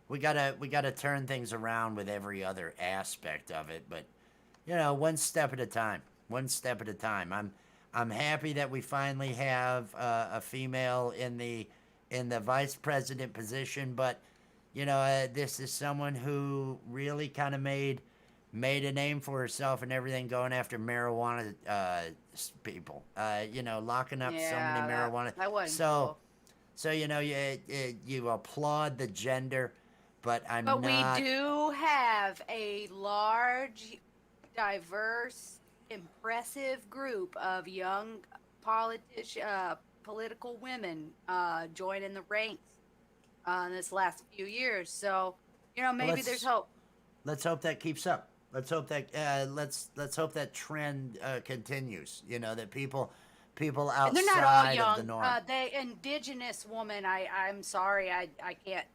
We gotta turn things around with every other aspect of it, but you know, one step at a time. I'm happy that we finally have a female in the vice president position, but you know, this is someone who really kind of made a name for herself and everything, going after marijuana people. You know, locking up so many marijuana. That wasn't cool. So you know, you applaud the gender, but we do have a large, diverse, impressive group of young political women joining the ranks in this last few years. So you know, maybe there's hope. Let's hope that keeps up. Let's hope that let's hope that trend continues. You know, that people outside and they're not all young. Of the norm. The indigenous woman, I'm sorry, I can't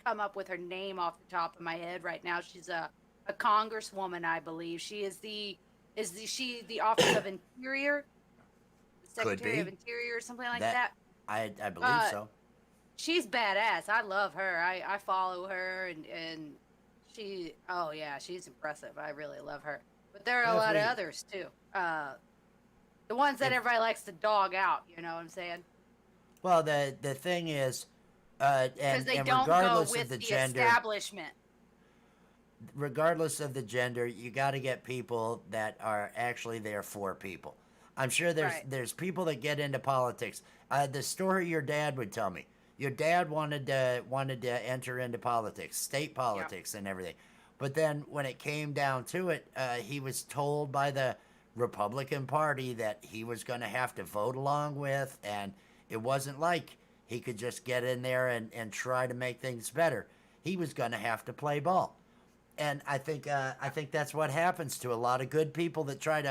come up with her name off the top of my head right now. She's a congresswoman, I believe. She is the Office of Interior, Secretary of Interior, or something like that. I believe so. She's badass. I love her. I follow her and she's impressive. I really love her. But there are a lot of others too. The ones that everybody likes to dog out, you know what I'm saying? Well, the thing is, and don't regardless go with of the the gender, establishment. Regardless of the gender, you got to get people that are actually there for people. I'm sure there's people that get into politics. The story your dad would tell me. Your dad wanted to enter into politics, state politics, and everything. But then when it came down to it, he was told by the Republican Party that he was going to have to vote along with, and it wasn't like he could just get in there and try to make things better. He was going to have to play ball, and I think that's what happens to a lot of good people that try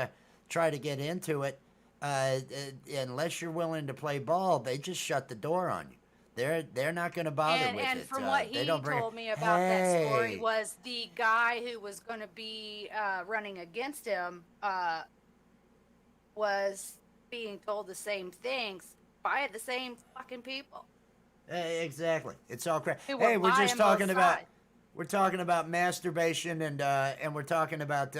to get into it. Unless you're willing to play ball, they just shut the door on you. They're not going to bother with it. And from what he told me about that story was the guy who was going to be running against him was being told the same things by the same fucking people. Exactly. It's all crap. Hey, we're just talking about masturbation and we're talking about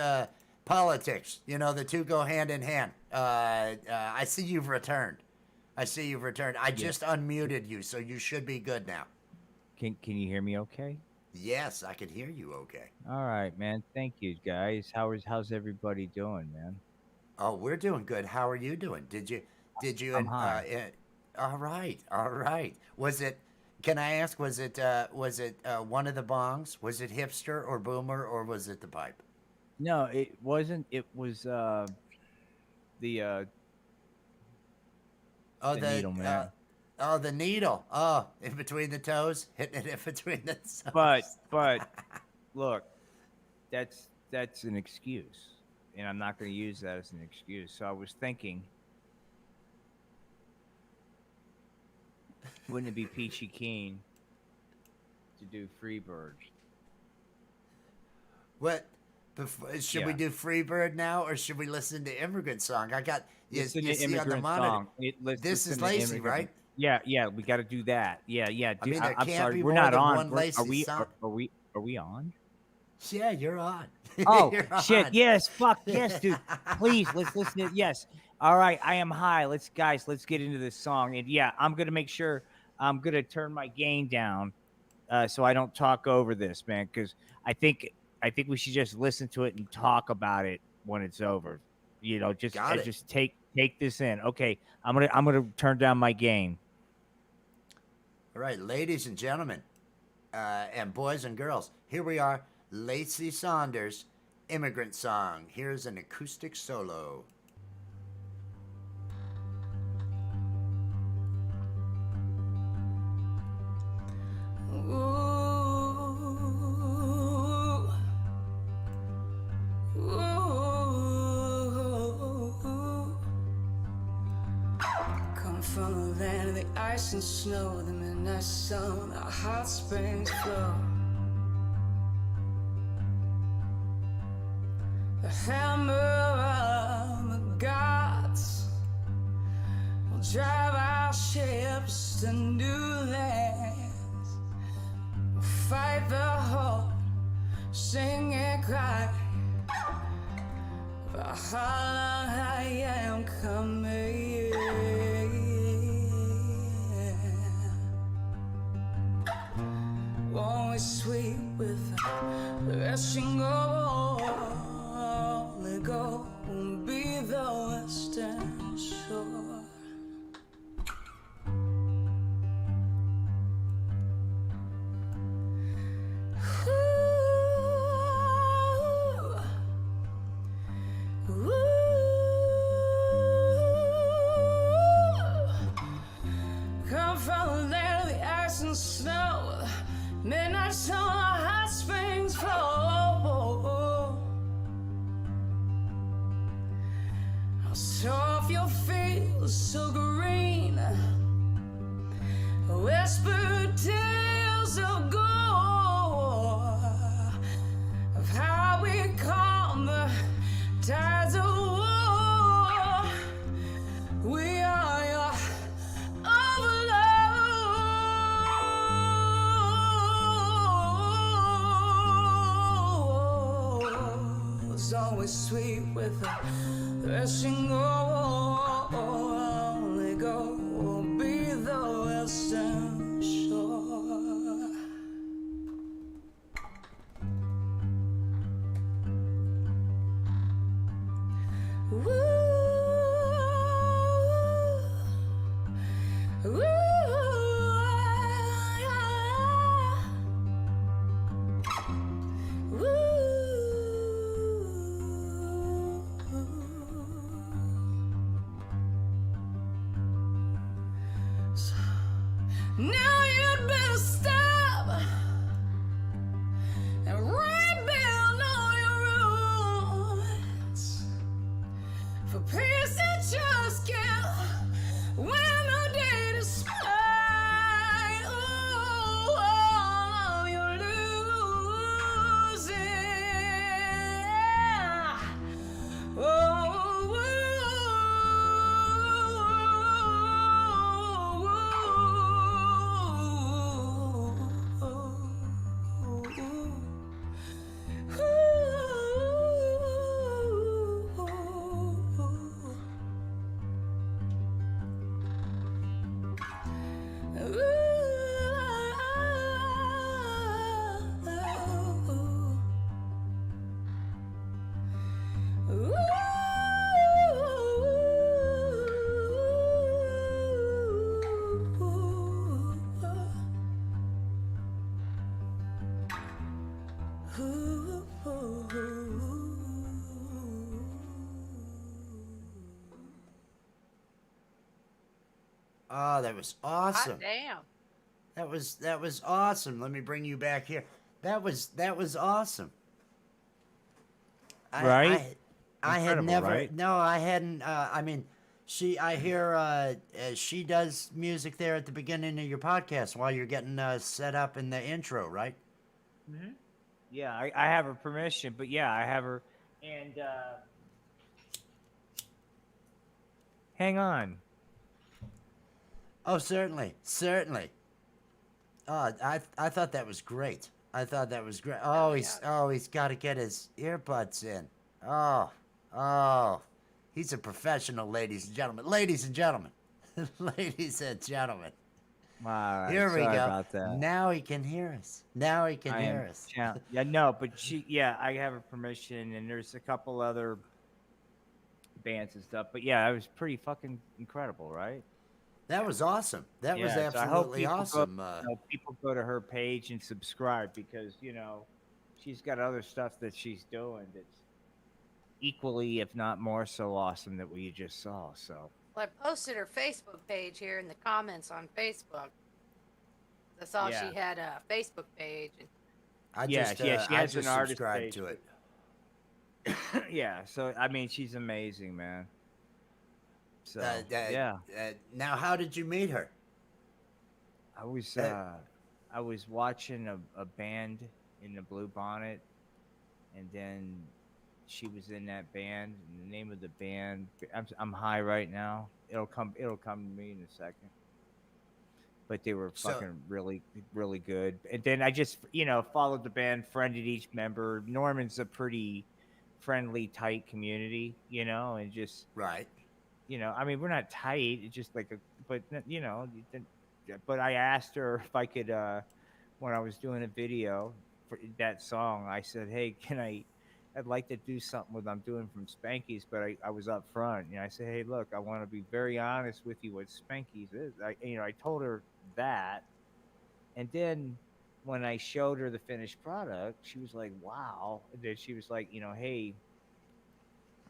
politics. You know, the two go hand in hand. I see you've returned. I just unmuted you, so you should be good now. Can you hear me okay? Yes, I can hear you okay. All right, man. Thank you, guys. How's everybody doing, man? Oh, we're doing good. How are you doing? Did you? I'm high. All right. Was it? Can I ask? Was it one of the bongs? Was it hipster or boomer or was it the pipe? No, it wasn't. It was the needle, man. The needle. Oh, in between the toes, hitting it in between the toes. But look, that's an excuse, and I'm not going to use that as an excuse. So I was thinking, wouldn't it be peachy keen to do Freebird? What? Should we do Freebird now, or should we listen to Immigrant Song? I got listen to Immigrant Song. This is Lacey, right? Yeah, we got to do that. Yeah. I mean, there I'm can't sorry, be we're more not than on. one Lacey song. Are we on? Yeah, you're on. Oh You're shit! on. Yes, fuck yes, dude. Please, let's listen to yes. All right, I am high. Let's get into this song. And yeah, I'm gonna make sure I'm gonna turn my gain down, so I don't talk over this, man. Because I think we should just listen to it and talk about it when it's over. You know, just take this in. Okay, I'm gonna turn down my gain. All right, ladies and gentlemen, and boys and girls, here we are, Lacey Saunders, Immigrant Song. Here's an acoustic solo. Come from the land of the ice and snow, the midnight sun, the hot springs flow. The hammer of the gods will drive our ships to new lands. We'll fight the horde, sing and cry for how long I am coming. Won't we sweep with the rushing only go won't be the western shore. Come from the land of the ice and snow, midnight sun, hot springs flow. How soft your feels, so green, whispered tales of gold, of how we calm the tides of war. We are your overloads, always sweet with a rushing only go will be the western shore. Now you'd better stop and rebuild all your ruins. For peace and just can't win the day despite all you're losing. Oh, that was awesome. Hot damn. That was awesome. Let me bring you back here. That was awesome. Right? I had Incredible, never. right? No, I hadn't. I mean, I hear she does music there at the beginning of your podcast while you're getting set up in the intro, right? Mm-hmm. Yeah, I have her permission, but yeah, I have her. And hang on. Oh, certainly, certainly. I thought that was great. I thought that was great. He's got to get his earbuds in. Oh, he's a professional, ladies and gentlemen. Ladies and gentlemen, ladies and gentlemen. All right, Here we sorry go. about that. Now he can hear us. Now he can hear us. Yeah, no, but I have her permission, and there's a couple other bands and stuff. But yeah, it was pretty fucking incredible, right? That was awesome. That was So absolutely awesome. People go to her page and subscribe because she's got other stuff that she's doing that's equally, if not more so awesome that we just saw. So. Well, I posted her Facebook page here in the comments on Facebook. I saw she had a Facebook page. And she has an artist subscribed page to it. Yeah, so I mean, she's amazing, man. So now, how did you meet her? I was watching a band in the Blue Bonnet, and then she was in that band. And the name of the band, I'm high right now. It'll come to me in a second. But they were fucking really, really good. And then I just followed the band, friended each member. Norman's a pretty friendly, tight community, and just right. I mean, we're not tight. It's just like but I asked her if I could, when I was doing a video for that song, I said, hey, I'd like to do something with I'm doing from Spanky's, but I was up front. I said, hey, look, I want to be very honest with you what Spanky's is. I told her that. And then when I showed her the finished product, she was like, wow. And then she was like, hey,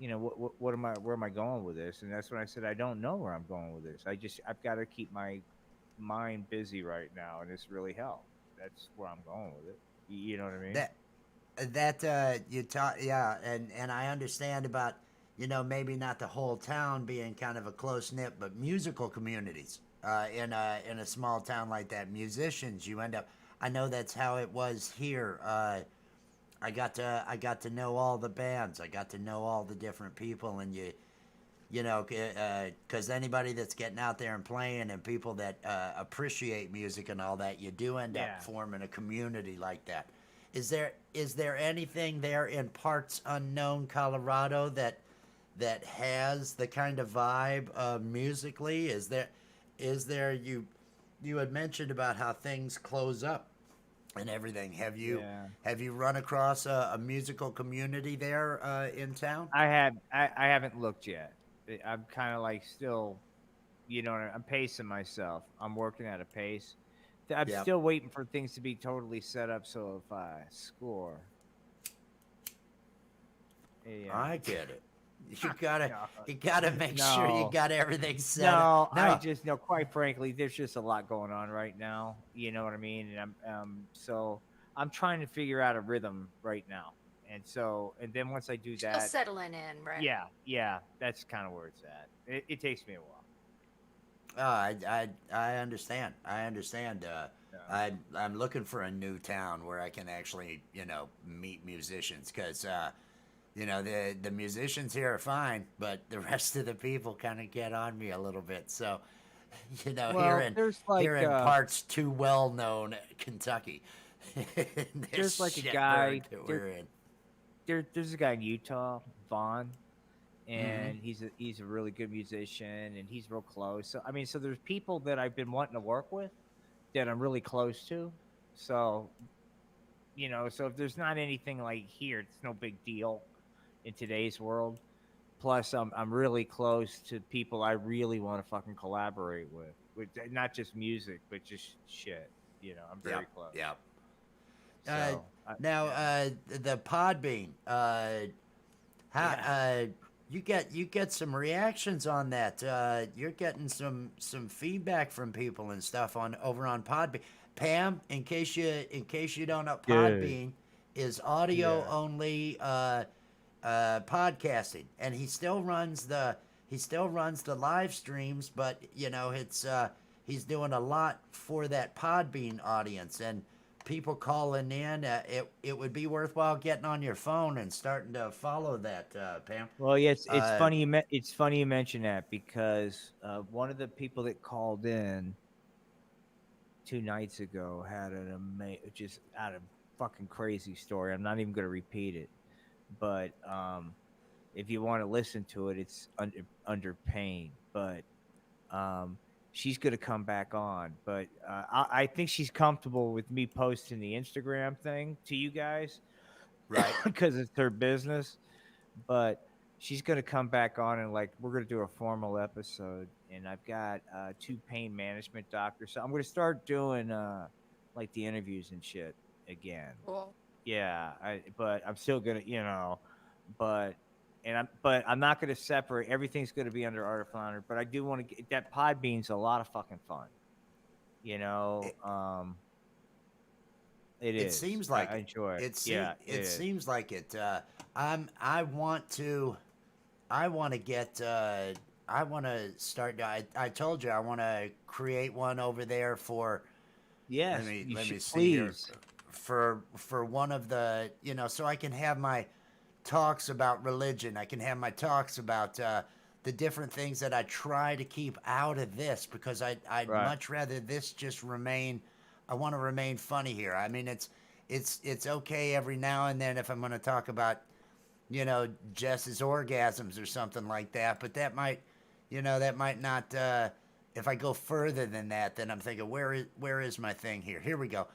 where am I going with this? And that's when I said, I don't know where I'm going with this. I've got to keep my mind busy right now, and this really helped. That's where I'm going with it. You know what I mean? You talk, and I understand about, maybe not the whole town being kind of a close knit, but musical communities in a small town like that, musicians, you end up. I know that's how it was here. I got to know all the bands. I got to know all the different people, and because anybody that's getting out there and playing, and people that appreciate music and all that, you do end up forming a community like that. Is there anything there in parts unknown Colorado that has the kind of vibe musically? Is there you had mentioned about how things close up and everything. Have you run across a musical community there in town? I haven't looked yet. I'm kind of like still, I'm pacing myself. I'm working at a pace. I'm still waiting for things to be totally set up, so if I score. I get it. You gotta make sure you got everything set. No, I just quite frankly, there's just a lot going on right now. You know what I mean? And so I'm trying to figure out a rhythm right now. And then once I do that, still settling in, right? Yeah, that's kind of where it's at. It takes me a while. I understand. I'm looking for a new town where I can actually, meet musicians, because the musicians here are fine, but the rest of the people kind of get on me a little bit. So, here in parts too well known Kentucky, there's like a guy that we're in. There's a guy in Utah, Vaughn, and he's a really good musician, and he's real close. So I mean, there's people that I've been wanting to work with that I'm really close to. So, so if there's not anything like here, it's no big deal in today's world. Plus, I'm really close to people I really want to fucking collaborate with not just music, but just shit. I'm very close. Yeah. The Podbean, you get some reactions on that. You're getting some feedback from people and stuff over on Podbean. Pam, in case you don't know, Podbean is audio only podcasting, and he still runs the live streams, but it's he's doing a lot for that Podbean audience. And people calling in, it would be worthwhile getting on your phone and starting to follow that, Pam. Well, yes, it's funny. It's funny you mention that because one of the people that called in 2 nights ago had just out of fucking crazy story. I'm not even going to repeat it, but if you want to listen to it, it's under pain. But she's going to come back on. But I think she's comfortable with me posting the Instagram thing to you guys, right? Because it's her business. But she's going to come back on and we're going to do a formal episode. And I've got 2 pain management doctors, so I'm going to start doing the interviews and shit again. Cool. Yeah, but I'm still gonna, but I'm not gonna separate. Everything's gonna be under Art of Flounder, but I do want to get that Podbean's a lot of fucking fun. It is. Seems like I enjoy it. It seems like it. I want to start. I told you I want to create one over there for. Yes. Let me see here. For one of the, so I can have my talks about religion. I can have my talks about the different things that I try to keep out of this because I'd much rather this just remain. I want to remain funny here. I mean, it's okay every now and then if I'm going to talk about, Jess's orgasms or something like that. But that might not. If I go further than that, then I'm thinking, where is my thing here? Here we go.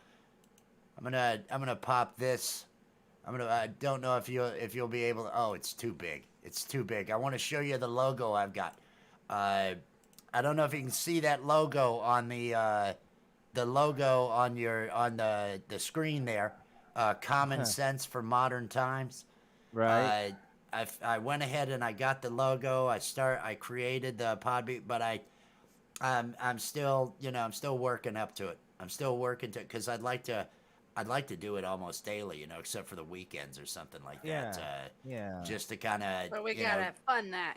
I'm gonna pop this. I don't know if you'll be able to. Oh, it's too big. It's too big. I want to show you the logo I've got. I don't know if you can see that logo on the logo on the screen there. Common sense for modern times. Right. I went ahead and I got the logo. I created the Podbean, but I'm still working up to it. I'm still working to it because I'd like to do it almost daily, except for the weekends or something like that. Yeah. Just to kind of. But we gotta fund that,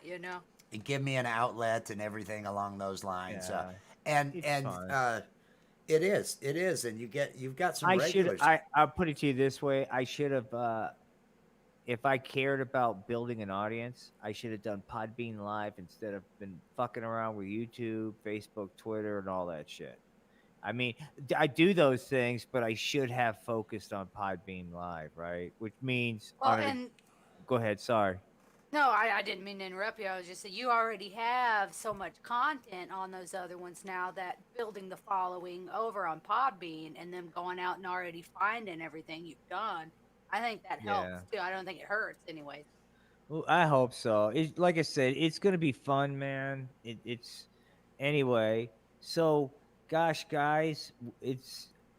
And give me an outlet and everything along those lines. Yeah. It is, and you've got some regulars. I'll put it to you this way: I should have, if I cared about building an audience, I should have done Podbean Live instead of been fucking around with YouTube, Facebook, Twitter, and all that shit. I mean, I do those things, but I should have focused on Podbean Live, right? Which means... Go ahead, sorry. No, I didn't mean to interrupt you. I was just saying you already have so much content on those other ones now that building the following over on Podbean and them going out and already finding everything you've done, I think that helps, too. I don't think it hurts anyways. Well, I hope so. Like I said, it's going to be fun, man. Anyway, so... Gosh, guys,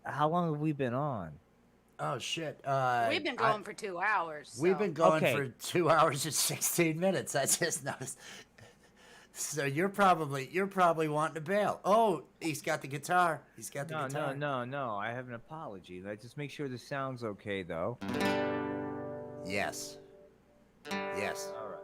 how long have we been on? Oh shit! We've been going for 2 hours. So. We've been going for 2 hours and 16 minutes. I just noticed. So you're probably wanting to bail. Oh, he's got the guitar. He's got the guitar. No. I have an apology. Let's just make sure the sound's okay, though. Yes. All right.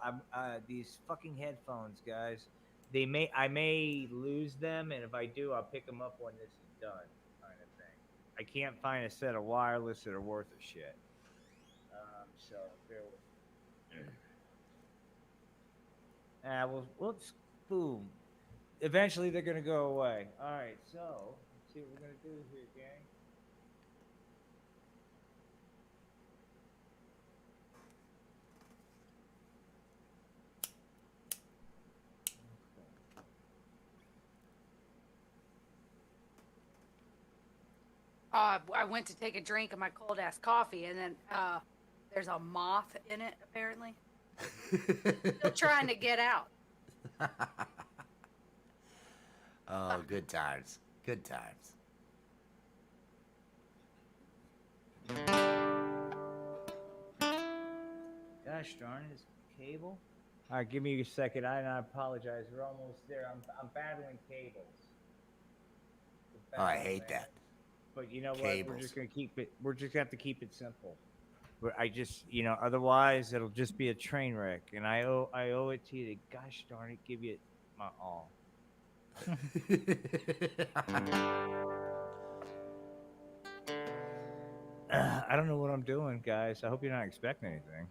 I'm these fucking headphones, guys. I may lose them, and if I do, I'll pick them up when this is done, kind of thing. I can't find a set of wireless that are worth a shit. So bear with me. Well, boom. Eventually, they're gonna go away. All right, so let's see what we're gonna do here, gang. I went to take a drink of my cold ass coffee, and then there's a moth in it. Apparently, still trying to get out. Oh, good times. Good times. Gosh darn it, is cable? All right, give me a second. I apologize. We're almost there. I'm battling cables. Oh, I hate that. But you know Cables. what? We're just gonna keep it. We're just gonna have to keep it simple. Otherwise it'll just be a train wreck. And I owe it to you to, gosh darn it, give you my all. I don't know what I'm doing, guys. I hope you're not expecting anything.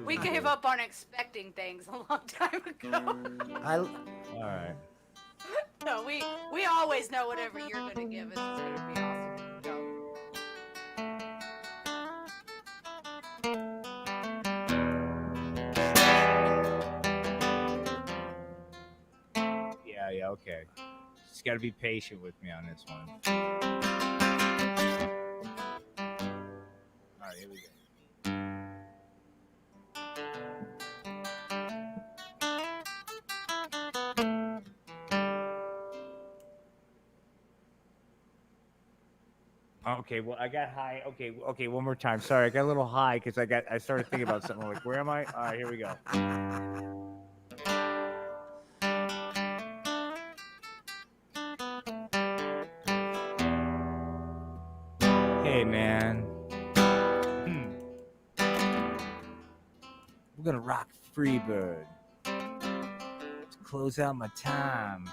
We gave up on expecting things a long time ago. All right. No, we always know whatever you're gonna give us is gonna be awesome. Go. Yeah, okay. Just gotta be patient with me on this one. All right, here we go. Okay, well, I got high. Okay, one more time. Sorry, I got a little high because I started thinking about something. Like, where am I? All right, here we go. Hey, man. We're gonna rock Freebird to close out my time,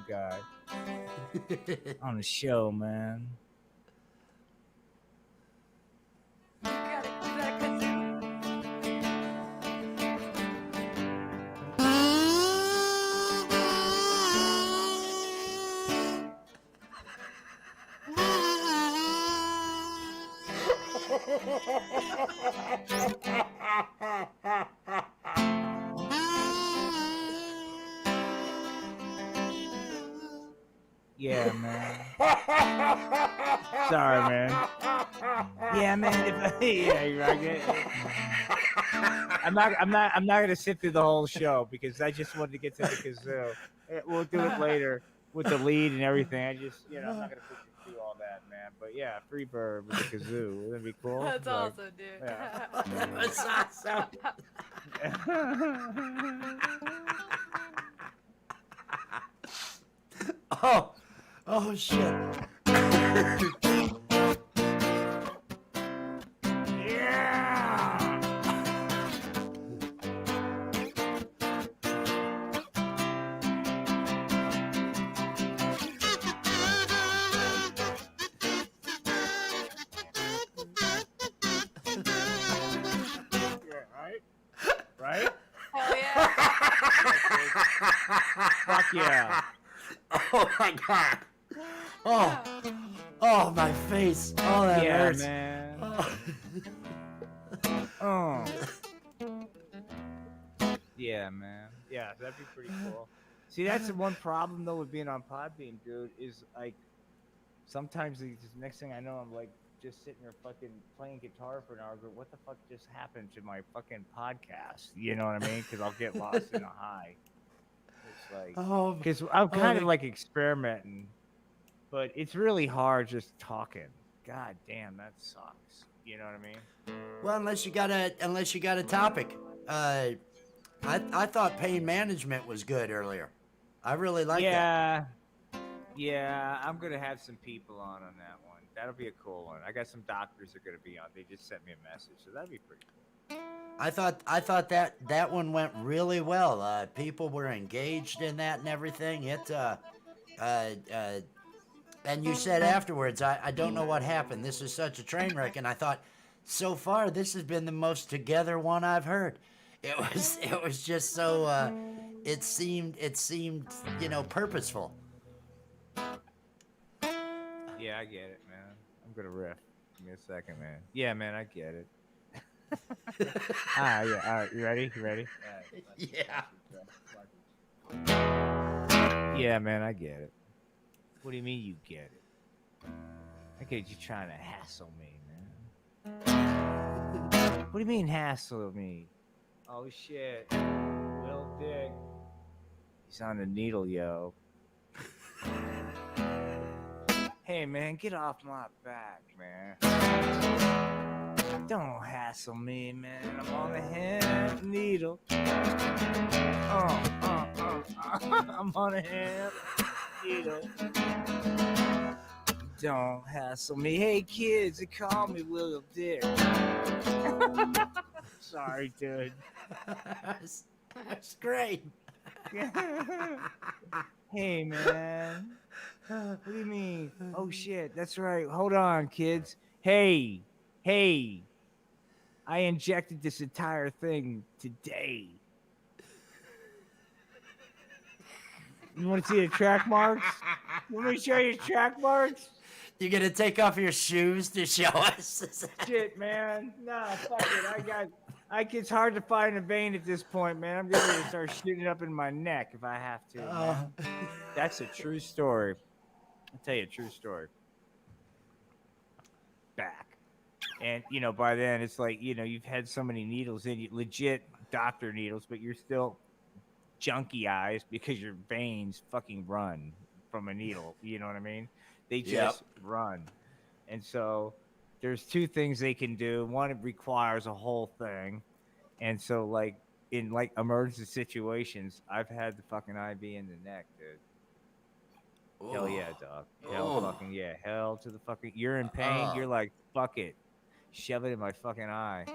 God, on the show, man. You got it. You got it. Yeah, man. Sorry, man. Yeah, man. Yeah, you're right. I'm not gonna sit through the whole show because I just wanted to get to the kazoo. We'll do it later with the lead and everything. I'm not gonna put you through all that, man. But yeah, Freebird with the kazoo. Wouldn't that be cool? That's awesome, dude. Yeah. That's awesome. Oh shit. Right? Hell yeah. Fuck yeah. Oh my god. Oh my face. Oh, that Yeah, hurts. man. Oh. Oh. Yeah, man. Yeah, that'd be pretty cool. See, that's the one problem though with being on Podbean, dude. Is like sometimes the next thing I know, I'm like just sitting there fucking playing guitar for an hour. But what the fuck just happened to my fucking podcast? You know what I mean? Because I'll get lost in a high. It's like because I'm kind of like experimenting, but it's really hard just talking. God damn, that sucks. You know what I mean? Well, unless you got a topic. I thought pain management was good earlier. I really like that. Yeah, I'm gonna have some people on that one. That'll be a cool one. I got some doctors that are gonna be on. They just sent me a message, so that'd be pretty cool. I thought that one went really well. People were engaged in that and everything. And you said afterwards, I don't know what happened. This is such a train wreck. And I thought, so far, this has been the most together one I've heard. It was just so, it seemed, purposeful. Yeah, I get it, man. I'm gonna riff. Give me a second, man. Yeah, man, I get it. Yeah. All right. You ready? All right. Yeah. Yeah, man, I get it. What do you mean you get it? I get you trying to hassle me, man. What do you mean hassle me? Oh shit. Will Dick. He's on the needle, yo. Hey, man, get off my back, man. Don't hassle me, man. I'm on the hand needle. I'm on a hand needle. Don't hassle me. Hey, kids, they call me William Dick. Sorry, dude. That's great. Hey, man. What do you mean? Oh, shit. That's right. Hold on, kids. Hey. I injected this entire thing today. You want to see the track marks? You want me to show you track marks? You gonna take off your shoes to show us? Shit, man. Nah, fuck it. It's hard to find a vein at this point, man. I'm going to start shooting up in my neck if I have to, man. That's a true story. I'll tell you a true story. Back. And, by then it's like, you've had so many needles in you, legit doctor needles, but you're still junky eyes because your veins fucking run from a needle. You know what I mean? They just run. And so there's two things they can do. One, it requires a whole thing. And so, like, in, like, emergency situations, I've had the fucking IV in the neck, dude. Ooh. Hell yeah, dog. Hell fucking yeah. Hell to the fucking... You're in pain. You're like, fuck it. Shove it in my fucking eye.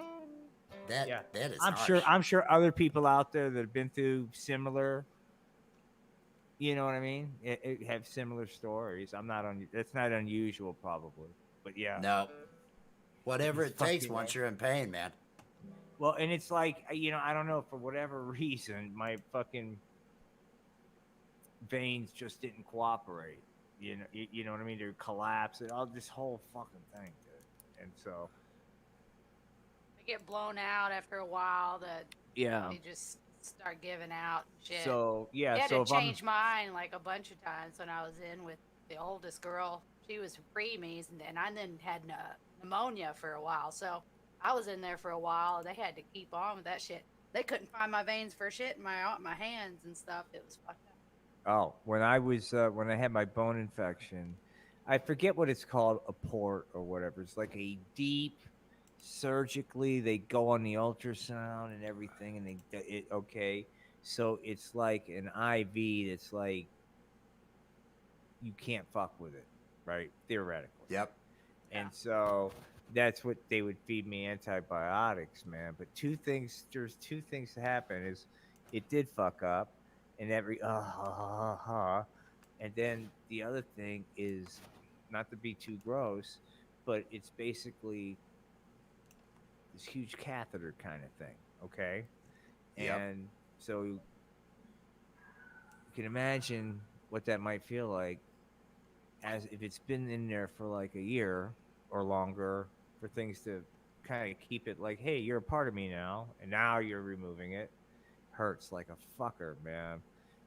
That is I'm sure other people out there that have been through similar, you know what I mean? It have similar stories. That's not unusual, probably. But yeah. No. Whatever it takes once you're in pain, man. Well, and it's like, I don't know, for whatever reason, my fucking veins just didn't cooperate. You know what I mean? They collapsed. All this whole fucking thing, dude. And so they get blown out after a while. They just start giving out and shit. So yeah, I had to change mine like a bunch of times when I was in with the oldest girl. She was preemies, and I then had pneumonia for a while. So I was in there for a while. They had to keep on with that shit. They couldn't find my veins for shit in my hands and stuff. It was fucked up. Oh, when I had my bone infection, I forget what it's called, a port or whatever. It's like a deep, surgically, they go on the ultrasound and everything, and okay. So it's like an IV that's like, you can't fuck with it, right? Theoretically. Yep. And so that's what they would feed me, antibiotics, man. But there's two things that happen is it did fuck up. And and then the other thing is, not to be too gross, but it's basically this huge catheter kind of thing, okay? Yep. And so you can imagine what that might feel like as if it's been in there for like a year or longer, for things to kind of keep it like, hey, you're a part of me now, and now you're removing it. Hurts like a fucker, man.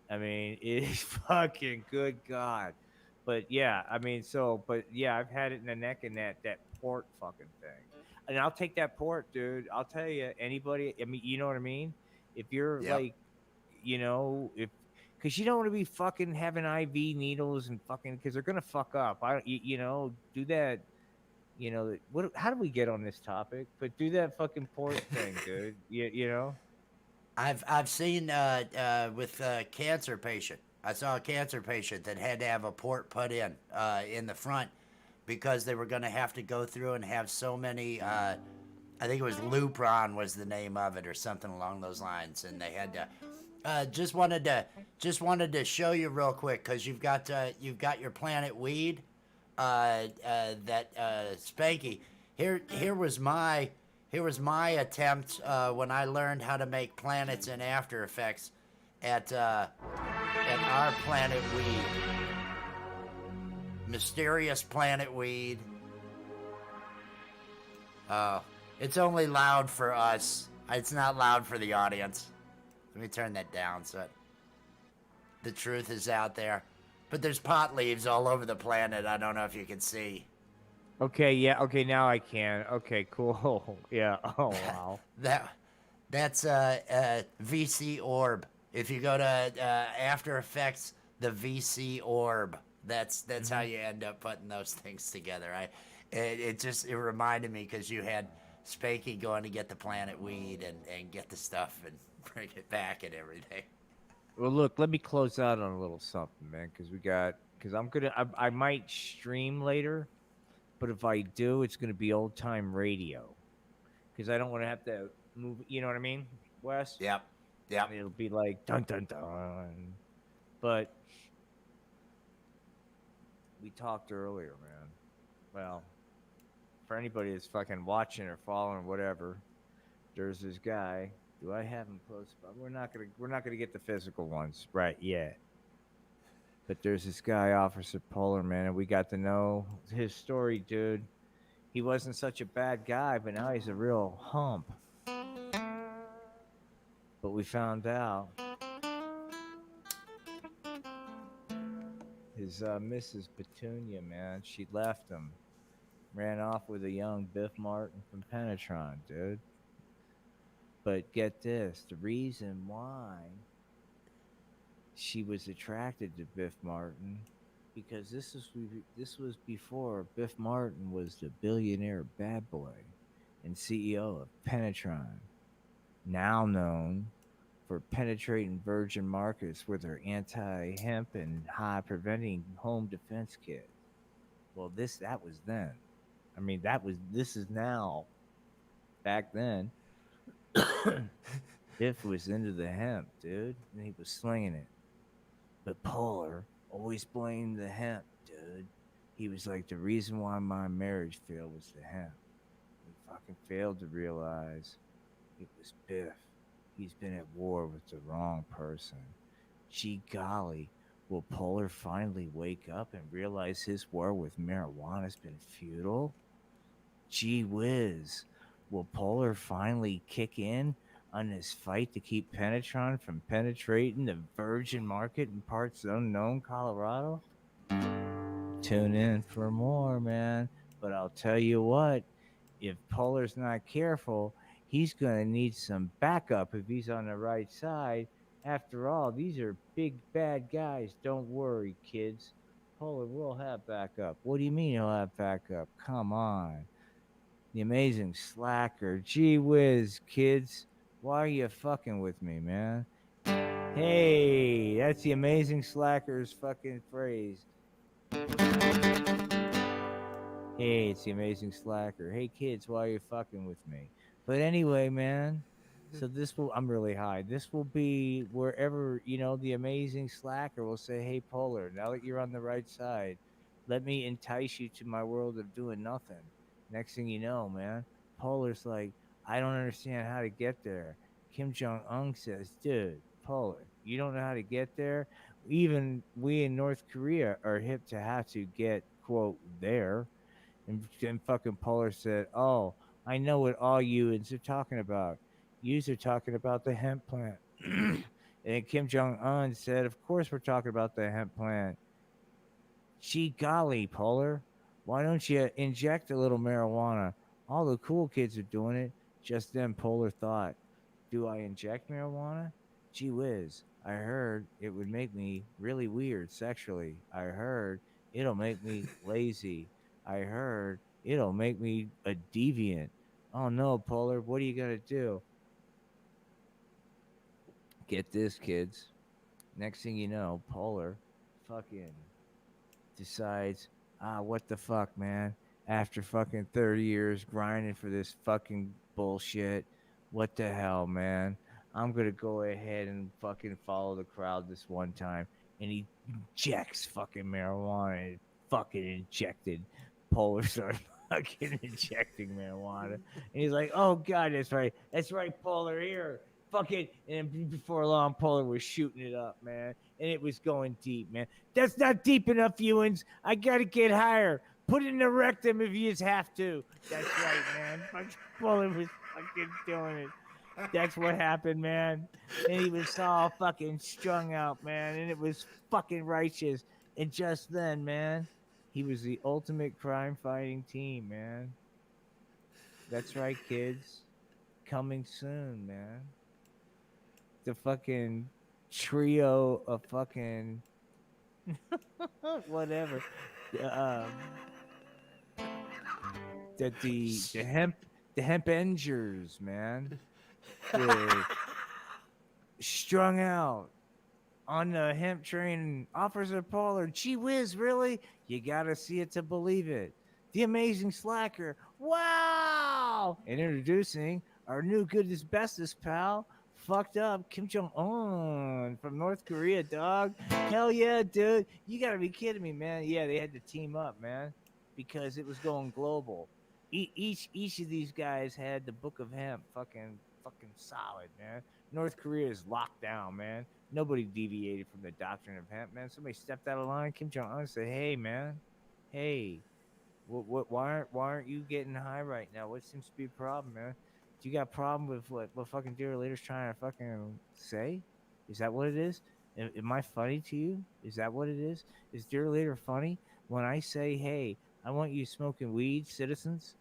I mean, it is fucking good God. But yeah, I mean, I've had it in the neck and that port fucking thing. And I'll take that port, dude. I'll tell you, anybody, I mean, you know what I mean? If you're like, because you don't want to be fucking having IV needles and fucking, because they're going to fuck up. Do that. How do we get on this topic? But do that fucking port thing, dude. You know? I've seen with a cancer patient. I saw a cancer patient that had to have a port put in the front because they were going to have to go through and have so many. I think it was Lupron was the name of it or something along those lines, and they had to. Just wanted to show you real quick because you've got your Planet Weed, that Spanky. Here was my attempt when I learned how to make planets in After Effects at our Planet Weed. Mysterious Planet Weed. It's only loud for us. It's not loud for the audience. Let me turn that down so the truth is out there. But there's pot leaves all over the planet. I don't know if you can see. Okay, yeah, okay, now I can. Okay, cool. Yeah. Oh wow. That's VC orb. If you go to After Effects, the VC orb. That's how you end up putting those things together. It reminded me because you had Spanky going to get the Planet Weed and get the stuff and bring it back and everything. Well, look, let me close out on a little something, man, because I might stream later. But if I do, it's going to be old time radio, because I don't want to have to move. You know what I mean, Wes? Yep. Yeah. It'll be like dun dun dun. But we talked earlier, man. Well, for anybody that's fucking watching or following, whatever, there's this guy. Do I have him close? But we're not gonna get the physical ones right yet. But there's this guy, Officer Polar, man, and we got to know his story, dude. He wasn't such a bad guy, but now he's a real hump. But we found out his Mrs. Petunia, man, she left him, ran off with a young Biff Martin from Penetron, dude. But get this, the reason why she was attracted to Biff Martin, because this was before Biff Martin was the billionaire bad boy and CEO of Penetron, now known for penetrating virgin markets with her anti-hemp and high-preventing home defense kit. Well, that was then. I mean, this is now. Back then, Biff was into the hemp, dude, and he was slinging it. But Polar always blamed the hemp, dude. He was like, the reason why my marriage failed was the hemp. He fucking failed to realize it was Biff. He's been at war with the wrong person. Gee golly, will Polar finally wake up and realize his war with marijuana's been futile? Gee whiz, will Polar finally kick in on this fight to keep Penetron from penetrating the virgin market in parts unknown Colorado? Tune in for more, man. But I'll tell you what, if Polar's not careful, he's going to need some backup if he's on the right side. After all, these are big bad guys. Don't worry, kids. Polar will have backup. What do you mean he'll have backup? Come on. The amazing slacker. Gee whiz, kids. Why are you fucking with me, man? Hey, that's the amazing slacker's fucking phrase. Hey, it's the amazing slacker. Hey, kids, why are you fucking with me? But anyway, man, so I'm really high. This will be wherever, the amazing slacker will say, hey, Polar, now that you're on the right side, let me entice you to my world of doing nothing. Next thing you know, man, Polar's like, I don't understand how to get there. Kim Jong-un says, dude, Polar, you don't know how to get there? Even we in North Korea are hip to have to get, quote, there. And fucking Polar said, oh, I know what all yous are talking about. Yous are talking about the hemp plant. And Kim Jong-un said, of course we're talking about the hemp plant. Gee golly, Polar, why don't you inject a little marijuana? All the cool kids are doing it. Just then Polar thought, do I inject marijuana? Gee whiz, I heard it would make me really weird sexually. I heard it'll make me lazy. I heard it'll make me a deviant. Oh no, Polar, what are you gonna do? Get this, kids. Next thing you know, Polar fucking decides, what the fuck, man? After fucking 30 years grinding for this fucking bullshit, what the hell, man? I'm gonna go ahead and fucking follow the crowd this one time. And he injects fucking marijuana and fucking injected. Polar started fucking injecting marijuana. And he's like, oh god, that's right, Polar, here. Fucking, and before long, Polar was shooting it up, man. And it was going deep, man. That's not deep enough, Ewins. I gotta get higher. Put it in the rectum if you just have to. That's right, man. Polar was fucking doing it. That's what happened, man. And he was all fucking strung out, man. And it was fucking righteous. And just then, man, he was the ultimate crime-fighting team, man. That's right, kids. Coming soon, man. The fucking trio of fucking whatever. The hemp engers, man. Strung out on the hemp train. Officer Polar, gee whiz, really? You gotta see it to believe it. The amazing slacker. Wow! And introducing our new good asbestos pal, fucked up Kim Jong Un from North Korea, dog. Hell yeah, dude. You gotta be kidding me, man. Yeah, they had to team up, man, because it was going global. Each of these guys had the Book of Hemp, fucking solid, man. North Korea is locked down, man. Nobody deviated from the doctrine of hemp, man. Somebody stepped out of line. Kim Jong Un said, "Hey, man, hey, why aren't you getting high right now? What seems to be a problem, man? Do you got a problem with what fucking dear leader's trying to fucking say? Is that what it is? Am I funny to you? Is that what it is? Is dear leader funny when I say, hey, I want you smoking weed, citizens,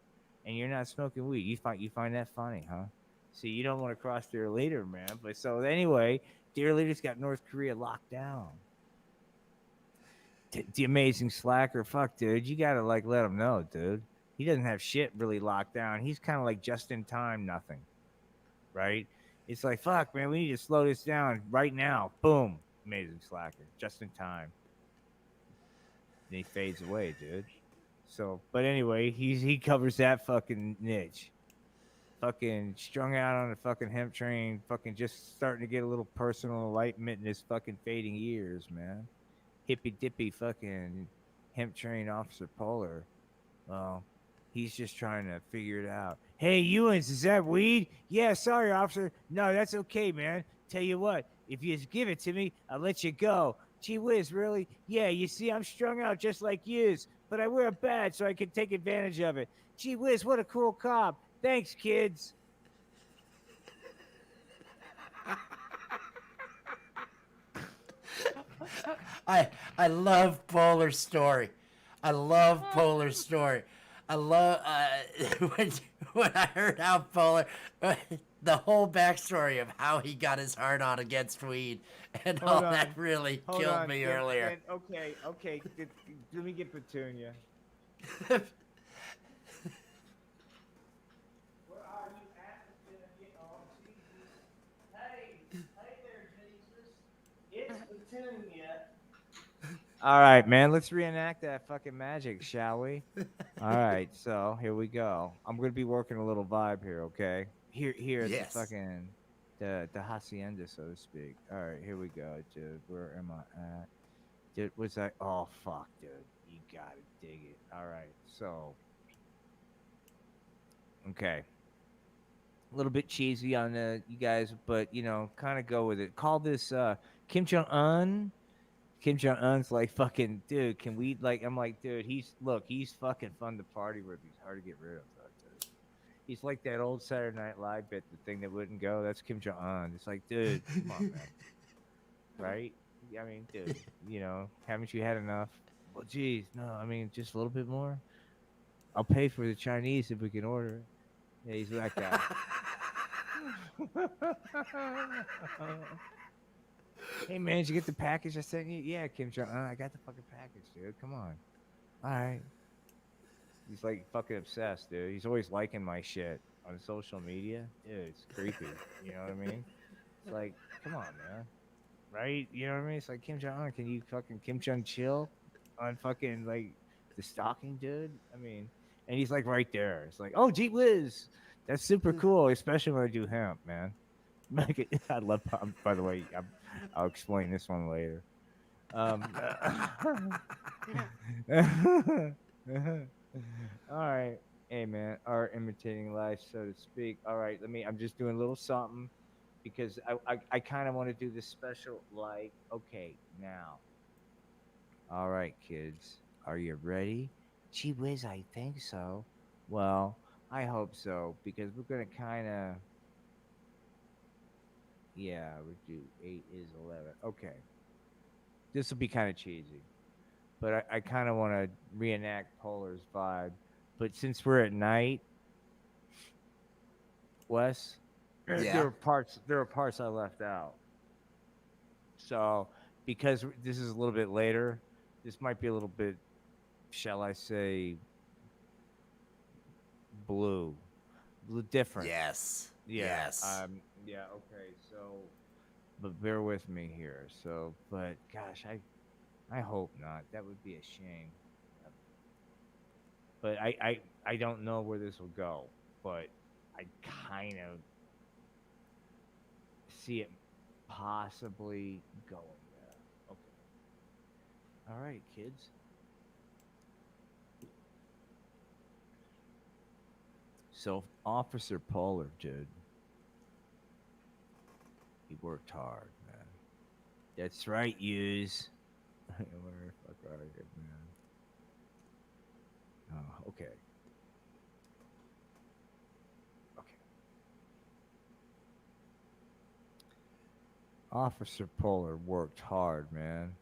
and you're not smoking weed? You find that funny, huh? See, you don't want to cross dear leader, man. But so anyway, dear leader's got North Korea locked down. The amazing slacker, fuck, dude, you gotta like let him know, dude. He doesn't have shit really locked down. He's kind of like just in time, nothing, right? It's like, fuck, man, we need to slow this down right now. Boom, amazing slacker, just in time. Then he fades away, dude. So, but anyway, he covers that fucking niche. Fucking strung out on a fucking hemp train, fucking just starting to get a little personal enlightenment in his fucking fading years, man. Hippy dippy fucking hemp train officer Polar. Well, he's just trying to figure it out. Hey, Ewans, is that weed? Yeah, sorry, officer. No, that's okay, man. Tell you what, if you just give it to me, I'll let you go. Gee whiz, really? Yeah, you see, I'm strung out just like yous, but I wear a badge so I can take advantage of it. Gee whiz, what a cool cop. Thanks, kids. I love Polar's story. I love Polar's story. I love when I heard how Polar the whole backstory of how he got his heart on against weed and all that really killed me earlier. Okay. Let me get Petunia. All right, man. Let's reenact that fucking magic, shall we? All right. So here we go. I'm gonna be working a little vibe here, okay? Here at the fucking the hacienda, so to speak. All right, here we go, dude. Where am I at? Dude, was that? Oh fuck, dude. You gotta dig it. All right. So, okay. A little bit cheesy on you guys, but you know, kind of go with it. Call this Kim Jong Un. Kim Jong Un's like, fucking dude. Can we like? I'm like, dude. He's fucking fun to party with. He's hard to get rid of. Dude. He's like that old Saturday Night Live bit, the thing that wouldn't go. That's Kim Jong Un. It's like, dude, come on, man. Right? I mean, dude. You know, haven't you had enough? Well, geez, no. I mean, just a little bit more. I'll pay for the Chinese if we can order it. Yeah, he's that guy. Hey man, did you get the package I sent you? Yeah, Kim Jong Un, I got the fucking package, dude. Come on. All right. He's like fucking obsessed, dude. He's always liking my shit on social media. Dude, it's creepy. You know what I mean? It's like, come on, man. Right? You know what I mean? It's like, Kim Jong Un, can you fucking Kim Jong chill on fucking like the stalking, dude? I mean, and he's like right there. It's like, oh, gee whiz. That's super cool, especially when I do hemp, man. I love, by the way, I'll explain this one later. All right. Hey, man. Art imitating life, so to speak. All right. I'm just doing a little something because I kind of want to do this special, like, okay, now. All right, kids. Are you ready? Gee whiz, I think so. Well, I hope so because we're going to kind of. Yeah, we do 8 is 11. Okay. This will be kind of cheesy. But I kind of want to reenact Polar's vibe. But since we're at night, Wes, there are parts I left out. So, because this is a little bit later, this might be a little bit, shall I say, blue. Different. Yes. Yeah. Yes. Yeah, okay, so, but bear with me here. So, but gosh, I hope not. That would be a shame. But I don't know where this will go, but I kind of see it possibly going there. Okay. All right, kids. So Officer Pollard, dude, he worked hard, man. That's right, Hughes. Where the fuck are you, man? Oh, okay. Okay. Officer Pollard worked hard, man.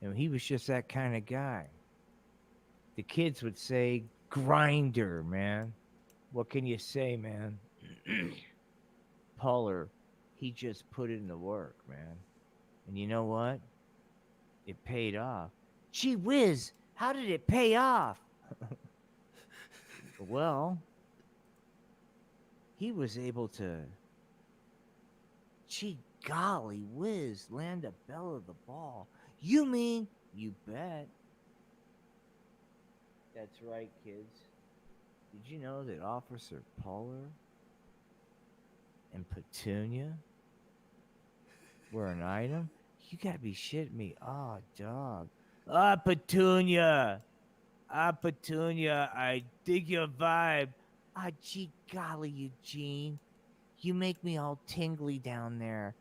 And he was just that kind of guy. The kids would say grinder, man. What can you say, man? Pollard, he just put in the work, man. And you know what? It paid off. Gee whiz, how did it pay off? Well, he was able to, gee golly whiz, land a bell of the ball. You mean, you bet. That's right, kids. Did you know that Officer Pollard and Petunia were an item? You gotta be shitting me. Oh, dog. Petunia. Petunia, I dig your vibe. Gee golly, Eugene. You make me all tingly down there.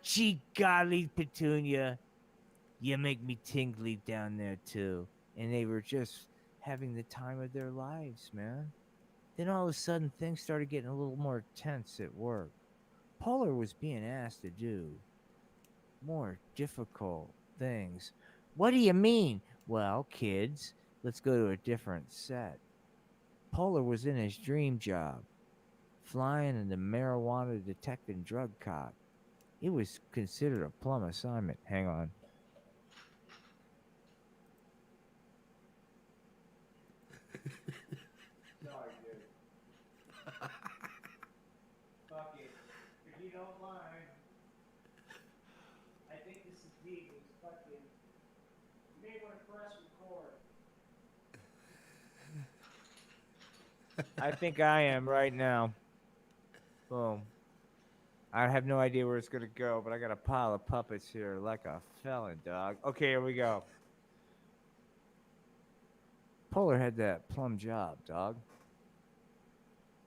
Gee golly, Petunia. You make me tingly down there, too. And they were just having the time of their lives, man. Then all of a sudden, things started getting a little more tense at work. Pollard was being asked to do more difficult things. What do you mean? Well, kids, let's go to a different set. Pollard was in his dream job, flying in the marijuana detecting drug cop. It was considered a plum assignment. Hang on. Sorry, dude. Fuck it. If you don't mind, I think this is deep. It's fucking. You may want to press record. I think I am right now. Boom. I have no idea where it's gonna go, but I got a pile of puppets here like a felon, dog. Okay, here we go. Pollard had that plum job, dog.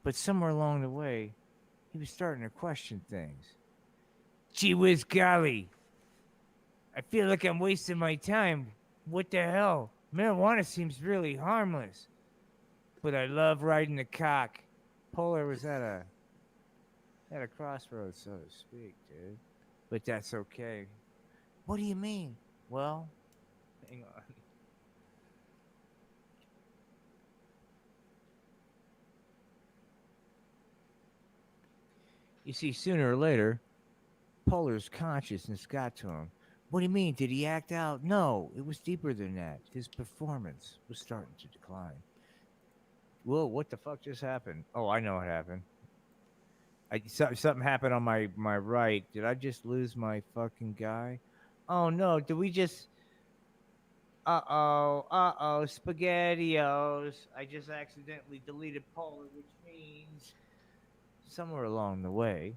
But somewhere along the way, he was starting to question things. Gee whiz golly. I feel like I'm wasting my time. What the hell? Marijuana seems really harmless. But I love riding the cock. Pollard was at a crossroads, so to speak, dude. But that's okay. What do you mean? Well, hang on. You see, sooner or later, Pollard's consciousness got to him. What do you mean? Did he act out? No, it was deeper than that. His performance was starting to decline. Whoa, what the fuck just happened? Oh, I know what happened. Something happened on my right. Did I just lose my fucking guy? Oh, no. Did we just... Uh-oh, SpaghettiOs. I just accidentally deleted Pollard, which means... Somewhere along the way,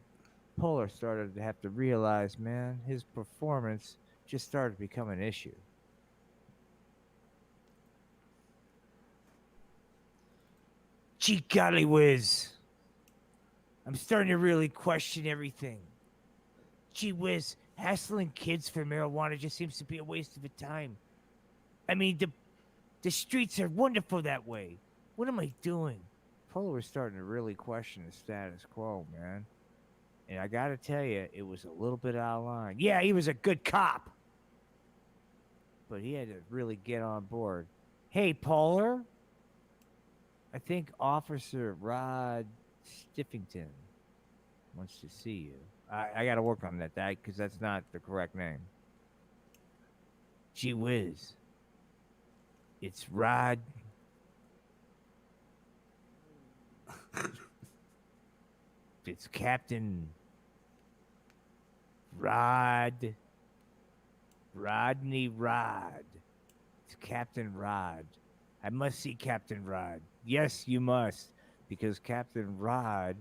Pollard started to have to realize, man, his performance just started to become an issue. Gee golly whiz. I'm starting to really question everything. Gee whiz, hassling kids for marijuana just seems to be a waste of time. I mean, the streets are wonderful that way. What am I doing? Pollard was starting to really question the status quo, man. And I gotta tell you, it was a little bit out of line. Yeah, he was a good cop. But he had to really get on board. Hey, Pollard. I think Officer Rod Stiffington wants to see you. I gotta work on that, because that's not the correct name. Gee whiz. It's Rod... It's Captain Rodney Rod. It's Captain Rod. I must see Captain Rod. Yes, you must, because Captain Rod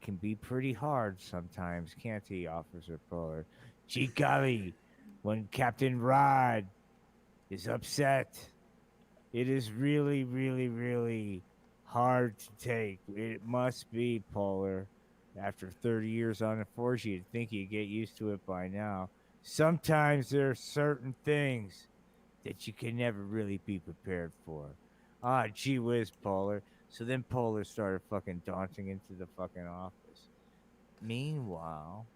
can be pretty hard sometimes, can't he, Officer Polar? Gee golly, when Captain Rod is upset, it is really, really, really hard to take. It must be, Polar. After 30 years on the force, you'd think you'd get used to it by now. Sometimes there are certain things that you can never really be prepared for. Ah, gee whiz, Polar. So then Polar started fucking dancing into the fucking office. Meanwhile,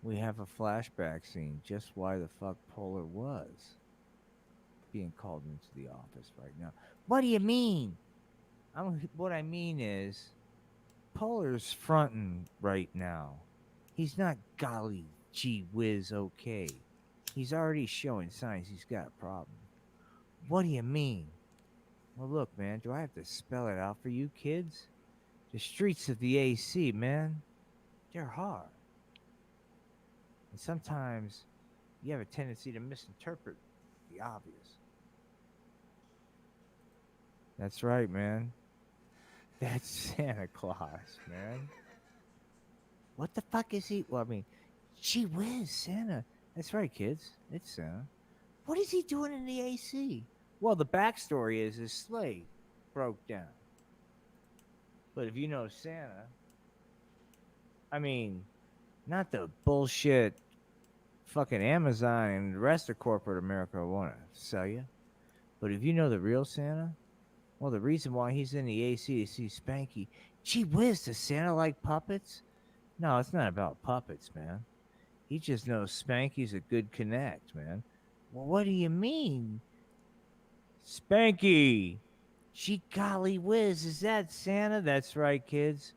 we have a flashback scene just why the fuck Polar was being called into the office right now. What do you mean? What I mean is, Polar's fronting right now. He's not golly gee whiz okay. He's already showing signs he's got a problem. What do you mean? Well, look, man, do I have to spell it out for you kids? The streets of the AC, man, they're hard. And sometimes you have a tendency to misinterpret the obvious. That's right, man. That's Santa Claus, man. What the fuck is he? Well, I mean, gee whiz, Santa. That's right, kids. It's Santa. What is he doing in the AC? Well, the backstory is his sleigh broke down. But if you know Santa, I mean, not the bullshit fucking Amazon and the rest of corporate America want to sell you. But if you know the real Santa, well, the reason why he's in the AC is to see Spanky. Gee whiz, does Santa like puppets? No, it's not about puppets, man. He just knows Spanky's a good connect, man. Well, what do you mean? Spanky! Gee golly whiz, is that Santa? That's right, kids.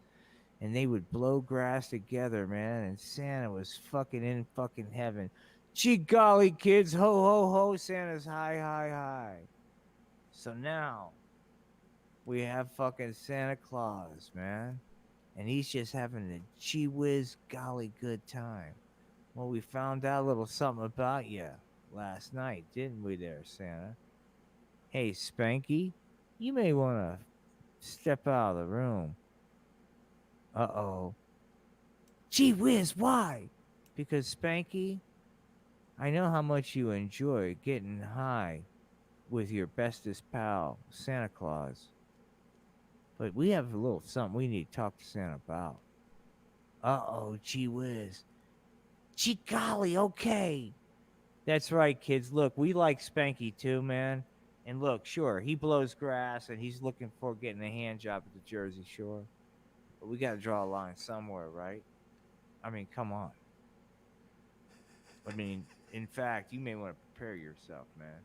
And they would blow grass together, man, and Santa was fucking in fucking heaven. Gee golly, kids, ho, ho, ho, Santa's high, high, high. So now, we have fucking Santa Claus, man. And he's just having a gee whiz golly good time. Well, we found out a little something about you last night, didn't we there, Santa? Hey, Spanky, you may want to step out of the room. Uh-oh. Gee whiz, why? Because, Spanky, I know how much you enjoy getting high with your bestest pal, Santa Claus. But we have a little something we need to talk to Santa about. Uh-oh, gee whiz. Gee golly, okay. That's right, kids. Look, we like Spanky too, man. And look, sure, he blows grass and he's looking for getting a hand job at the Jersey Shore. But we gotta draw a line somewhere, right? I mean, come on. I mean, in fact, you may want to prepare yourself, man.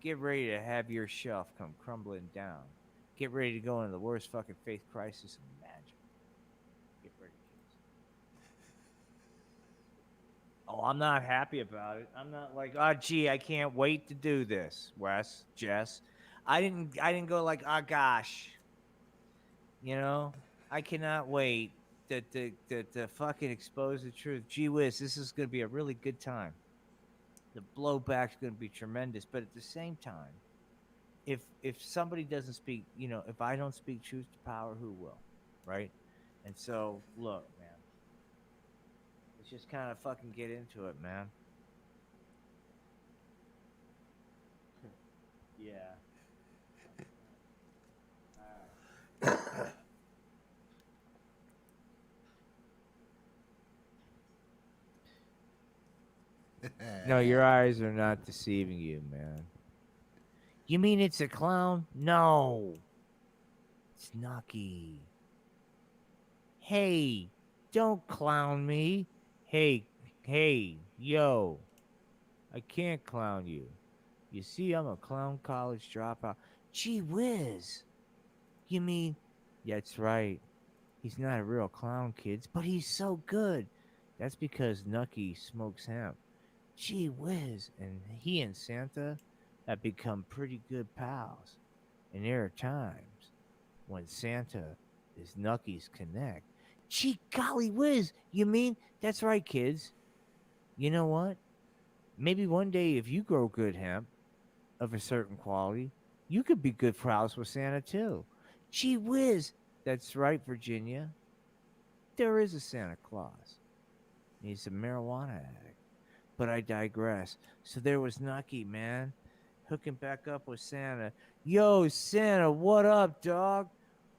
Get ready to have your shelf come crumbling down. Get ready to go into the worst fucking faith crisis imaginable. Get ready, kids. Oh, I'm not happy about it. I'm not like, oh, gee, I can't wait to do this, Wes, Jess. I didn't go like, oh, gosh. You know, I cannot wait to fucking expose the truth. Gee whiz, this is going to be a really good time. The blowback's going to be tremendous, but at the same time, if somebody doesn't speak, you know, if I don't speak truth to power, who will, right? And so, look, man, let's just kind of fucking get into it, man. Yeah. No, your eyes are not deceiving you, man. You mean it's a clown? No. It's Nucky. Hey, don't clown me. Hey, yo. I can't clown you. You see, I'm a clown college dropout. Gee whiz. You mean, that's right. He's not a real clown, kids, but he's so good. That's because Nucky smokes hemp. Gee whiz. And he and Santa have become pretty good pals. And there are times when Santa is Nucky's connect. Gee golly whiz. You mean, that's right, kids. You know what? Maybe one day, if you grow good hemp of a certain quality, you could be good for House with Santa too. Gee whiz. That's right, Virginia. There is a Santa Claus. He's a marijuana addict. But I digress. So there was Nucky, man, hooking back up with Santa. Yo, Santa, what up, dog?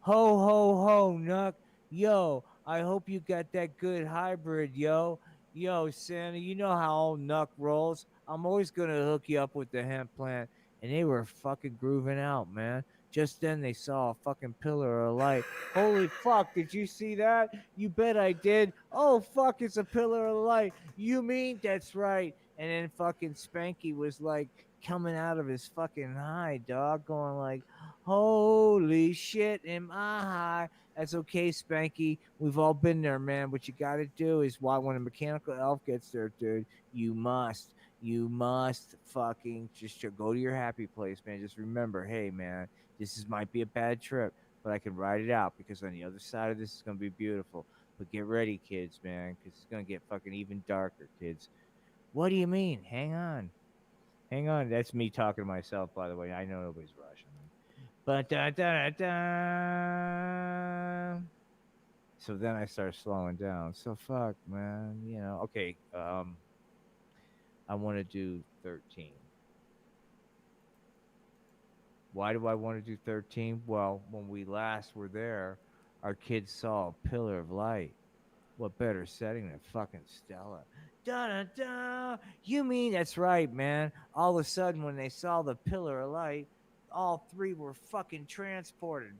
Ho, ho, ho, Nuck. Yo, I hope you got that good hybrid, yo. Yo, Santa, you know how old Nuck rolls. I'm always going to hook you up with the hemp plant. And they were fucking grooving out, man. Just then they saw a fucking pillar of light. Holy fuck, did you see that? You bet I did. Oh, fuck, it's a pillar of light. You mean that's right. And then fucking Spanky was like coming out of his fucking high, dog, going like, holy shit, am I high? That's okay, Spanky. We've all been there, man. What you got to do is why when a mechanical elf gets there, dude, you must fucking just go to your happy place, man. Just remember, hey, man, might be a bad trip, but I can ride it out because on the other side of this is gonna be beautiful. But get ready, kids, man, because it's gonna get fucking even darker, kids. What do you mean? Hang on. Hang on. That's me talking to myself, by the way. I know nobody's rushing me. But so then I start slowing down. So fuck, man. You know, okay. I want to do 13. Why do I want to do 13? Well, when we last were there, our kids saw a pillar of light. What better setting than fucking Stella? Da da da! You mean that's right, man. All of a sudden, when they saw the pillar of light, all three were fucking transported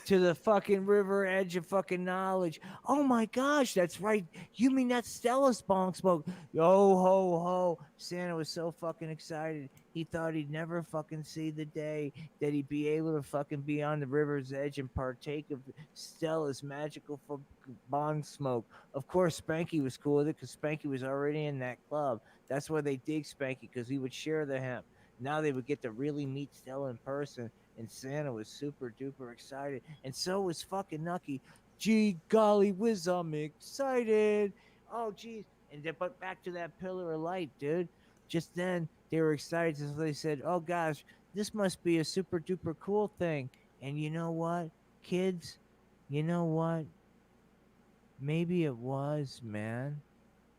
to the fucking river edge of fucking knowledge. Oh my gosh, that's right. You mean that's Stella's bong smoke? Yo ho ho. Santa was so fucking excited. He thought he'd never fucking see the day that he'd be able to fucking be on the river's edge and partake of Stella's magical bong smoke. Of course, Spanky was cool with it because Spanky was already in that club. That's why they dig Spanky, because he would share the hemp. Now they would get to really meet Stella in person, and Santa was super duper excited, and so was fucking Nucky. Gee golly whiz, I'm excited. Oh geez. And then, but back to that pillar of light, dude. Just then they were excited, so they said, "Oh gosh, this must be a super duper cool thing." And you know what, kids? You know what? Maybe it was, man.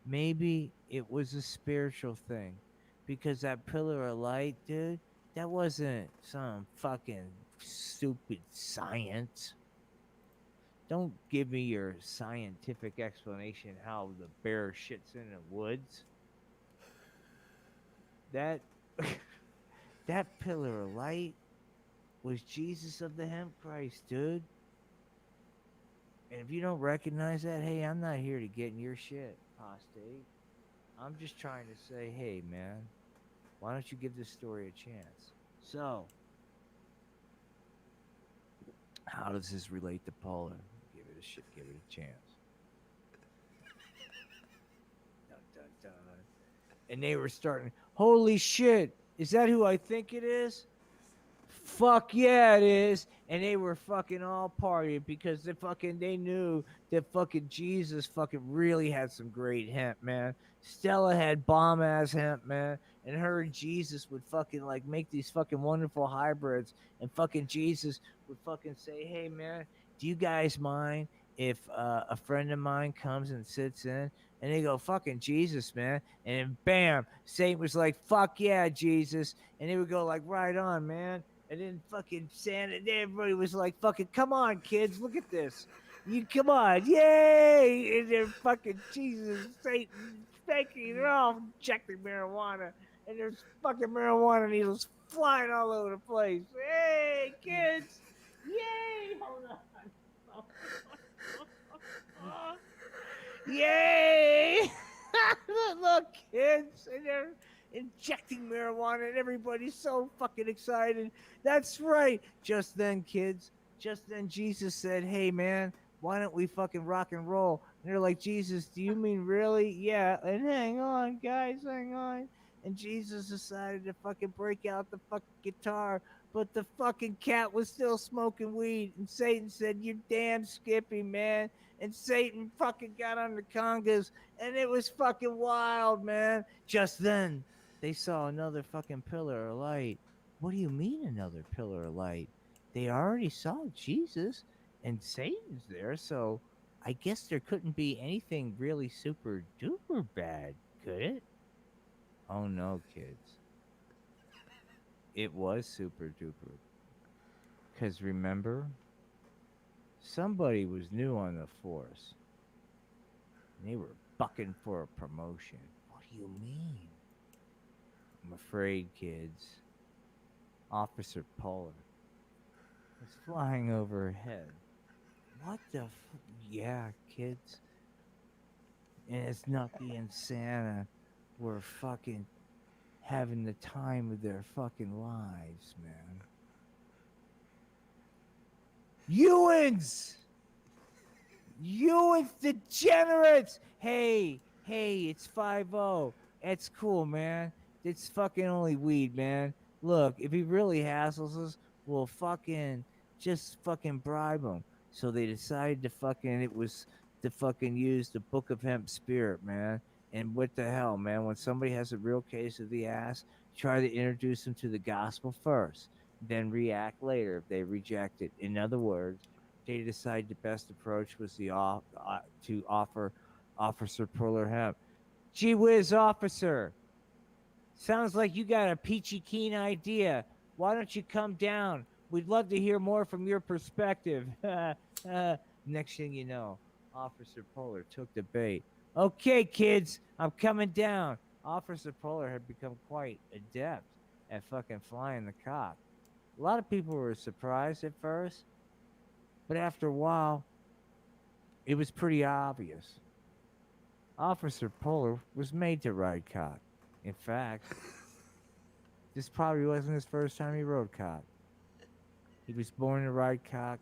Maybe it was a spiritual thing, because that pillar of light, dude, that wasn't some fucking stupid science. Don't give me your scientific explanation how the bear shits in the woods. That that pillar of light was Jesus of the Hemp Christ, dude. And if you don't recognize that, hey, I'm not here to get in your shit, apostate. I'm just trying to say, hey, man, why don't you give this story a chance? So, how does this relate to Paula? Give it a shit, give it a chance. Dun, dun, dun. And they were starting, holy shit, is that who I think it is? Fuck yeah, it is. And they were fucking all partying because they knew that fucking Jesus fucking really had some great hemp, man. Stella had bomb ass hemp, man. And her and Jesus would fucking like make these fucking wonderful hybrids. And fucking Jesus would fucking say, hey, man, do you guys mind if a friend of mine comes and sits in? And they go, fucking Jesus, man. And then bam, Satan was like, fuck yeah, Jesus. And they would go like, right on, man. And then fucking Santa, and everybody was like, fucking, come on, kids, look at this. You come on, yay! And they're fucking Jesus, Satan, Spanky, they're all injecting marijuana. And there's fucking marijuana needles flying all over the place. Hey, kids! Yay! Hold on. Yay! Look, kids, and they're injecting marijuana, and everybody's so fucking excited. That's right. Just then, kids, just then Jesus said, hey, man, why don't we fucking rock and roll? And they're like, Jesus, do you mean really? Yeah. And hang on, guys, hang on. And Jesus decided to fucking break out the fucking guitar, but the fucking cat was still smoking weed. And Satan said, you're damn Skippy, man. and Satan fucking got on the congas, and it was fucking wild, man. Just then, they saw another fucking pillar of light. What do you mean another pillar of light? They already saw Jesus, and Satan's there, so I guess there couldn't be anything really super duper bad, could it? Oh no, kids. It was super duper. Because remember, somebody was new on the force. And they were bucking for a promotion. What do you mean? I'm afraid, kids. Officer Polar was flying overhead. What the yeah, kids. And it's Nucky and Santa were fucking having the time of their fucking lives, man. Ewans! Ewans degenerates! Hey, it's 5-0. That's cool, man. It's fucking only weed, man. Look, if he really hassles us, we'll fucking just fucking bribe him. So they decided to fucking use the Book of Hemp Spirit, man. And what the hell, man? When somebody has a real case of the ass, try to introduce them to the gospel first, then react later if they reject it. In other words, they decided the best approach was to offer Officer Puller Hemp. Gee whiz, officer! Sounds like you got a peachy keen idea. Why don't you come down? We'd love to hear more from your perspective. Next thing you know, Officer Polar took the bait. Okay, kids, I'm coming down. Officer Polar had become quite adept at fucking flying the cock. A lot of people were surprised at first, but after a while, it was pretty obvious. Officer Polar was made to ride cock. In fact, this probably wasn't his first time he rode cock. He was born to ride cock,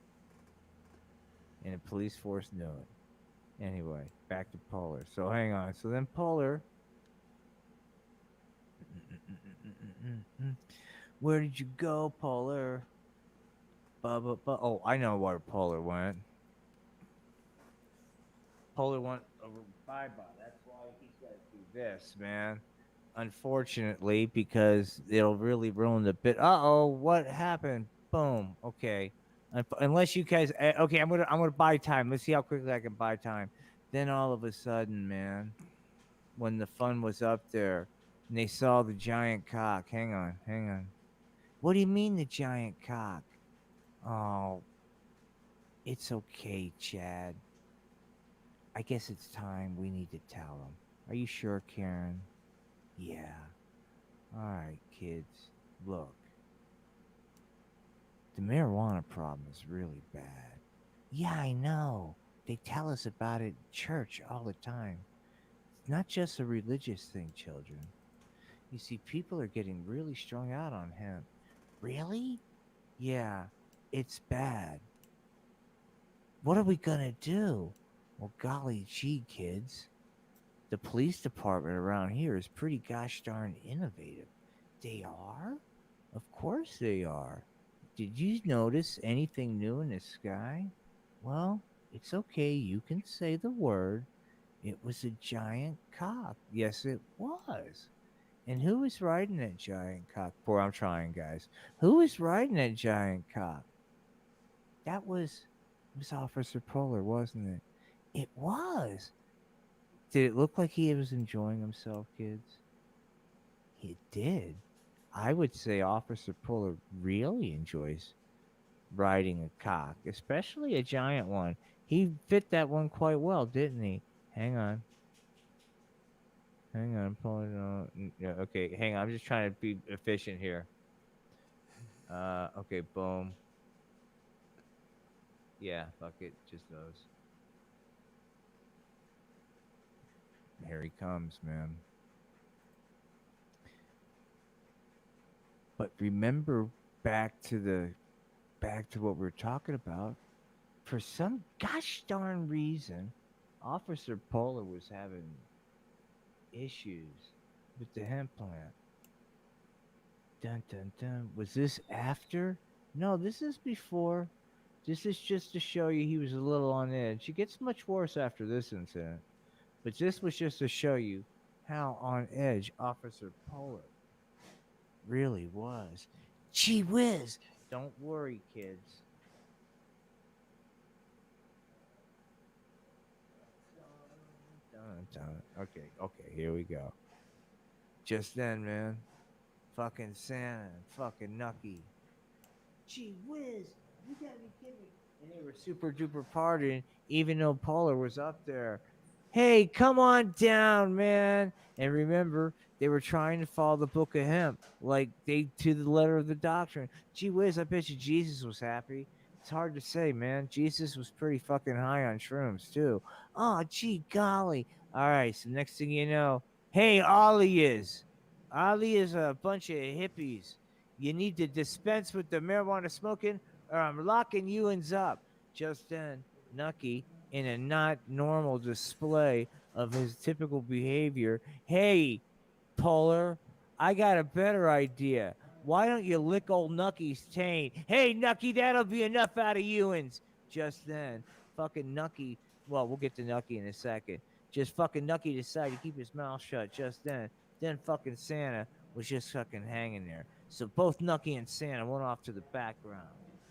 and the police force knew it. Anyway, back to Polar. So hang on. So then Polar. Where did you go, Polar? Oh, I know where Polar went. Polar went over bye-bye. That's why he's got to do this, man. Unfortunately, because it'll really ruin the bit. Uh-oh, what happened? Boom. Okay. Unless you guys okay, I'm gonna buy time. Let's see how quickly I can buy time. Then all of a sudden, man, when the fun was up there and they saw the giant cock. Hang on. What do you mean the giant cock? Oh, it's okay, Chad. I guess it's time we need to tell him. Are you sure, Karen? Yeah. All right, kids. Look. The marijuana problem is really bad. Yeah, I know. They tell us about it in church all the time. It's not just a religious thing, children. You see, people are getting really strung out on hemp. Really? Yeah, it's bad. What are we gonna do? Well, golly gee, kids. The police department around here is pretty gosh darn innovative. They are? Of course they are. Did you notice anything new in the sky? Well, it's okay. You can say the word. It was a giant cock. Yes, it was. And who was riding that giant cock? Boy, I'm trying, guys. Who was riding that giant cock? That was Officer Polar, wasn't it? It was. Did it look like he was enjoying himself, kids? It did. I would say Officer Polar really enjoys riding a cock, especially a giant one. He fit that one quite well, didn't he? Hang on, pulling on. Yeah, okay, hang on. I'm just trying to be efficient here. Okay, boom. Yeah, fuck it, just those. Here he comes, man. But remember back to what we were talking about. For some gosh darn reason, Officer Polar was having issues with the hemp plant. Dun dun dun. Was this after? No, this is before. This is just to show you he was a little on edge. It gets much worse after this incident. But this was just to show you how on edge Officer Polar really was. Gee whiz! Don't worry, kids. Okay, here we go. Just then, man, fucking Santa and fucking Nucky. Gee whiz! You gotta be kidding me. And they were super duper partying, even though Polar was up there. Hey, come on down, man. And remember, they were trying to follow the book of hemp, like they to the letter of the doctrine. Gee whiz, I bet you Jesus was happy. It's hard to say, man. Jesus was pretty fucking high on shrooms, too. Oh, gee golly. All right, so next thing you know, hey, Ollie is a bunch of hippies. You need to dispense with the marijuana smoking, or I'm locking you up. Just then, Nucky, in a not normal display of his typical behavior, hey, Polar, I got a better idea. Why don't you lick old Nucky's taint? Hey, Nucky, that'll be enough out of Ewins. Just then, fucking Nucky, well, we'll get to Nucky in a second. Just fucking Nucky decided to keep his mouth shut just then. Then fucking Santa was just fucking hanging there. So both Nucky and Santa went off to the background.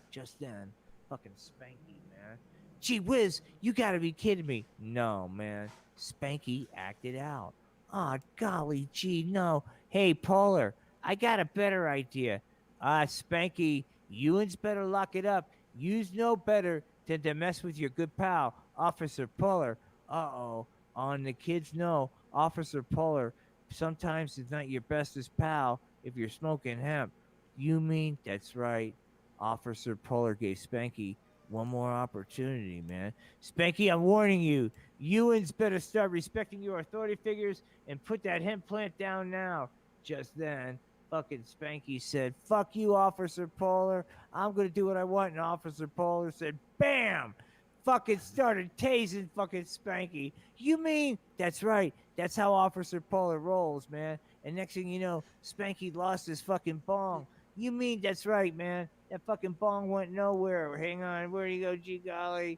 Just then, fucking Spanky, man. Gee whiz, you gotta be kidding me. No, man. Spanky acted out. Aw, golly gee, no. Hey, Polar, I got a better idea. Spanky, Ewins better lock it up. You's no better than to mess with your good pal, Officer Polar. Uh-oh. On the kids know, Officer Polar sometimes is not your bestest pal if you're smoking hemp. You mean? That's right. Officer Polar gave Spanky one more opportunity, man. Spanky, I'm warning you. Ewins better start respecting your authority figures and put that hemp plant down now. Just then, fucking Spanky said, fuck you, Officer Polar. I'm going to do what I want. And Officer Polar said, bam! Fucking started tasing fucking Spanky. You mean? That's right. That's how Officer Polar rolls, man. And next thing you know, Spanky lost his fucking bong. You mean? That's right, man. That fucking bong went nowhere. Hang on. Where'd he go, gee golly?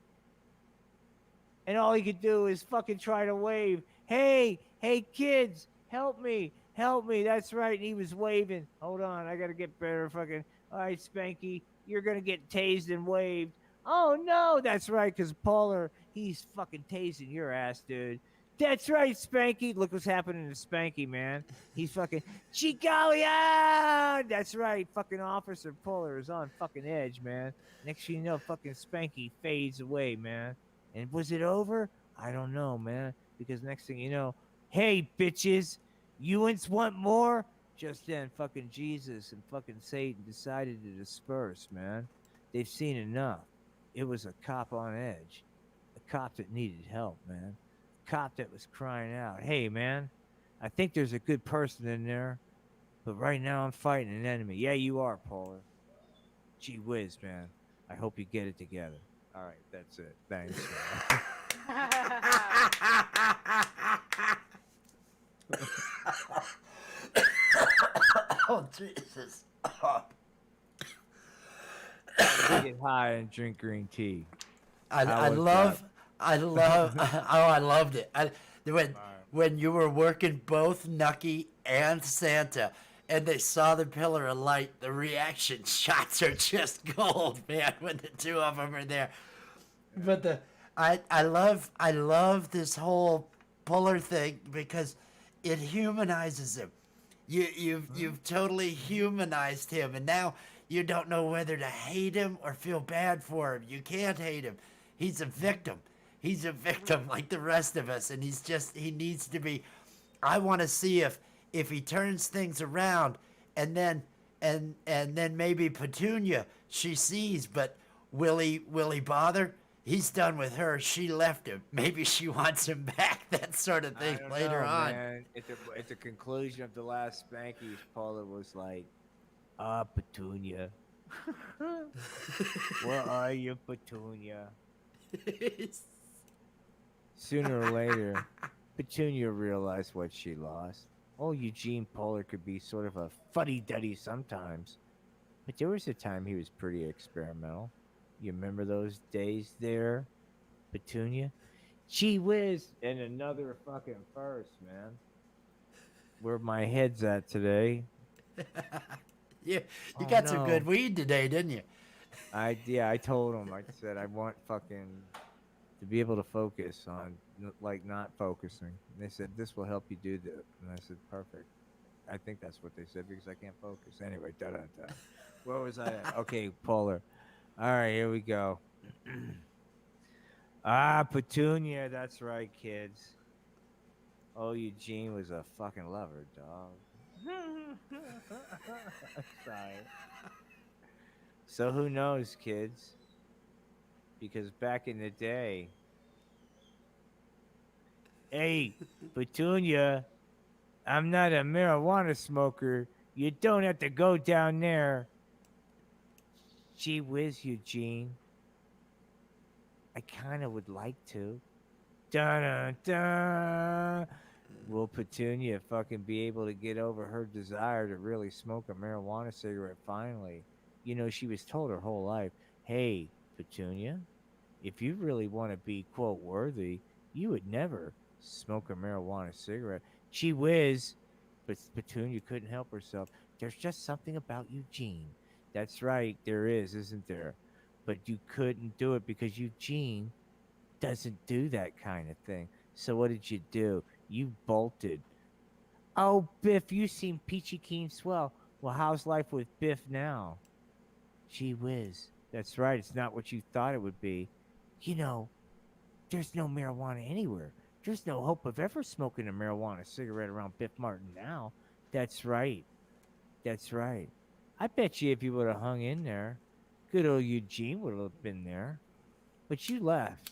And all he could do is fucking try to wave. Hey, kids, help me. Help me. That's right. And he was waving. Hold on. I got to get better fucking. All right, Spanky, you're going to get tased and waved. Oh, no. That's right, because Polar, he's fucking tasing your ass, dude. That's right, Spanky. Look what's happening to Spanky, man. He's fucking, gee golly, ah! That's right. Fucking Officer Polar is on fucking edge, man. Next thing you know, fucking Spanky fades away, man. And was it over? I don't know, man. Because next thing you know, hey, bitches, Ewins want more? Just then, fucking Jesus and fucking Satan decided to disperse, man. They've seen enough. It was a cop on edge. A cop that needed help, man. A cop that was crying out, hey, man, I think there's a good person in there. But right now I'm fighting an enemy. Yeah, you are, Polar. Gee whiz, man. I hope you get it together. All right, that's it. Thanks. Oh, Jesus. Get high and drink green tea. I loved it. When you were working both Nucky and Santa, and they saw the pillar of light, the reaction shots are just gold, man. When the two of them are there, but I love this whole Polar thing because it humanizes him. You've totally humanized him, and now you don't know whether to hate him or feel bad for him. You can't hate him. He's a victim. He's a victim like the rest of us, and he needs to be. I want to see if he turns things around, and then maybe Petunia she sees, but will he bother? He's done with her. She left him. Maybe she wants him back. That sort of thing later on. Man. At the conclusion of the last Spanky's, Paula was like, Petunia. Where are you, Petunia? Sooner or later, Petunia realized what she lost. Oh, Eugene Polar could be sort of a fuddy-duddy sometimes. But there was a time he was pretty experimental. You remember those days there, Petunia? Gee whiz, and another fucking first, man. Where my head's at today. You got some good weed today, didn't you? I told him. I said I want fucking to be able to focus on like not focusing. And they said this will help you do that, and I said perfect. I think that's what they said because I can't focus. Anyway, da da da. Where was I at? Okay, Polar. All right, here we go. Petunia. That's right, kids. Oh, Eugene was a fucking lover, dog. Sorry. So who knows, kids? Because back in the day, hey, Petunia, I'm not a marijuana smoker. You don't have to go down there. Gee whiz, Eugene. I kind of would like to. Dun-dun-dun. Will Petunia fucking be able to get over her desire to really smoke a marijuana cigarette finally? You know, she was told her whole life, hey, Petunia, if you really want to be, quote, worthy, you would never smoke a marijuana cigarette. Gee whiz. But Petunia couldn't help herself. There's just something about Eugene. That's right, there is, isn't there? But you couldn't do it because Eugene doesn't do that kind of thing. So what did you do? You bolted. Oh, Biff, you seem peachy keen swell. Well, how's life with Biff now? Gee whiz. That's right, it's not what you thought it would be. You know, there's no marijuana anywhere. There's no hope of ever smoking a marijuana cigarette around Biff Martin now. That's right. That's right. I bet you if you would have hung in there, good old Eugene would have been there. But you left.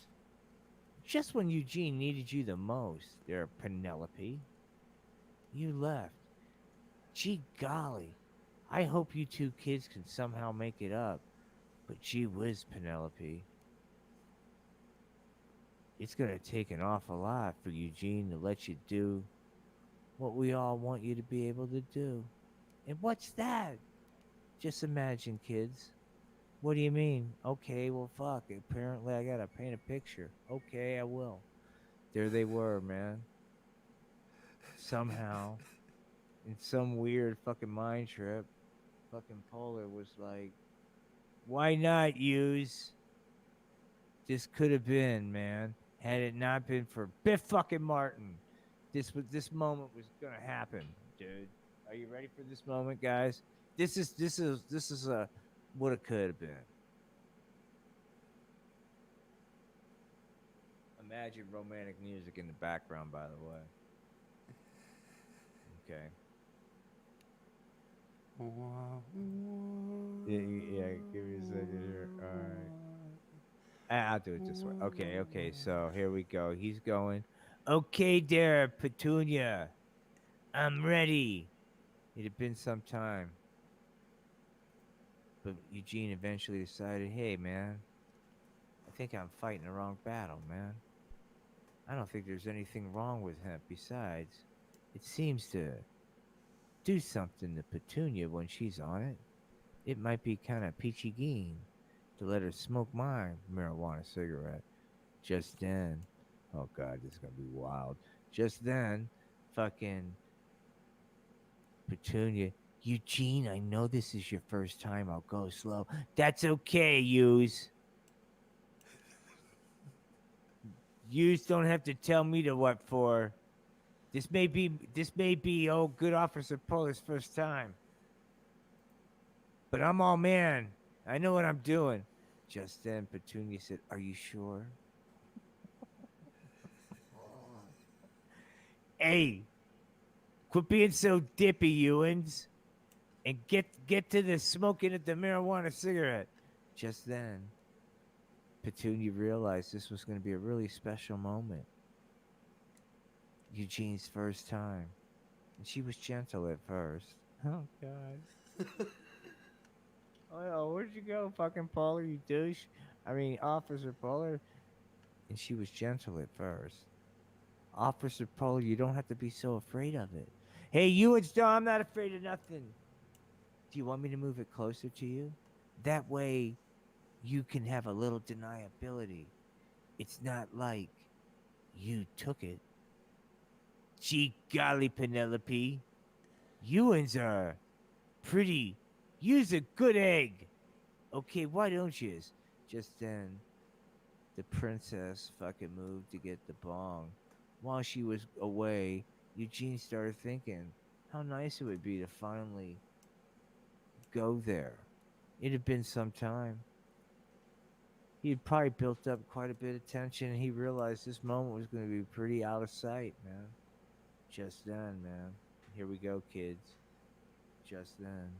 Just when Eugene needed you the most, there, Penelope. You left. Gee golly. I hope you two kids can somehow make it up. But gee whiz, Penelope. It's going to take an awful lot for Eugene to let you do what we all want you to be able to do. And what's that? Just imagine, kids. What do you mean? Okay, well, fuck. Apparently, I got to paint a picture. Okay, I will. There they were, man. Somehow, in some weird fucking mind trip, fucking Polar was like, why not use? This could have been, man. Had it not been for Biff fucking Martin, this moment was gonna happen, dude. Are you ready for this moment, guys? This is a what it could have been. Imagine romantic music in the background, by the way. Okay. Yeah, give me a second here. All right. I'll do it this way. Okay, so here we go. He's going, okay there, Petunia. I'm ready. It had been some time. But Eugene eventually decided, hey, man, I think I'm fighting the wrong battle, man. I don't think there's anything wrong with hemp. Besides, it seems to do something to Petunia when she's on it. It might be kind of peachy keen to let her smoke my marijuana cigarette. Just then, oh God, this is gonna be wild. Just then, fucking Petunia, Eugene, I know this is your first time. I'll go slow. That's okay, Hughes. Hughes don't have to tell me to what for. This may be old good Officer Polar's first time. But I'm all man. I know what I'm doing. Just then, Petunia said, are you sure? Hey, quit being so dippy, Ewans, and get to the smoking of the marijuana cigarette. Just then, Petunia realized this was going to be a really special moment. Eugene's first time. And she was gentle at first. Oh, God. Oh, where'd you go, fucking Polar, you douche? I mean, Officer Polar. And she was gentle at first. Officer Polar, you don't have to be so afraid of it. Hey, I'm not afraid of nothing. Do you want me to move it closer to you? That way, you can have a little deniability. It's not like you took it. Gee golly, Penelope. You'ns are pretty. You's a good egg. Okay, why don't yous? Just then, the princess fucking moved to get the bong. While she was away, Eugene started thinking how nice it would be to finally go there. It had been some time. He had probably built up quite a bit of tension, and he realized this moment was going to be pretty out of sight, man. Just then, man. Here we go, kids. Just then.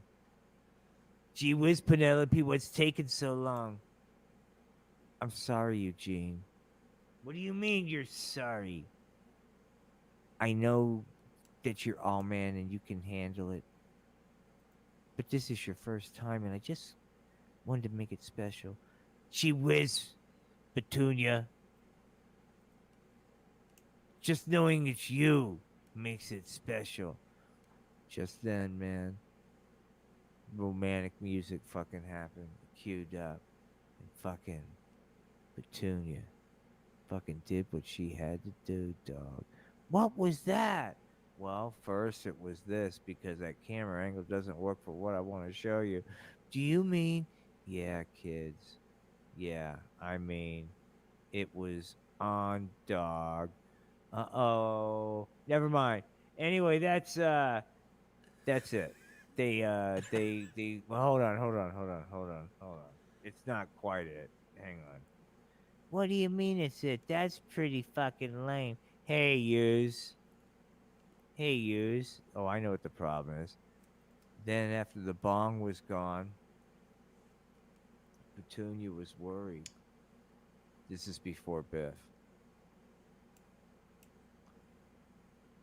Gee whiz, Penelope, what's taking so long? I'm sorry, Eugene. What do you mean you're sorry? I know that you're all man and you can handle it. But this is your first time, and I just wanted to make it special. Gee whiz, Petunia. Just knowing it's you makes it special. Just then, man, romantic music fucking happened. Queued up. And fucking Petunia fucking did what she had to do, dog. What was that? Well, first it was this, because that camera angle doesn't work for what I want to show you. Do you mean? Yeah, kids. Yeah, I mean, it was on, dog. Uh-oh. Never mind. Anyway, that's it. Well, hold on. It's not quite it. Hang on. What do you mean it's it? That's pretty fucking lame. Hey, yous. Oh, I know what the problem is. Then after the bong was gone, Petunia was worried. This is before Biff.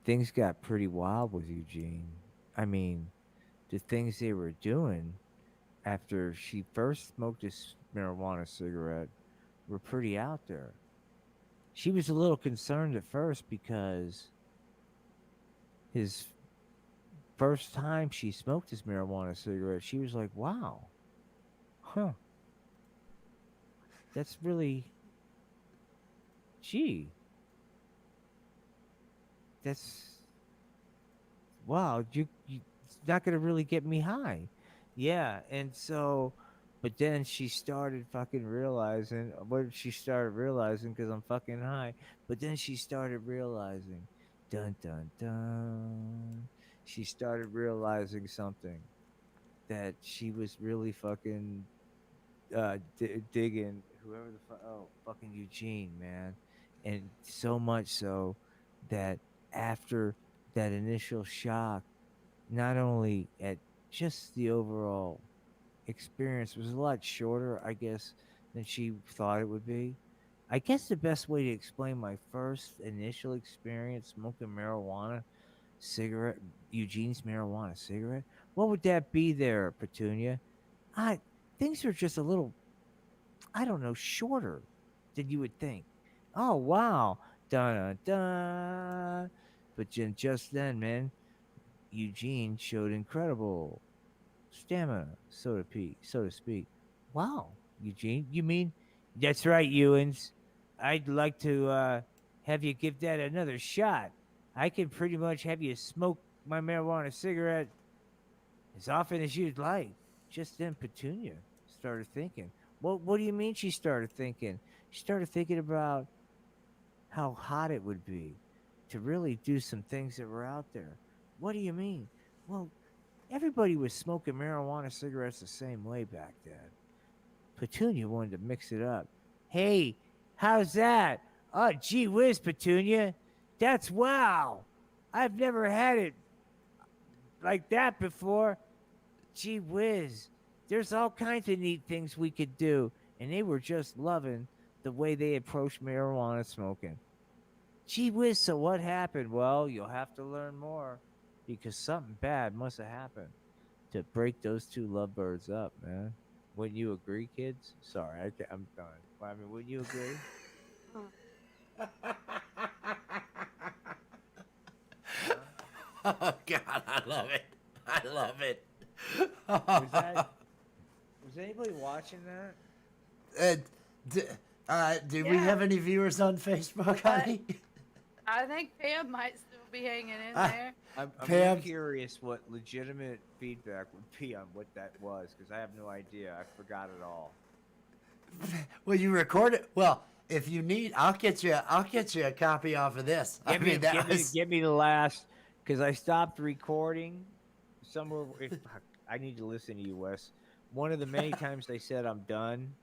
Things got pretty wild with Eugene. I mean, the things they were doing after she first smoked this marijuana cigarette were pretty out there. She was a little concerned at first because his first time she smoked this marijuana cigarette, she was like, wow, huh, that's really, gee, that's, wow, you it's not gonna really get me high. Yeah, and so, but then she started fucking realizing, what did she start realizing? Because I'm fucking high. But then she started realizing, dun dun dun, she started realizing something, that she was really fucking digging whoever the fuck, oh, fucking Eugene, man. And so much so that after that initial shock, not only at just the overall experience was a lot shorter, I guess, than she thought it would be. I guess the best way to explain my first initial experience smoking marijuana cigarette, Eugene's marijuana cigarette, what would that be there, Petunia? Things are just a little, I don't know, shorter than you would think. Oh, wow. Dun dun dun. But just then, man, Eugene showed incredible stamina, so to speak. Wow, Eugene, you mean? That's right, Ewans. I'd like to have you give that another shot. I can pretty much have you smoke my marijuana cigarette as often as you'd like. Just then, Petunia started thinking. What do you mean she started thinking? She started thinking about how hot it would be to really do some things that were out there. What do you mean? Well, everybody was smoking marijuana cigarettes the same way back then. Petunia wanted to mix it up. Hey, how's that? Oh, gee whiz, Petunia. That's wow. I've never had it like that before. Gee whiz. There's all kinds of neat things we could do. And they were just loving the way they approached marijuana smoking. Gee whiz, so what happened? Well, you'll have to learn more, because something bad must have happened to break those two lovebirds up, man. Wouldn't you agree, kids? Sorry, I'm done. I mean, wouldn't you agree? Oh, God, I love it. Was anybody watching that? Do we have any viewers on Facebook, honey? I think Pam might still be hanging in there. I'm really curious what legitimate feedback would be on what that was, because I have no idea. I forgot it all. Well, you record it. Well, if you need, I'll get you a copy off of this. Give me the last, because I stopped recording somewhere. I need to listen to you, Wes. One of the many times they said I'm done.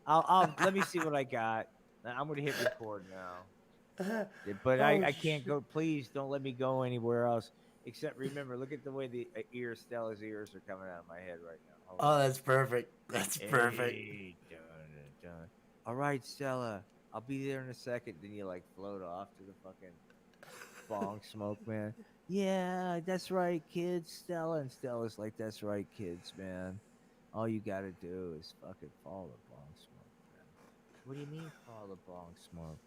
I'll let me see what I got. I'm gonna hit record now. But I can't go. Please don't let me go anywhere else. Except remember, look at the way the Stella's ears are coming out of my head right now. Hold on. That's perfect. That's perfect. Done. All right, Stella. I'll be there in a second. Then you like float off to the fucking bong smoke, man. Yeah, that's right, kids. Stella, and Stella's like, that's right, kids, man. All you gotta do is fucking follow the bong smoke, man. What do you mean follow the bong smoke?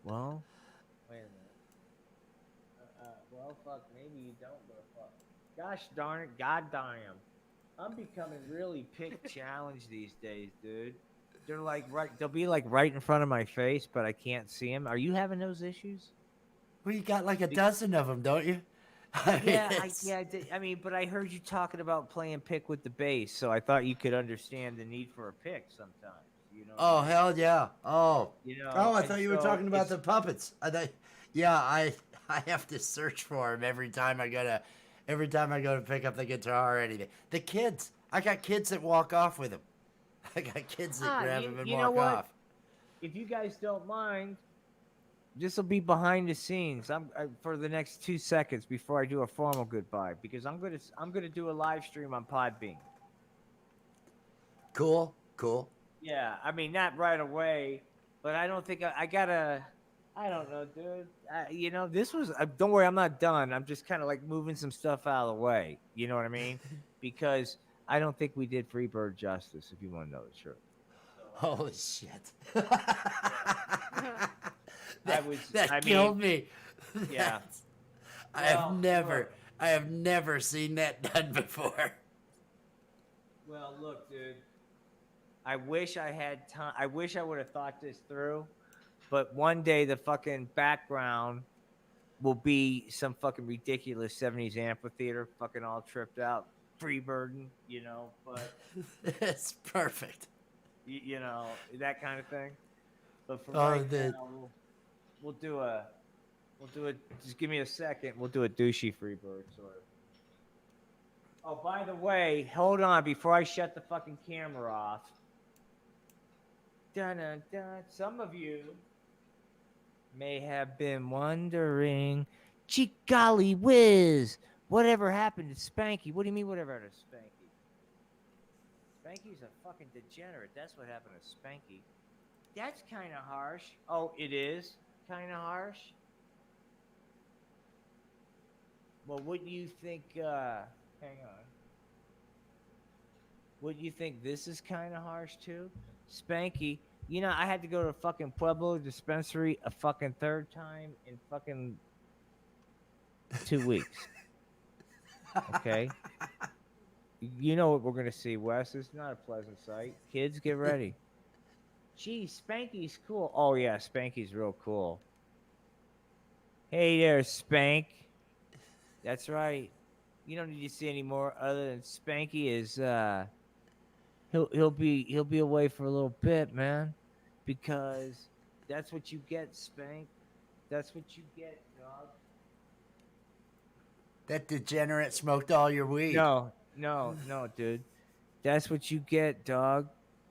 Well, wait a minute. Well, fuck, maybe you don't, but fuck. Gosh darn it, goddamn. I'm becoming really pick challenged these days, dude. They're like they'll be like right in front of my face, but I can't see them. Are you having those issues? Well, you got like a dozen of them, don't you? I mean, but I heard you talking about playing pick with the bass, so I thought you could understand the need for a pick sometimes. You know? Oh hell yeah! Oh, you know. Oh, I thought you were talking about the puppets. I have to search for them every time I go to pick up the guitar or anything. The kids, I got kids that walk off with them. I got kids that grab them and walk off. If you guys don't mind, this will be behind the scenes. For the next 2 seconds before I do a formal goodbye, because I'm gonna do a live stream on Podbean. Cool. Yeah, I mean not right away, but I don't think I gotta. I don't know, dude. This was. Don't worry, I'm not done. I'm just kind of like moving some stuff out of the way. You know what I mean? Because I don't think we did Freebird justice. If you want to know the truth. Holy shit! that killed me. Yeah. I have never seen that done before. Well, look, dude. I wish I had time. I wish I would have thought this through. But one day the fucking background will be some fucking ridiculous 70s amphitheater, fucking all tripped out, Freebirding, but it's perfect. That kind of thing. But for right now, we'll do a just give me a second, we'll do a douchey Freebird sort of. Oh, by the way, hold on before I shut the fucking camera off. Dun, dun, dun. Some of you may have been wondering, gee golly whiz, whatever happened to Spanky? What do you mean whatever happened to Spanky? Spanky's a fucking degenerate. That's what happened to Spanky. That's kind of harsh. Oh, it is kind of harsh? Well, wouldn't you think, hang on. Wouldn't you think this is kind of harsh too? Spanky, I had to go to fucking Pueblo dispensary a fucking third time in fucking 2 weeks. Okay? You know what we're going to see, Wes. It's not a pleasant sight. Kids, get ready. Gee, Spanky's cool. Oh, yeah, Spanky's real cool. Hey there, Spank. That's right. You don't need to see any more other than Spanky is, He'll be away for a little bit, man, because that's what you get, Spank. That's what you get, dog. That degenerate smoked all your weed. No, dude. That's what you get, dog.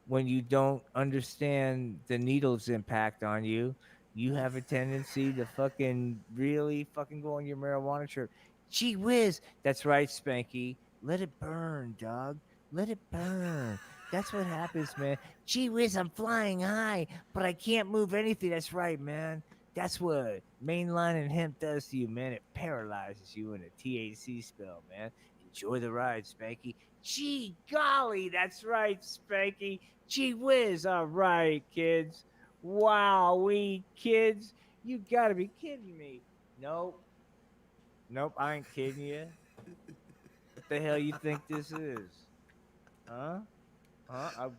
When you don't understand the needle's impact on you, you have a tendency to fucking really fucking go on your marijuana trip. Gee whiz. That's right, Spanky. Let it burn, dog. Let it burn. That's what happens, man. Gee whiz, I'm flying high, but I can't move anything. That's right, man. That's what mainlining hemp does to you, man. It paralyzes you in a THC spell, man. Enjoy the ride, Spanky. Gee golly, that's right, Spanky. Gee whiz, all right, kids. Wow, we kids. You gotta be kidding me. Nope, I ain't kidding you. What the hell you think this is? Huh?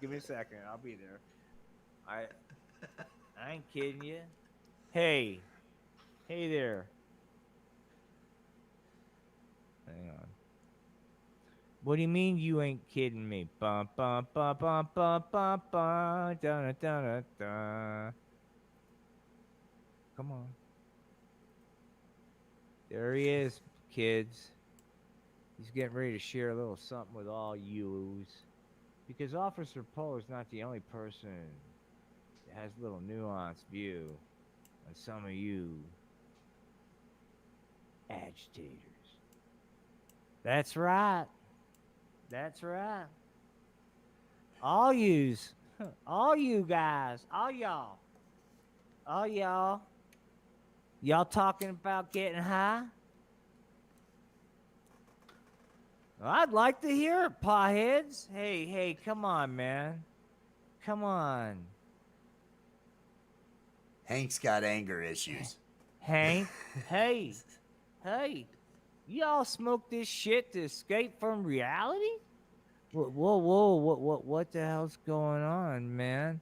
Give me a second. I'll be there. I ain't kidding you. Hey there. Hang on. What do you mean you ain't kidding me? Bum bum bum bum bum bum bum da da da da. Come on. There he is, kids. He's getting ready to share a little something with all yous. Because Officer Poe is not the only person that has a little nuanced view on some of you agitators. That's right. That's right. All yous. All you guys. All y'all. All y'all. Y'all talking about getting high? I'd like to hear it, pawheads. Hey, come on, man. Come on. Hank's got anger issues. Hank, hey, y'all smoke this shit to escape from reality? Whoa, what the hell's going on, man?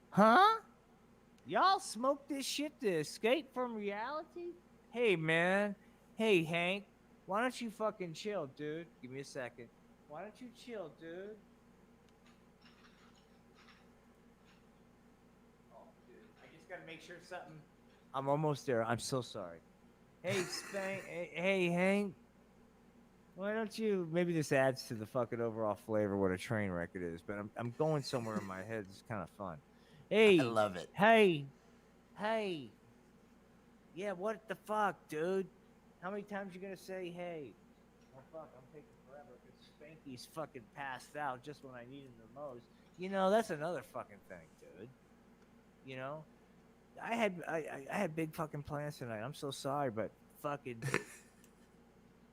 Huh? Y'all smoke this shit to escape from reality? Hey, man. Hey, Hank. Why don't you fucking chill, dude? Give me a second. Why don't you chill, dude? Oh, dude. I just gotta make sure something. I'm almost there. I'm so sorry. Hey, Spank. Hey, Hank. Why don't you? Maybe this adds to the fucking overall flavor what a train wreck it is, but I'm going somewhere in my head. It's kind of fun. Hey, I love it. Hey. Yeah, what the fuck, dude? How many times you gonna say hey? Oh fuck, I'm taking forever because Spanky's fucking passed out just when I need him the most. You know, that's another fucking thing, dude. You know, I had big fucking plans tonight. I'm so sorry, but fucking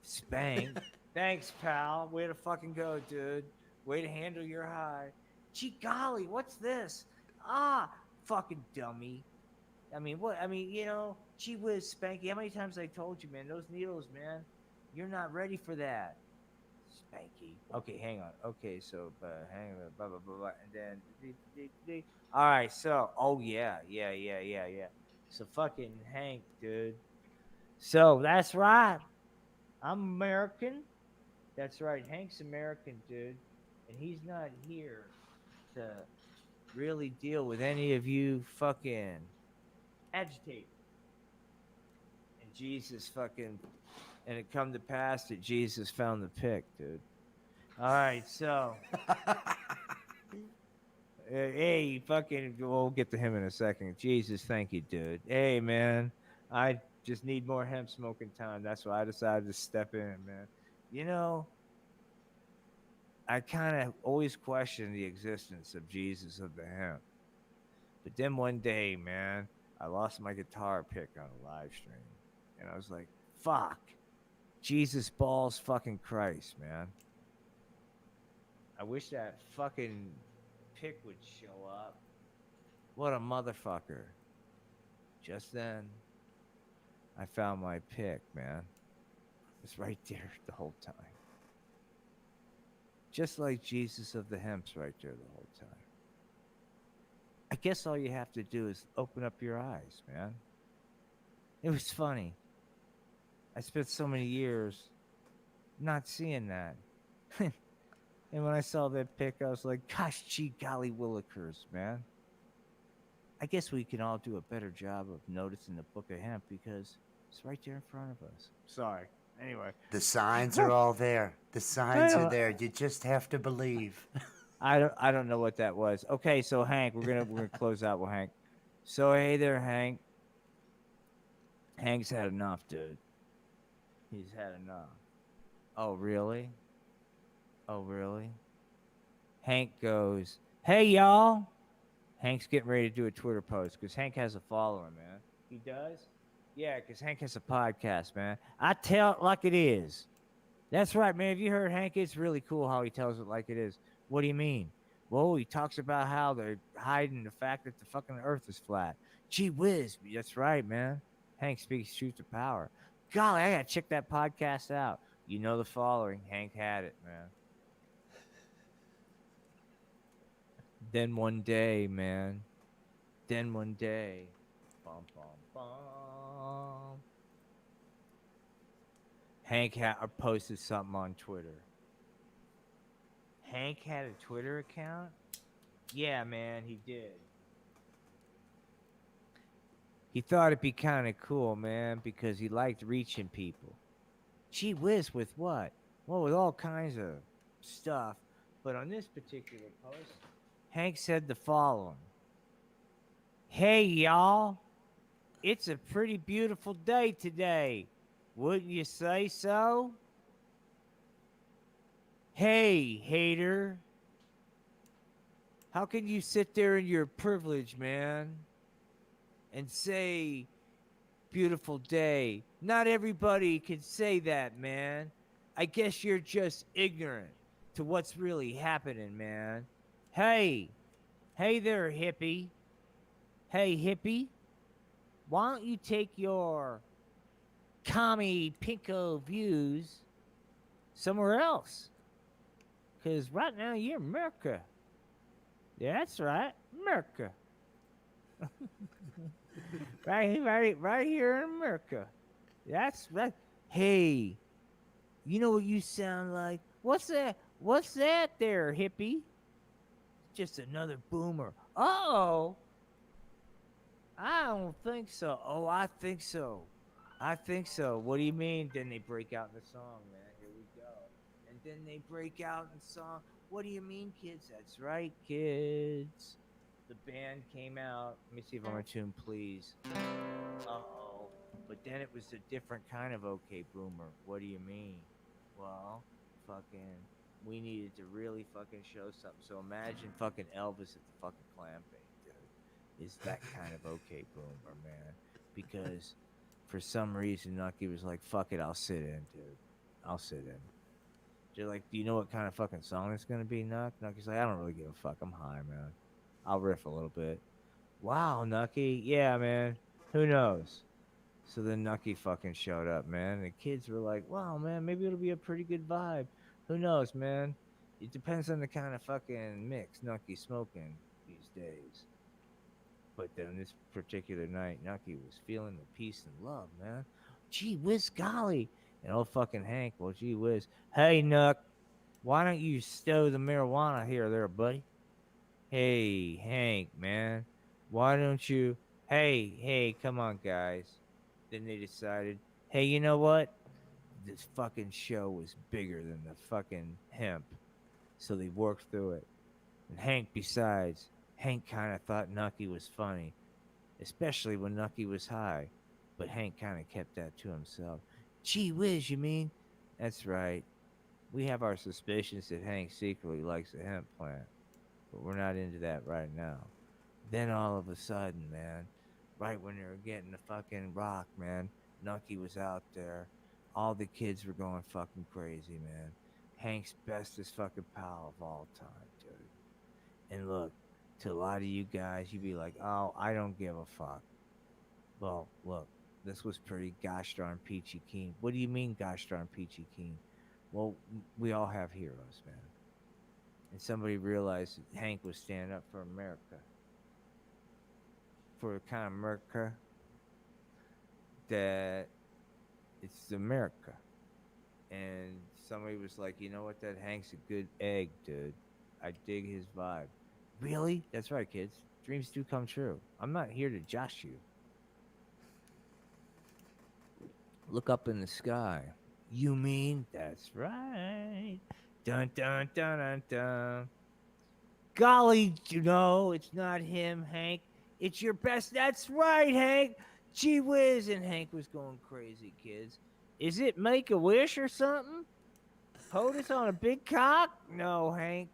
Spank. Thanks, pal. Way to fucking go, dude. Way to handle your high. Gee golly, what's this? Ah, fucking dummy. I mean, what? I mean, you know, gee whiz, Spanky. How many times I told you, man? Those needles, man. You're not ready for that, Spanky. Okay, hang on. Okay, so hang on, blah blah blah, blah. And then, all right. So, oh yeah. So fucking Hank, dude. So that's right. I'm American. That's right. Hank's American, dude, and he's not here to really deal with any of you fucking agitators. And Jesus fucking, and it come to pass that Jesus found the pick, dude. All right, so hey, fucking, we'll get to him in a second. Jesus, thank you, dude. Hey, man, I just need more hemp smoking time. That's why I decided to step in, man. You know, I kind of always questioned the existence of Jesus of the hemp. But then one day, man, I lost my guitar pick on a live stream. And I was like, fuck. Jesus balls fucking Christ, man. I wish that fucking pick would show up. What a motherfucker. Just then, I found my pick, man. It's right there the whole time. Just like Jesus of the hemp's right there the whole time. I guess all you have to do is open up your eyes, man. It was funny. I spent so many years not seeing that. And when I saw that pic, I was like, gosh, gee golly willikers, man. I guess we can all do a better job of noticing the book of hemp because it's right there in front of us. Sorry. Anyway. The signs are all there. The signs are there. You just have to believe. I don't know what that was. Okay, so Hank, we're gonna close out with Hank. So hey there, Hank. Hank's had enough, dude. He's had enough. Oh really? Oh really? Hank goes, hey y'all. Hank's getting ready to do a Twitter post because Hank has a follower, man. He does? Yeah, because Hank has a podcast, man. I tell it like it is. That's right, man. Have you heard Hank? It's really cool how he tells it like it is. What do you mean? Well, he talks about how they're hiding the fact that the fucking earth is flat. Gee whiz. That's right, man. Hank speaks truth to power. Golly, I gotta check that podcast out. You know the following. Hank had it, man. Then one day, man, Then one day, bum, bum, bum, Hank posted something on Twitter. Hank had a Twitter account? Yeah, man, he did. He thought it'd be kind of cool, man, because he liked reaching people. Gee whiz, with what? Well, with all kinds of stuff. But on this particular post, Hank said the following. Hey, y'all. It's a pretty beautiful day today. Wouldn't you say so? Hey, hater. How can you sit there in your privilege, man, and say beautiful day? Not everybody can say that, man. I guess you're just ignorant to what's really happening, man. Hey there, hippie. Hey, hippie, why don't you take your commie pinko views somewhere else? Because right now you're America. Yeah, that's right, America. right here in America. That's right. Hey, you know what you sound like? What's that? What's that there, hippie? Just another boomer. Uh-oh. I don't think so. Oh, I think so. I think so. What do you mean? Then they break out in the song, man. Here we go. And then they break out in song. What do you mean, kids? That's right, kids. The band came out. Let me see if I'm in tune, please. Uh-oh. But then it was a different kind of okay boomer. What do you mean? Well, fucking, we needed to really fucking show something. So imagine fucking Elvis at the fucking clam bake, dude. Is that kind of okay boomer, man? Because for some reason, Nucky was like, fuck it, I'll sit in, dude. I'll sit in. They're like, do you know what kind of fucking song it's gonna be, Nuck? Nucky's like, I don't really give a fuck. I'm high, man. I'll riff a little bit. Wow, Nucky. Yeah, man. Who knows? So then Nucky fucking showed up, man. And the kids were like, wow, man, maybe it'll be a pretty good vibe. Who knows, man? It depends on the kind of fucking mix Nucky's smoking these days. But then this particular night, Nucky was feeling the peace and love, man. Gee whiz, golly. And old fucking Hank, well, gee whiz. Hey, Nuck, why don't you stow the marijuana here there, buddy? Hey, Hank, man, why don't you... Hey, come on, guys. Then they decided, hey, you know what? This fucking show was bigger than the fucking hemp. So they worked through it. And Hank, besides, Hank kind of thought Nucky was funny, especially when Nucky was high. But Hank kind of kept that to himself. Gee whiz, you mean? That's right. We have our suspicions that Hank secretly likes a hemp plant. But we're not into that right now. Then all of a sudden, man, right when they were getting the fucking rock, man, Nucky was out there. All the kids were going fucking crazy, man. Hank's bestest fucking pal of all time, dude. And look, to a lot of you guys, you'd be like, oh, I don't give a fuck. Well, look, this was pretty gosh darn peachy keen. What do you mean gosh darn peachy keen? Well, we all have heroes, man. And somebody realized that Hank was standing up for America. For the kind of America that it's America. And somebody was like, you know what, that Hank's a good egg, dude. I dig his vibe. Really? That's right, kids. Dreams do come true. I'm not here to josh you. Look up in the sky. You mean? That's right. Dun, dun, dun, dun, dun. Golly, no, it's not him, Hank. It's your best. That's right, Hank. Gee whiz. And Hank was going crazy, kids. Is it Make-A-Wish or something? POTUS on a big cock? No, Hank.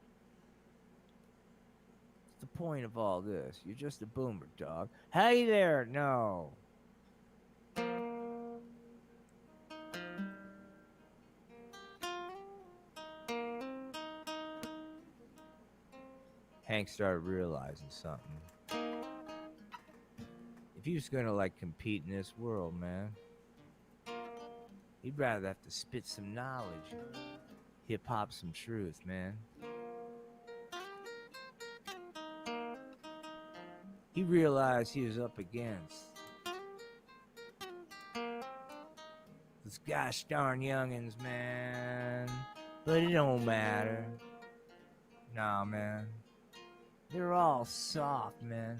What's the point of all this? You're just a boomer, dog. Hey there. No. Hank started realizing something. If he was gonna like compete in this world, man, he'd rather have to spit some knowledge, hip hop some truth, man. he realized he was up against this gosh darn youngins, man. But it don't matter. Nah, man. They're all soft, man.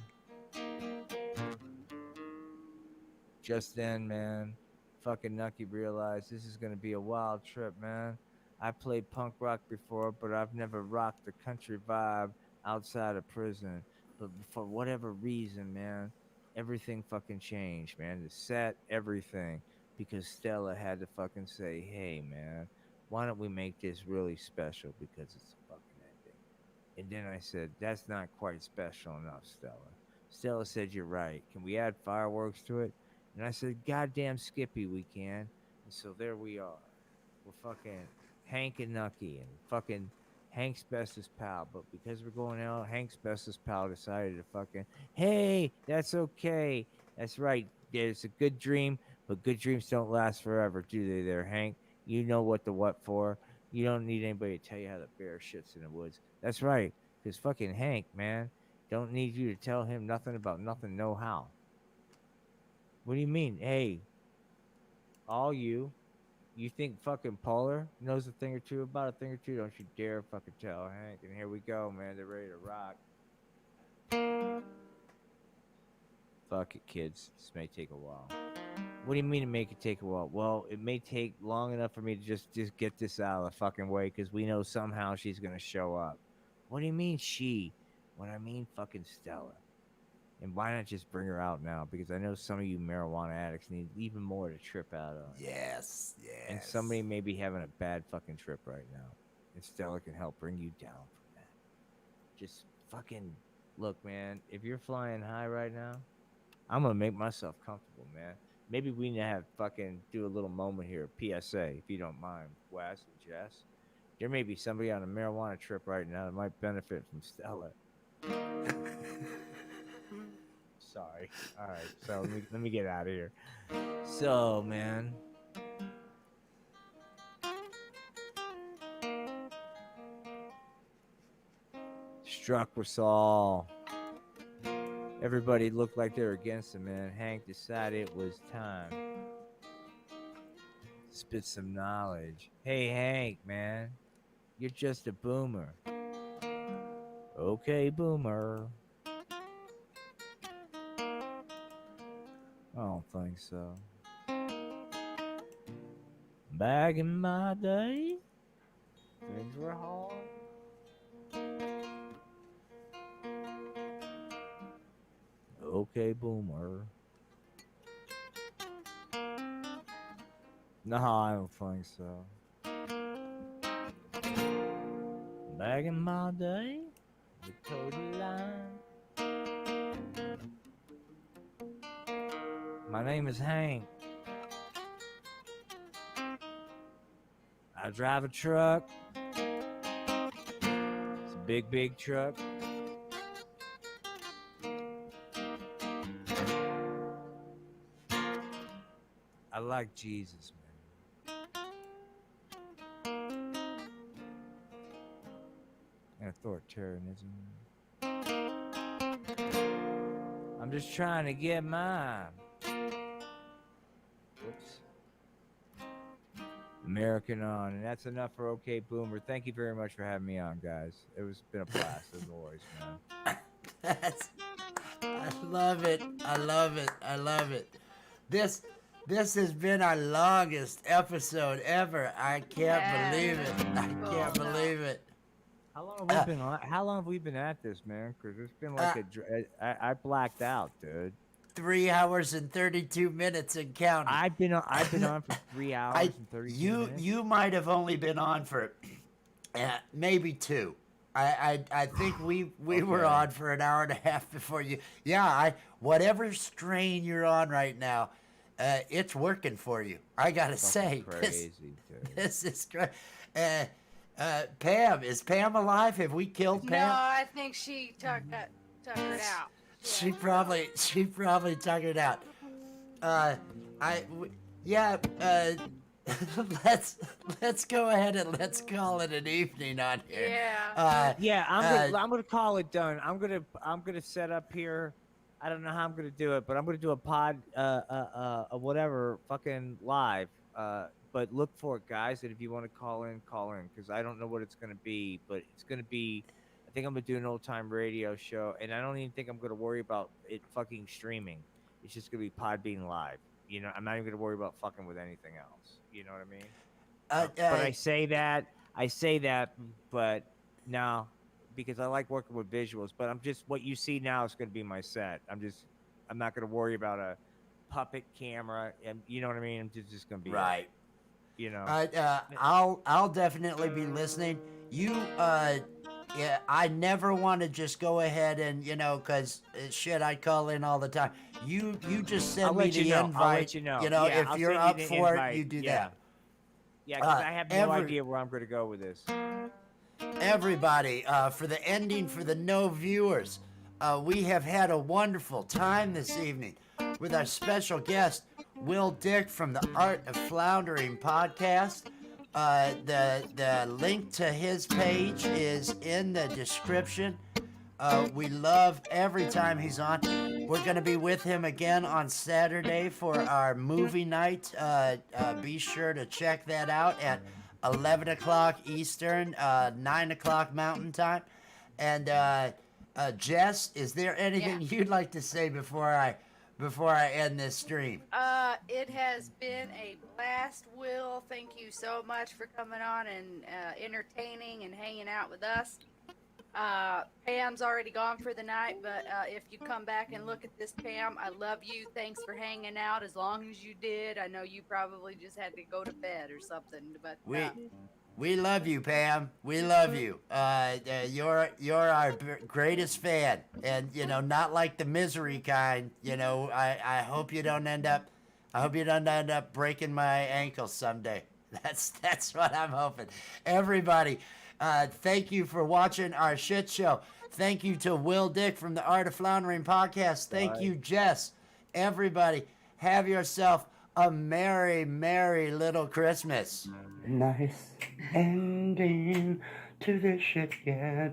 Just then, man, fucking Nucky realized this is gonna be a wild trip, man. I played punk rock before, but I've never rocked the country vibe outside of prison. But for whatever reason, man, everything fucking changed, man. The set, everything. Because Stella had to fucking say, hey, man, why don't we make this really special because it's a fucking ending? And then I said, that's not quite special enough, Stella. Stella said, you're right. Can we add fireworks to it? And I said, goddamn Skippy, we can. And so there we are. We're fucking Hank and Nucky and fucking Hank's bestest pal. But because we're going out, Hank's bestest pal decided to fucking, hey, that's okay. That's right. It's a good dream, but good dreams don't last forever, do they there, Hank? You know what for. You don't need anybody to tell you how the bear shits in the woods. That's right. Because fucking Hank, man, don't need you to tell him nothing about nothing, no how. What do you mean? Hey, all you think fucking Polar knows a thing or two about a thing or two? Don't you dare fucking tell Hank. And here we go, man. They're ready to rock. Fuck it, kids. This may take a while. What do you mean to make it take a while? Well, it may take long enough for me to just get this out of the fucking way because we know somehow she's going to show up. What do you mean she? What I mean fucking Stella. And why not just bring her out now? Because I know some of you marijuana addicts need even more to trip out on. Yes. And somebody may be having a bad fucking trip right now. And Stella can help bring you down from that. Just fucking look, man. If you're flying high right now, I'm going to make myself comfortable, man. Maybe we need to have fucking do a little moment here, PSA, if you don't mind, Wes and Jess. There may be somebody on a marijuana trip right now that might benefit from Stella. Sorry. All right, so let me get out of here. So, man. Struck us all. Everybody looked like they were against him, man. Hank decided it was time. Spit some knowledge. Hey, Hank, man. You're just a boomer. Okay, boomer. I don't think so. Back in my day, things were hard. Okay, boomer. No, I don't think so. Back in my day, the total line. My name is Hank. I drive a truck. It's a big, big truck. I like Jesus, man. And authoritarianism. I'm just trying to get mine. Whoops. American on, and that's enough for OK Boomer. Thank you very much for having me on, guys. It was been a blast as always, man. I love it. I love it. I love it. This has been our longest episode ever. I can't believe it. I can't believe it. How long have we been on? How long have we been at this, man? Because it's been like I blacked out, dude. 3 hours and 32 minutes and counting. I've been on for 3 hours and 32 minutes. You might have only been on for maybe 2. I think we were on for an hour and a half before you. Yeah, whatever strain you're on right now, it's working for you. I gotta say, crazy, this is great. Pam, is Pam alive? Have we killed Pam? No, I think she tuckered out. She probably tuckered it out. Let's go ahead and let's call it an evening on here. Yeah. I'm gonna call it done. I'm gonna set up here I don't know how I'm gonna do it, but I'm gonna do a pod, whatever, fucking live. But look for it, guys. And if you want to call in, because I don't know what it's gonna be, but it's gonna be. I think I'm gonna do an old time radio show, and I don't even think I'm gonna worry about it fucking streaming. It's just gonna be Podbean live. You know, I'm not even gonna worry about fucking with anything else. You know what I mean? But I say that, but no, because I like working with visuals. But I'm just what you see now is going to be my set. I'm not going to worry about a puppet camera, and you know what I mean. I'm just going to be right. You know. I'll definitely be listening. Yeah, I never want to just go ahead and because shit, I call in all the time. You just send me the invite. I'll let you know. If you're up for it, you do that. Yeah, because I have no idea where I'm going to go with this. Everybody, for the ending for the no viewers, we have had a wonderful time this evening with our special guest, Will Dick from the Art of Floundering podcast. The link to his page is in the description. We love every time he's on. We're going to be with him again on Saturday for our movie night. Be sure to check that out at 11 o'clock Eastern, 9 o'clock Mountain Time. And Jess, is there anything you'd like to say before I end this stream? It has been a blast, Will. Thank you so much for coming on and entertaining and hanging out with us. Pam's already gone for the night, but if you come back and look at this, Pam, I love you. Thanks for hanging out as long as you did. I know you probably just had to go to bed or something, but we love you, Pam. We love you. You're our greatest fan, and not like the misery kind. I hope you don't end up. I hope you don't end up breaking my ankle someday. That's what I'm hoping. Everybody, thank you for watching our shit show. Thank you to Will Dick from the Art of Floundering podcast. Thank you, Jess. Everybody, have yourself a merry, merry little Christmas. Nice ending to this shit, yeah,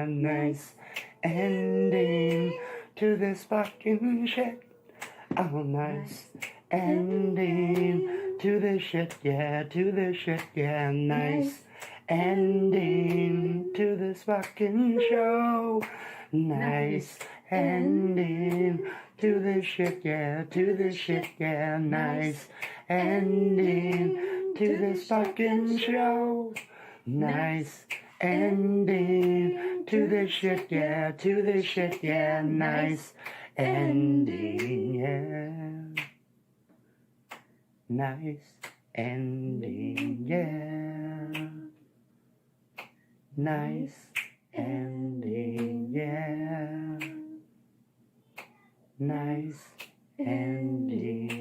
nice ending to this fucking shit. Oh, nice ending to this shit, yeah, nice ending to this fucking show. Nice ending to this shit, yeah, nice ending to this fucking show. Nice ending to this shit, yeah, nice ending, yeah. Nice ending, yeah. Nice ending, yeah. Nice ending.